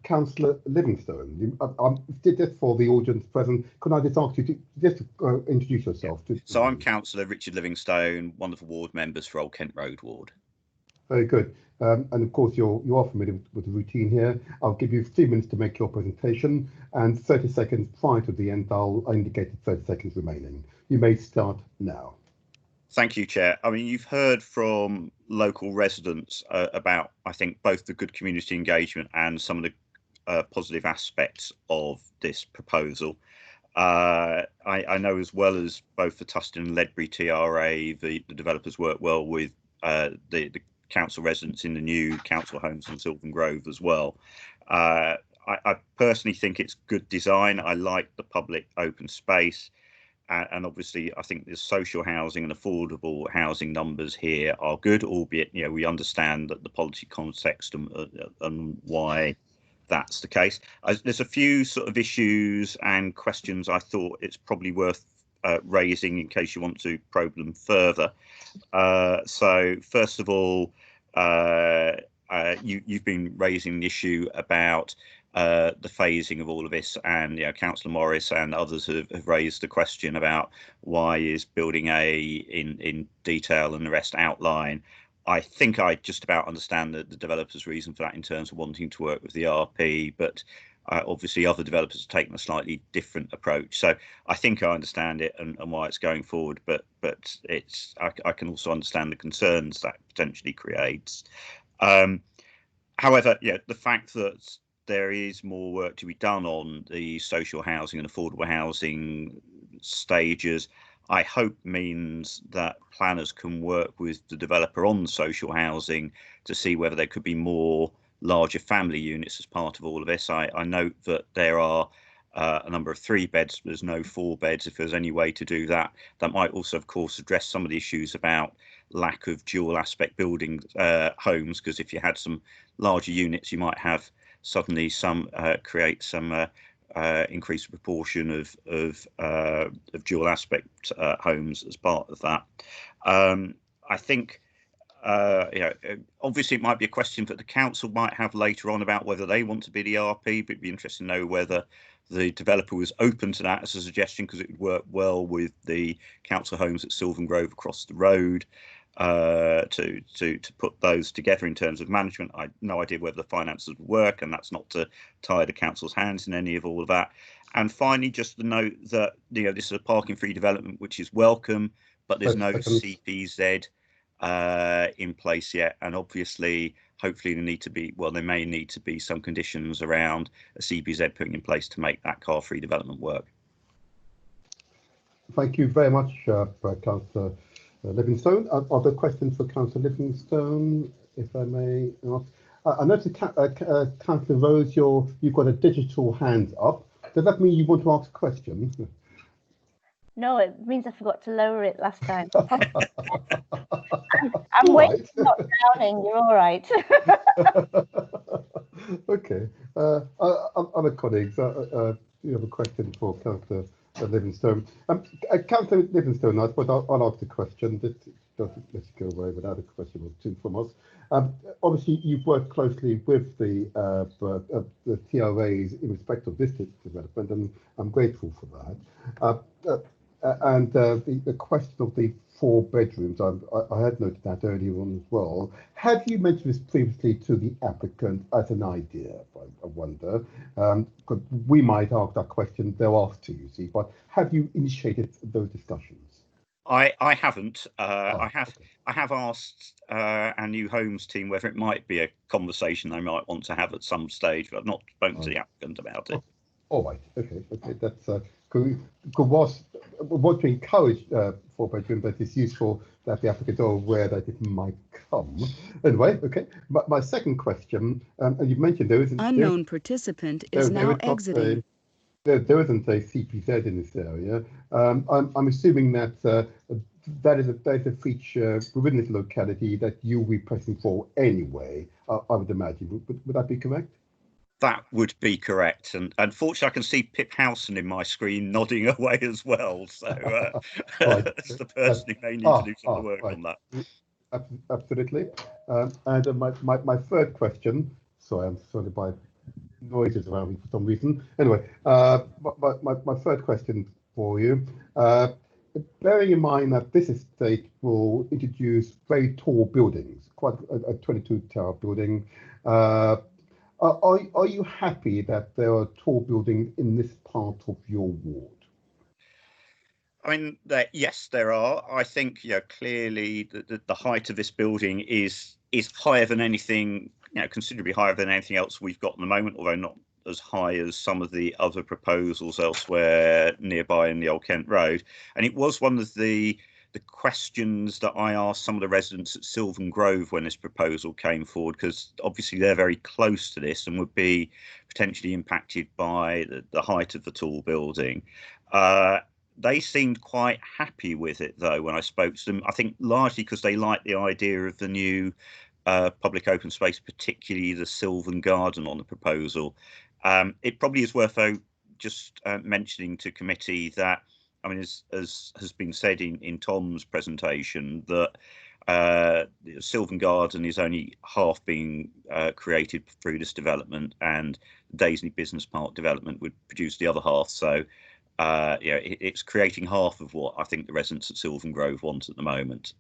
Councillor Livingstone, I did this for the audience present. Could I just ask you to just introduce yourself? So I'm Councillor Richard Livingstone, one of the ward members for Old Kent Road Ward. Very good. And of course, you are familiar with the routine here. I'll give you 3 minutes to make your presentation, and 30 seconds prior to the end, I'll indicate the 30 seconds remaining. You may start now. Thank you, Chair. I mean, you've heard from local residents about, I think, both the good community engagement and some of the positive aspects of this proposal. I know, as well as both the Tustin and Ledbury TRA, the developers work well with the council residents in the new council homes in Sylvan Grove as well. I personally think it's good design. I like the public open space. And obviously, I think the social housing and affordable housing numbers here are good, albeit, we understand that the policy context and why that's the case. There's a few sort of issues and questions I thought it's probably worth raising in case you want to probe them further. So first of all, you've been raising the issue about the phasing of all of this, and Councillor Morris and others have raised the question about why is building A in detail and the rest outline. I think I just about understand the developer's reason for that in terms of wanting to work with the RP, but obviously other developers have taken a slightly different approach. So I think I understand it and why it's going forward, but I can also understand the concerns that potentially creates. However, the fact that there is more work to be done on the social housing and affordable housing stages, I hope means that planners can work with the developer on social housing to see whether there could be more larger family units as part of all of this. I note that there are a number of 3 beds, but there's no 4 beds. If there's any way to do that, that might also, of course, address some of the issues about lack of dual aspect building homes, because if you had some larger units, you might have suddenly create some increased proportion of dual aspect homes as part of that. I think obviously it might be a question that the council might have later on about whether they want to be the RP, but it'd be interesting to know whether the developer was open to that as a suggestion, because it would work well with the council homes at Sylvan Grove across the road. to put those together in terms of management. I have no idea whether the finances would work, and that's not to tie the council's hands in any of all of that. And finally, just to note that this is a parking free development, which is welcome, but there's no CPZ in place yet, and obviously hopefully there may need to be some conditions around a CPZ putting in place to make that car free development work. Thank you very much, Councillor Livingstone. Are there questions for Councillor Livingstone, if I may ask? I noticed, Councillor Rose, you've got a digital hand up. Does that mean you want to ask a question? No, it means I forgot to lower it last time. I'm waiting, not drowning. You're all right. Okay. Other colleagues, you have a question for Councillor Livingstone. Councillor Livingstone, I suppose I'll ask the question. This doesn't let you go away without a question or two from us. Obviously, you've worked closely with the TRAs in respect of this development, and I'm grateful for that. And the question of the 4 bedrooms, I had noted that earlier on as well. Have you mentioned this previously to the applicant as an idea? I wonder, because we might ask that question, they're asked to, you see, but have you initiated those discussions? I haven't. I have asked our new homes team whether it might be a conversation they might want to have at some stage, but I've not spoken to the applicant about it. All right. Okay. That's what to encourage 4 bedroom, but it's useful that the applicants are aware that it might come. Anyway, okay. My second question, and you mentioned there isn't unknown participant is now exiting. There isn't a CPZ in this area. I'm assuming that that is a feature within this locality that you'll be pressing for anyway. I would imagine. Would that be correct? That would be correct, and unfortunately, I can see Pip Howson in my screen nodding away as well. So that's the person who may need to do some work on that. Absolutely. And my third question. Sorry, I'm surrounded by noises around me for some reason. Anyway, my third question for you. Bearing in mind that this estate will introduce very tall buildings, quite a 22-tower building. Are you happy that there are tall buildings in this part of your ward? I mean, yes, there are. I think, clearly the height of this building is higher than anything, considerably higher than anything else we've got at the moment, although not as high as some of the other proposals elsewhere nearby in the Old Kent Road. And it was one of the questions that I asked some of the residents at Sylvan Grove when this proposal came forward, because obviously they're very close to this and would be potentially impacted by the height of the tall building. They seemed quite happy with it, though, when I spoke to them. I think largely because they like the idea of the new public open space, particularly the Sylvan Garden on the proposal. It probably is worth, though, just mentioning to committee that, I mean, as has been said in Tom's presentation, that Sylvan Garden is only half being created through this development, and Daisley Business Park development would produce the other half. So, it's creating half of what I think the residents at Sylvan Grove want at the moment,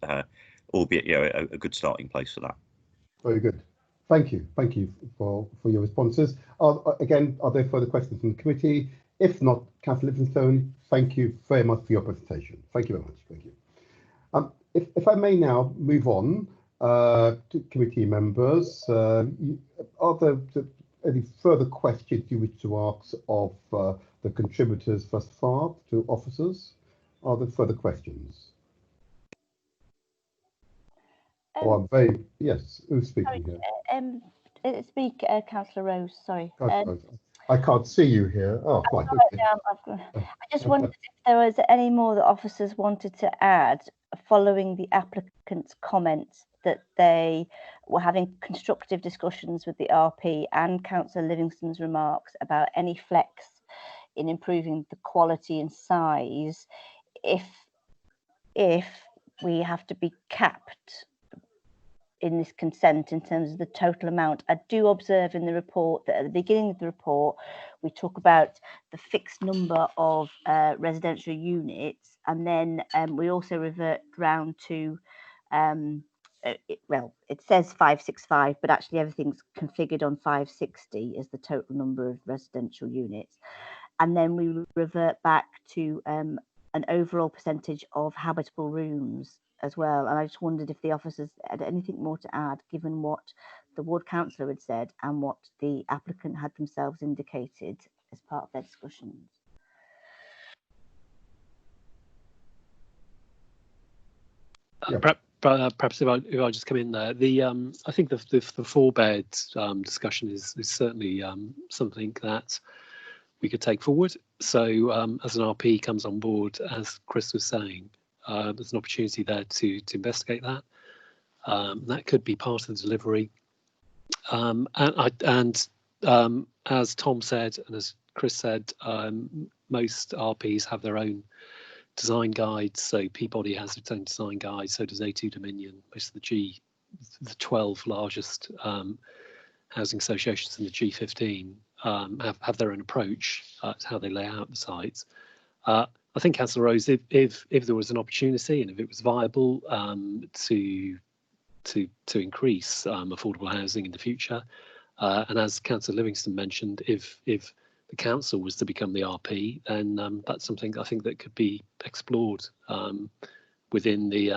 albeit a good starting place for that. Very good. Thank you for your responses. Again, are there further questions from the committee? If not, Councillor Livingstone, thank you very much for your presentation. Thank you very much. Thank you. If I may now move on to committee members, are there any further questions you wish to ask of the contributors thus far to officers? Are there further questions? Yes, who's speaking here? Speak, Councillor Rose, sorry. I can't see you here. Oh, right. Okay. I just wondered if there was any more that officers wanted to add following the applicant's comments that they were having constructive discussions with the RP and Councillor Livingstone's remarks about any flex in improving the quality and size if we have to be capped in this consent in terms of the total amount. I do observe in the report that at the beginning of the report we talk about the fixed number of residential units, and then we also revert round to Well, it says 565, but actually everything's configured on 560 as the total number of residential units. And then we revert back to an overall percentage of habitable rooms as well. And I just wondered if the officers had anything more to add, given what the ward councillor had said and what the applicant had themselves indicated as part of their discussions. Perhaps if I just come in there, I think the 4-bed discussion is certainly something that we could take forward. So as an RP comes on board, as Chris was saying, there's an opportunity there to investigate that. That could be part of the delivery. And as Tom said, and as Chris said, most RPs have their own design guides. So Peabody has its own design guide. So does A2 Dominion. Most of the 12 largest housing associations in the G15 have their own approach to how they lay out the sites. I think, Councillor Rose, if there was an opportunity and if it was viable to increase affordable housing in the future, and as Councillor Livingston mentioned, if the council was to become the RP, then that's something I think that could be explored within the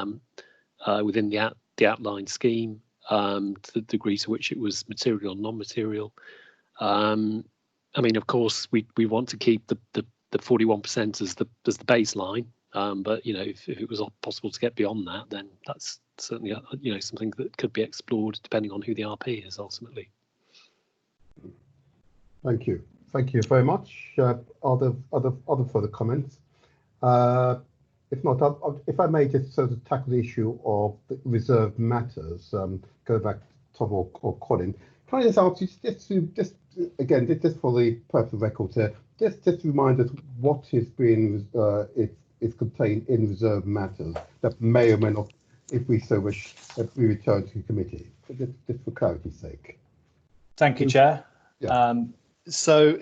outline scheme, to the degree to which it was material or non-material. I mean, of course, we want to keep the 41% as the baseline, but if it was possible to get beyond that, then that's certainly something that could be explored depending on who the RP is ultimately. Thank you. Thank you very much. Other further comments? If not, if I may just sort of tackle the issue of the reserved matters, go back to Tom or Colin. Can I just ask you just for the purpose of record here, just remind us what is being is contained in reserved matters that may or may not, if we so wish, we return to committee. Just for clarity's sake. Thank you, Chair. Yeah. So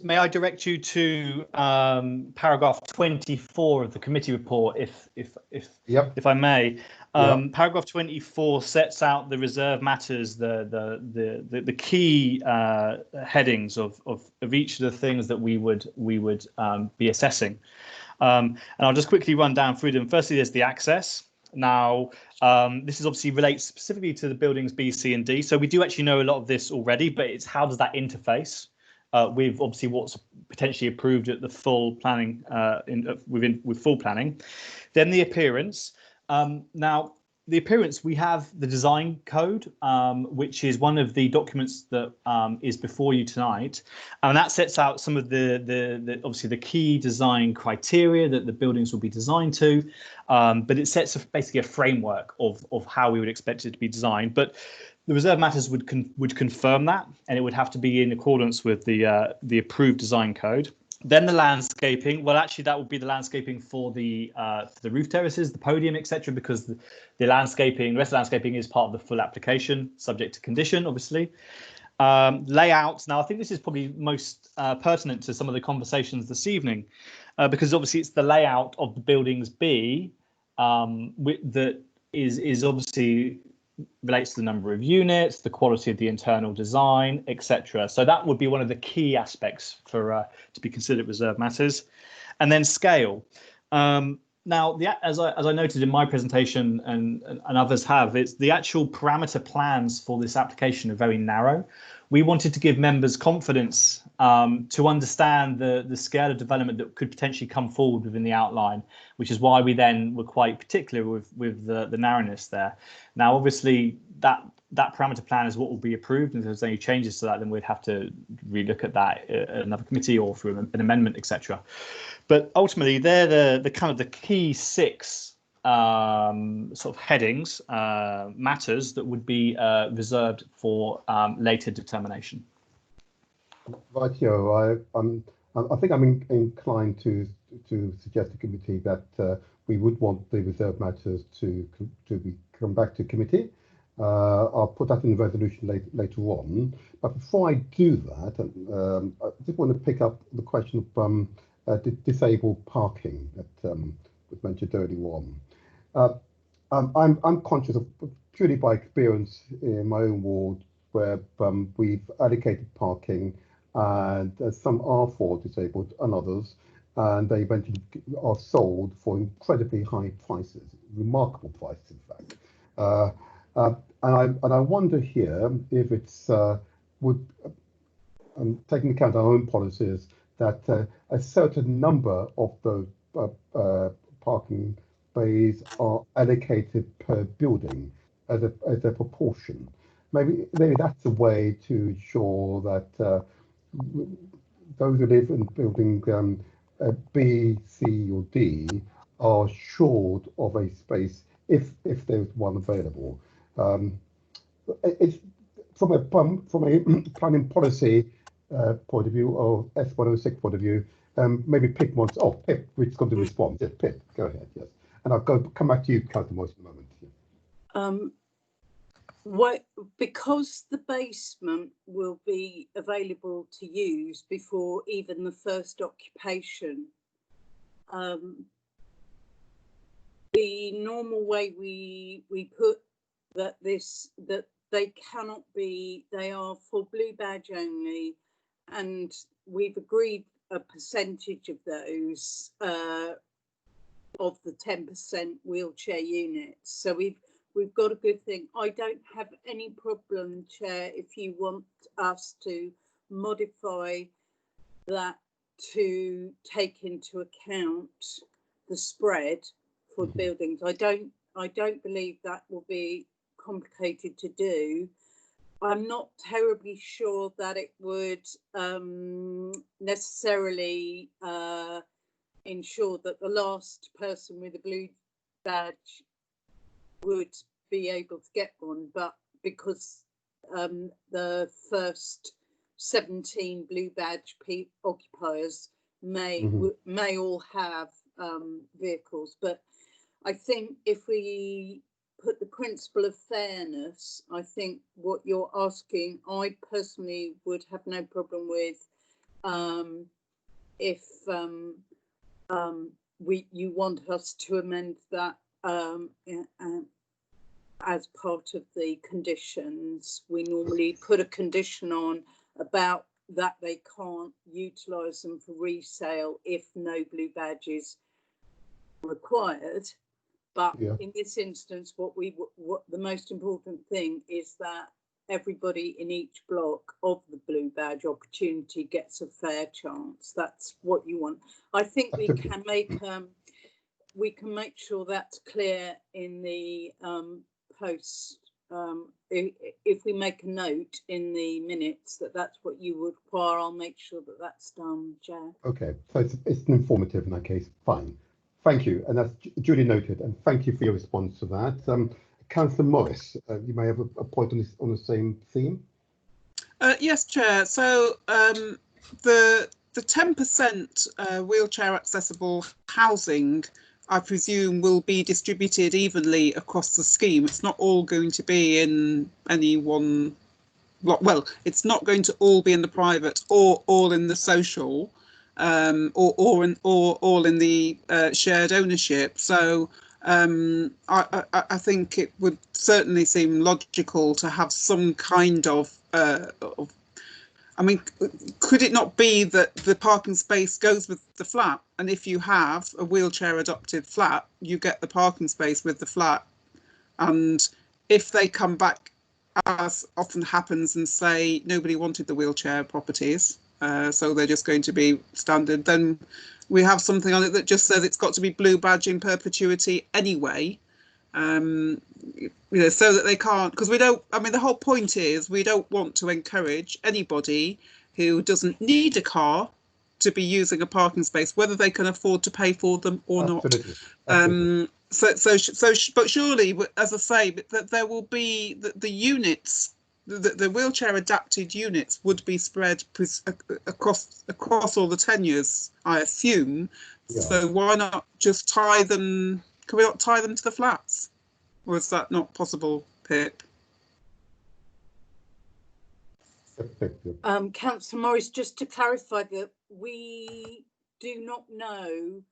may I direct you to paragraph 24 of the committee report, if I may. Paragraph 24 sets out the reserve matters, the key headings of each of the things that we would be assessing. And I'll just quickly run down through them. Firstly, there's the access. Now, this is obviously relates specifically to the buildings B, C, and D. So we do actually know a lot of this already, but it's how does that interface with obviously what's potentially approved at the full planning with full planning. Then the appearance. Now, the appearance, we have the design code, which is one of the documents that is before you tonight, and that sets out some of the obviously the key design criteria that the buildings will be designed to, but it sets basically a framework of how we would expect it to be designed. But the reserve matters would confirm that, and it would have to be in accordance with the approved design code. Then the landscaping. Well, actually, that would be the landscaping for the roof terraces, the podium, etc. Because the rest of the landscaping is part of the full application, subject to condition, obviously. Layouts. Now, I think this is probably most pertinent to some of the conversations this evening, because obviously it's the layout of the buildings B that is obviously relates to the number of units, the quality of the internal design, etc. So that would be one of the key aspects for to be considered reserve matters. And then scale. Now, as I noted in my presentation and others have, it's the actual parameter plans for this application are very narrow. We wanted to give members confidence to understand the scale of development that could potentially come forward within the outline, which is why we then were quite particular with the narrowness there. Now, obviously, that parameter plan is what will be approved, and if there's any changes to that, then we'd have to relook at that at another committee or through an amendment, etc. But ultimately, they're the kind of the key 6 sort of headings, matters that would be reserved for later determination. Rightio, I think I'm inclined to suggest to committee that we would want the reserve matters to come back to committee. I'll put that in the resolution later on. But before I do that, I just want to pick up the question of disabled parking that was mentioned earlier on. I'm conscious of purely by experience in my own ward where we've allocated parking and some are for disabled and others, and they eventually are sold for incredibly high prices, remarkable prices in fact. And I wonder here if it's taking account our own policies that a certain number of those parking bays are allocated per building as a proportion. Maybe that's a way to ensure that those who live in building B, C, or D are assured of a space if there's one available. It's from a planning policy point of view or S106 point of view. Maybe Pip wants. Oh, Pip, we've got to respond. Yes, Pip, go ahead. Yes, and I'll come back to you, Councillor Moyes, in a moment. Because the basement will be available to use before even the first occupation, the normal way we put that they cannot be, they are for blue badge only, and we've agreed a percentage of those of the 10% wheelchair units. So we've got a good thing. I don't have any problem, Chair, if you want us to modify that to take into account the spread for buildings. I don't believe that will be complicated to do. I'm not terribly sure that it would necessarily ensure that the last person with a blue badge would be able to get one, but because the first 17 blue badge occupiers may all have vehicles. But I think if we put the principle of fairness, I think what you're asking, I personally would have no problem with if you want us to amend that as part of the conditions. We normally put a condition on about that they can't utilise them for resale if no blue badge is required. But in this instance, what the most important thing is that everybody in each block of the blue badge opportunity gets a fair chance. That's what you want. I think we can make sure that's clear in the post. If we make a note in the minutes that that's what you would require, I'll make sure that that's done, Chair. Okay, so it's informative in that case. Fine. Thank you, and that's duly noted, and thank you for your response to that. Councillor Morris, you may have a point on the same theme. Yes, Chair. So the 10% wheelchair accessible housing, I presume, will be distributed evenly across the scheme. It's not all going to be in any one block. Well, it's not going to all be in the private or all in the social. Or all in the shared ownership. So I think it would certainly seem logical to have some kind of I mean, could it not be that the parking space goes with the flat, and if you have a wheelchair adopted flat, you get the parking space with the flat, and if they come back, as often happens, and say nobody wanted the wheelchair properties, so they're just going to be standard, then we have something on it that just says it's got to be blue badge in perpetuity anyway, so that they can't, because we don't, I mean, the whole point is we don't want to encourage anybody who doesn't need a car to be using a parking space, whether they can afford to pay for them or Absolutely. not. But surely, as I say, that there will be the units. The wheelchair adapted units would be spread across all the tenures, I assume. Yeah. So why not just tie them? Can we not tie them to the flats? Or is that not possible, Pip? Councillor Morris, just to clarify that we do not know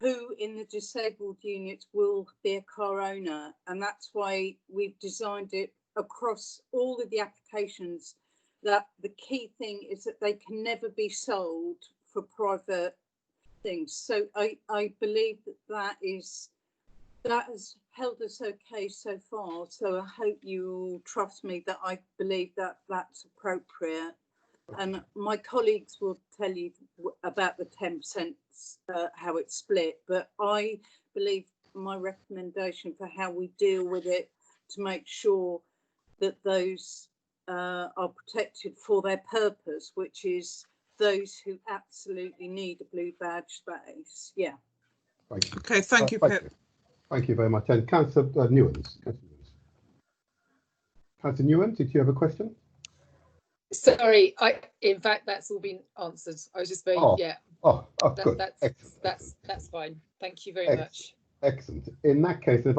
who in the disabled units will be a car owner, and that's why we've designed it across all of the applications, that the key thing is that they can never be sold for private things. So I believe that has held us okay so far. So I hope you all trust me that I believe that that's appropriate. And my colleagues will tell you about the 10%, how it's split. But I believe my recommendation for how we deal with it to make sure that those are protected for their purpose, which is those who absolutely need a blue badge space. Yeah. Thank you. Okay, thank you, Pip. Thank you very much. And Councillor Newens. Councillor Newens, did you have a question? Sorry, in fact that's all been answered. I was just very good. That's fine. Thank you very much. Excellent. In that case, if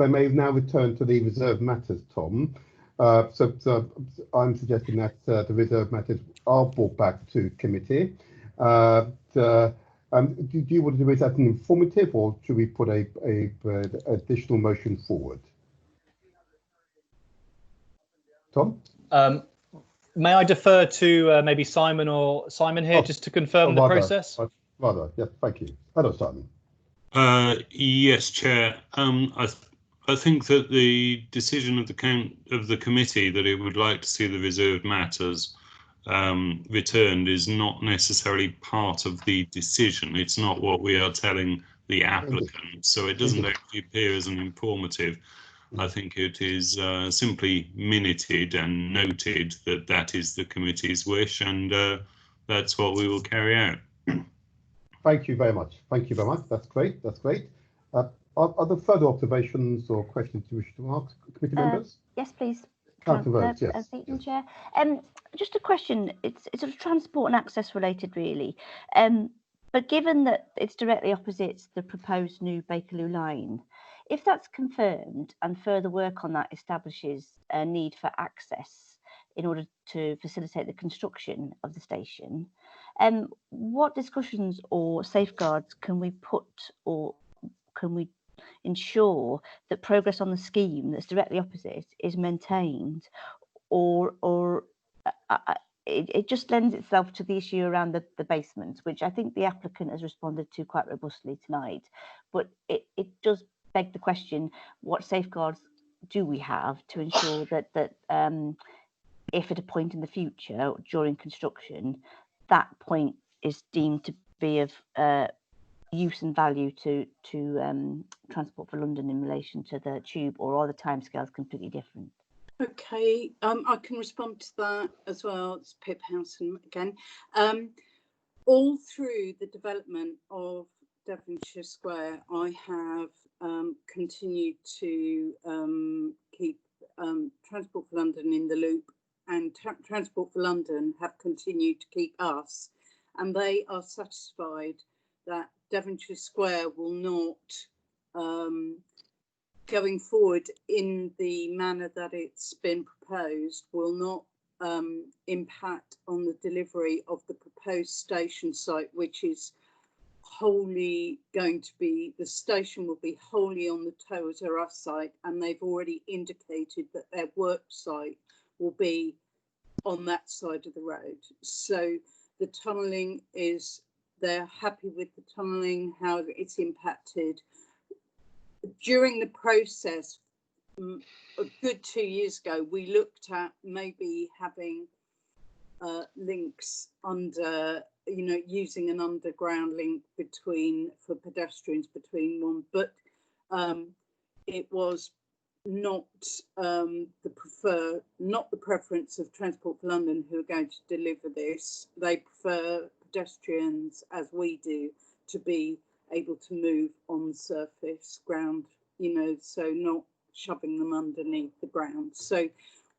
I may now return to the reserved matters, Tom. So I'm suggesting that the reserved matters are brought back to committee. Do you want to do it as an informative, or should we put a additional motion forward? Tom? May I defer to maybe Simon here just to confirm the process? Rather, yes, thank you. Hello, Simon. Yes, Chair. I think that the decision of the committee that it would like to see the reserved matters returned is not necessarily part of the decision. It's not what we are telling the applicant, so it doesn't actually appear as an informative. I think it is simply minuted and noted that that is the committee's wish, and that's what we will carry out. Thank you very much. Thank you very much. That's great. That's great. Are there further observations or questions you wish to ask, committee members? Yes, please. Councillor Rhodes, yes. Chair. Just a question. It's sort of transport and access related, really. But given that it's directly opposite the proposed new Bakerloo line, if that's confirmed and further work on that establishes a need for access in order to facilitate the construction of the station, what discussions or safeguards can we put, or can we ensure that progress on the scheme that's directly opposite is maintained, or it just lends itself to the issue around the basement, which I think the applicant has responded to quite robustly tonight, but it does beg the question, what safeguards do we have to ensure that if at a point in the future during construction that point is deemed to be of use and value to Transport for London in relation to the tube, or are the timescales completely different? Okay, I can respond to that as well. It's Pip Howson again. All through the development of Devonshire Square, I have continued to keep Transport for London in the loop, and Transport for London have continued to keep us, and they are satisfied that Devonshire Square will not, going forward in the manner that it's been proposed, will not impact on the delivery of the proposed station site, which is wholly going to be, the station will be wholly on the Towers R Us site, and they've already indicated that their work site will be on that side of the road. So the tunnelling is, they're happy with the tunnelling, how it's impacted. During the process, a good 2 years ago, we looked at maybe having links under, using an underground link for pedestrians between one, but it was not the preference of Transport for London, who are going to deliver this. They prefer pedestrians, as we do, to be able to move on surface ground, so not shoving them underneath the ground. So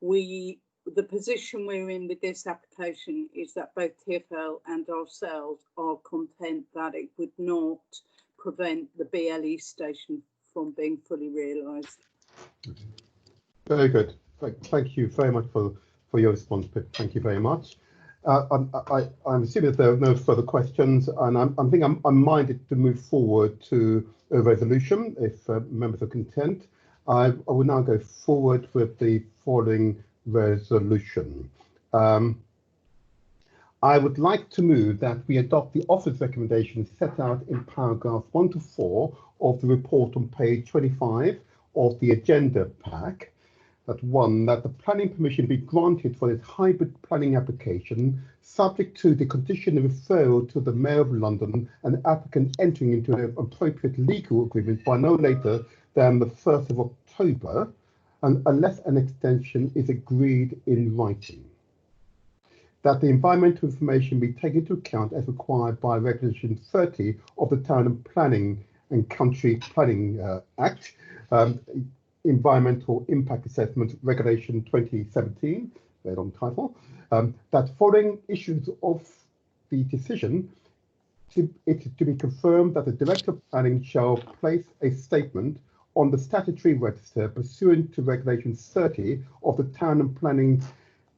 the position we're in with this application is that both TfL and ourselves are content that it would not prevent the BLE station from being fully realised. Very good. Thank you very much for your response, Pip. Thank you very much. I'm assuming that there are no further questions, and I'm minded to move forward to a resolution if members are content. I will now go forward with the following resolution. I would like to move that we adopt the office recommendations set out in paragraphs 1 to 4 of the report on page 25 of the agenda pack. That one, that the planning permission be granted for this hybrid planning application, subject to the condition of referral to the Mayor of London and applicant entering into an appropriate legal agreement by no later than the 1st of October, and unless an extension is agreed in writing. That the environmental information be taken into account as required by Regulation 30 of the Town and Planning and Country Planning Act, Environmental Impact Assessment Regulation 2017, very long title, that following issues of the decision, it is to be confirmed that the Director of Planning shall place a statement on the statutory register pursuant to Regulation 30 of the Town and Planning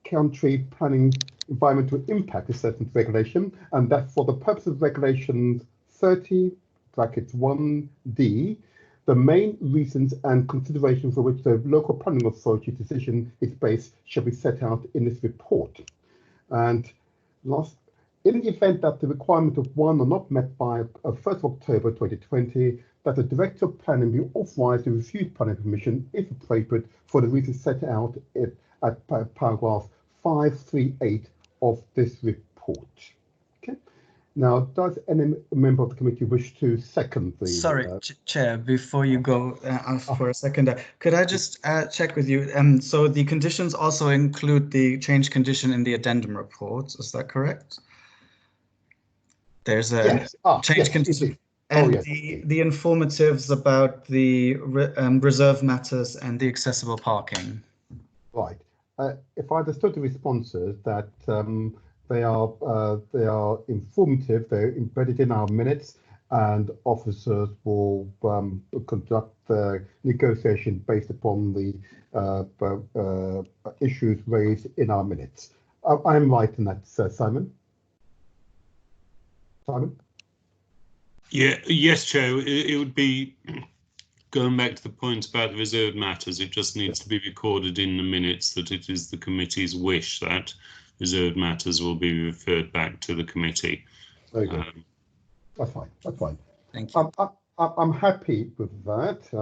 Country Planning Environmental Impact Assessment Regulation, and that for the purpose of Regulations 30 (1)(d), the main reasons and considerations for which the local planning authority decision is based shall be set out in this report. And last, in the event that the requirement of one are not met by 1st of October 2020, that the Director of Planning be authorised to refuse planning permission if appropriate for the reasons set out at paragraph 538 of this report. Okay. Now, does any member of the committee wish to second the? Sorry, Chair, before you go for a second, could I just check with you? So the conditions also include the change condition in the addendum report. Is that correct? There's a change condition. And the informatives about the reserve matters and the accessible parking. Right. If I understood the responses, that they are informative, they're embedded in our minutes, and officers will conduct the negotiation based upon the issues raised in our minutes. I'm right in that, Simon? Simon? Yeah, yes, Chair. It would be going back to the point about the reserved matters. It just needs to be recorded in the minutes that it is the committee's wish that reserved matters will be referred back to the committee. Very good. That's fine. That's fine. Thank you. I'm happy with that.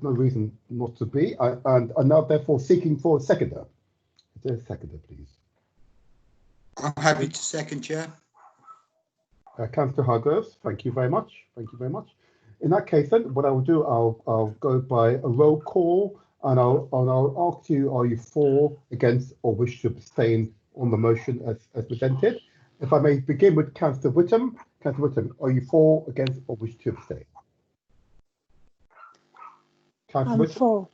No reason not to be. And I'm now therefore seeking for a seconder. Is there a seconder, please? I'm happy to second, Chair. Councillor Hargroves, thank you very much. Thank you very much. In that case, then, what I will do, I'll go by a roll call, and I'll ask you: are you for, against, or wish to abstain on the motion as presented? If I may begin with Councillor Whittam. Councillor Whittam, are you for, against, or wish to abstain? Councillor Whittam. For.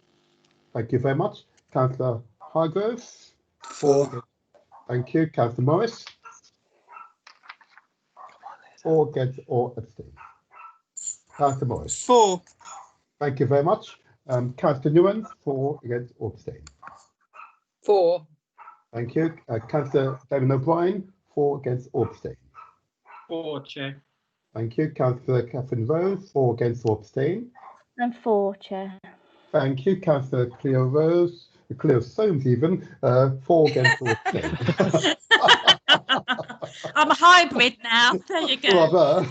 Thank you very much. Councillor Hargroves. For. Thank you. Councillor Morris. For, against, or abstain? Councillor Morris. For. Thank you very much. Councillor Newman, for, against, or abstain? For. Thank you. Councillor David O'Brien, for, against, or abstain? For, Chair. Thank you. Councillor Catherine Rose, for, against, or abstain? And for, Chair. Thank you. Councillor Cleo Rose, Cleo Soames even, for, against, or abstain? I'm a hybrid now. There you go.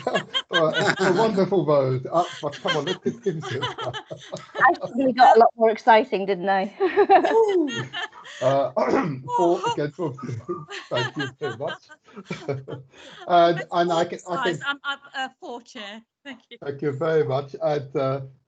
It's a wonderful vote. But come on, let's give it. Actually got a lot more exciting, didn't they? For, against, or abstain? Thank you very much. and I can. I'm for, Chair. Thank you. Thank you very much. And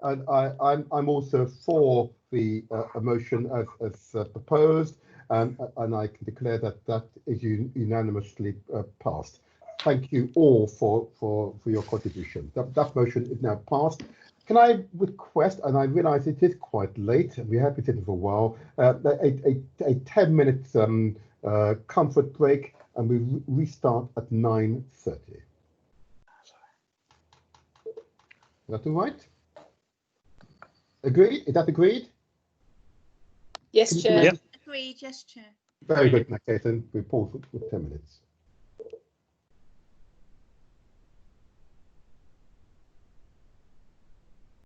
I'm also for the motion as proposed. And I can declare that is unanimously passed. Thank you all for your contribution. That motion is now passed. Can I request, and I realise it is quite late, and we have been sitting for a while, a 10-minute comfort break, and we restart at 9:30. Is that all right? Agreed? Is that agreed? Yes, Chair. Agreed, yes, Chair. Very good in that case, then we pause for 10 minutes.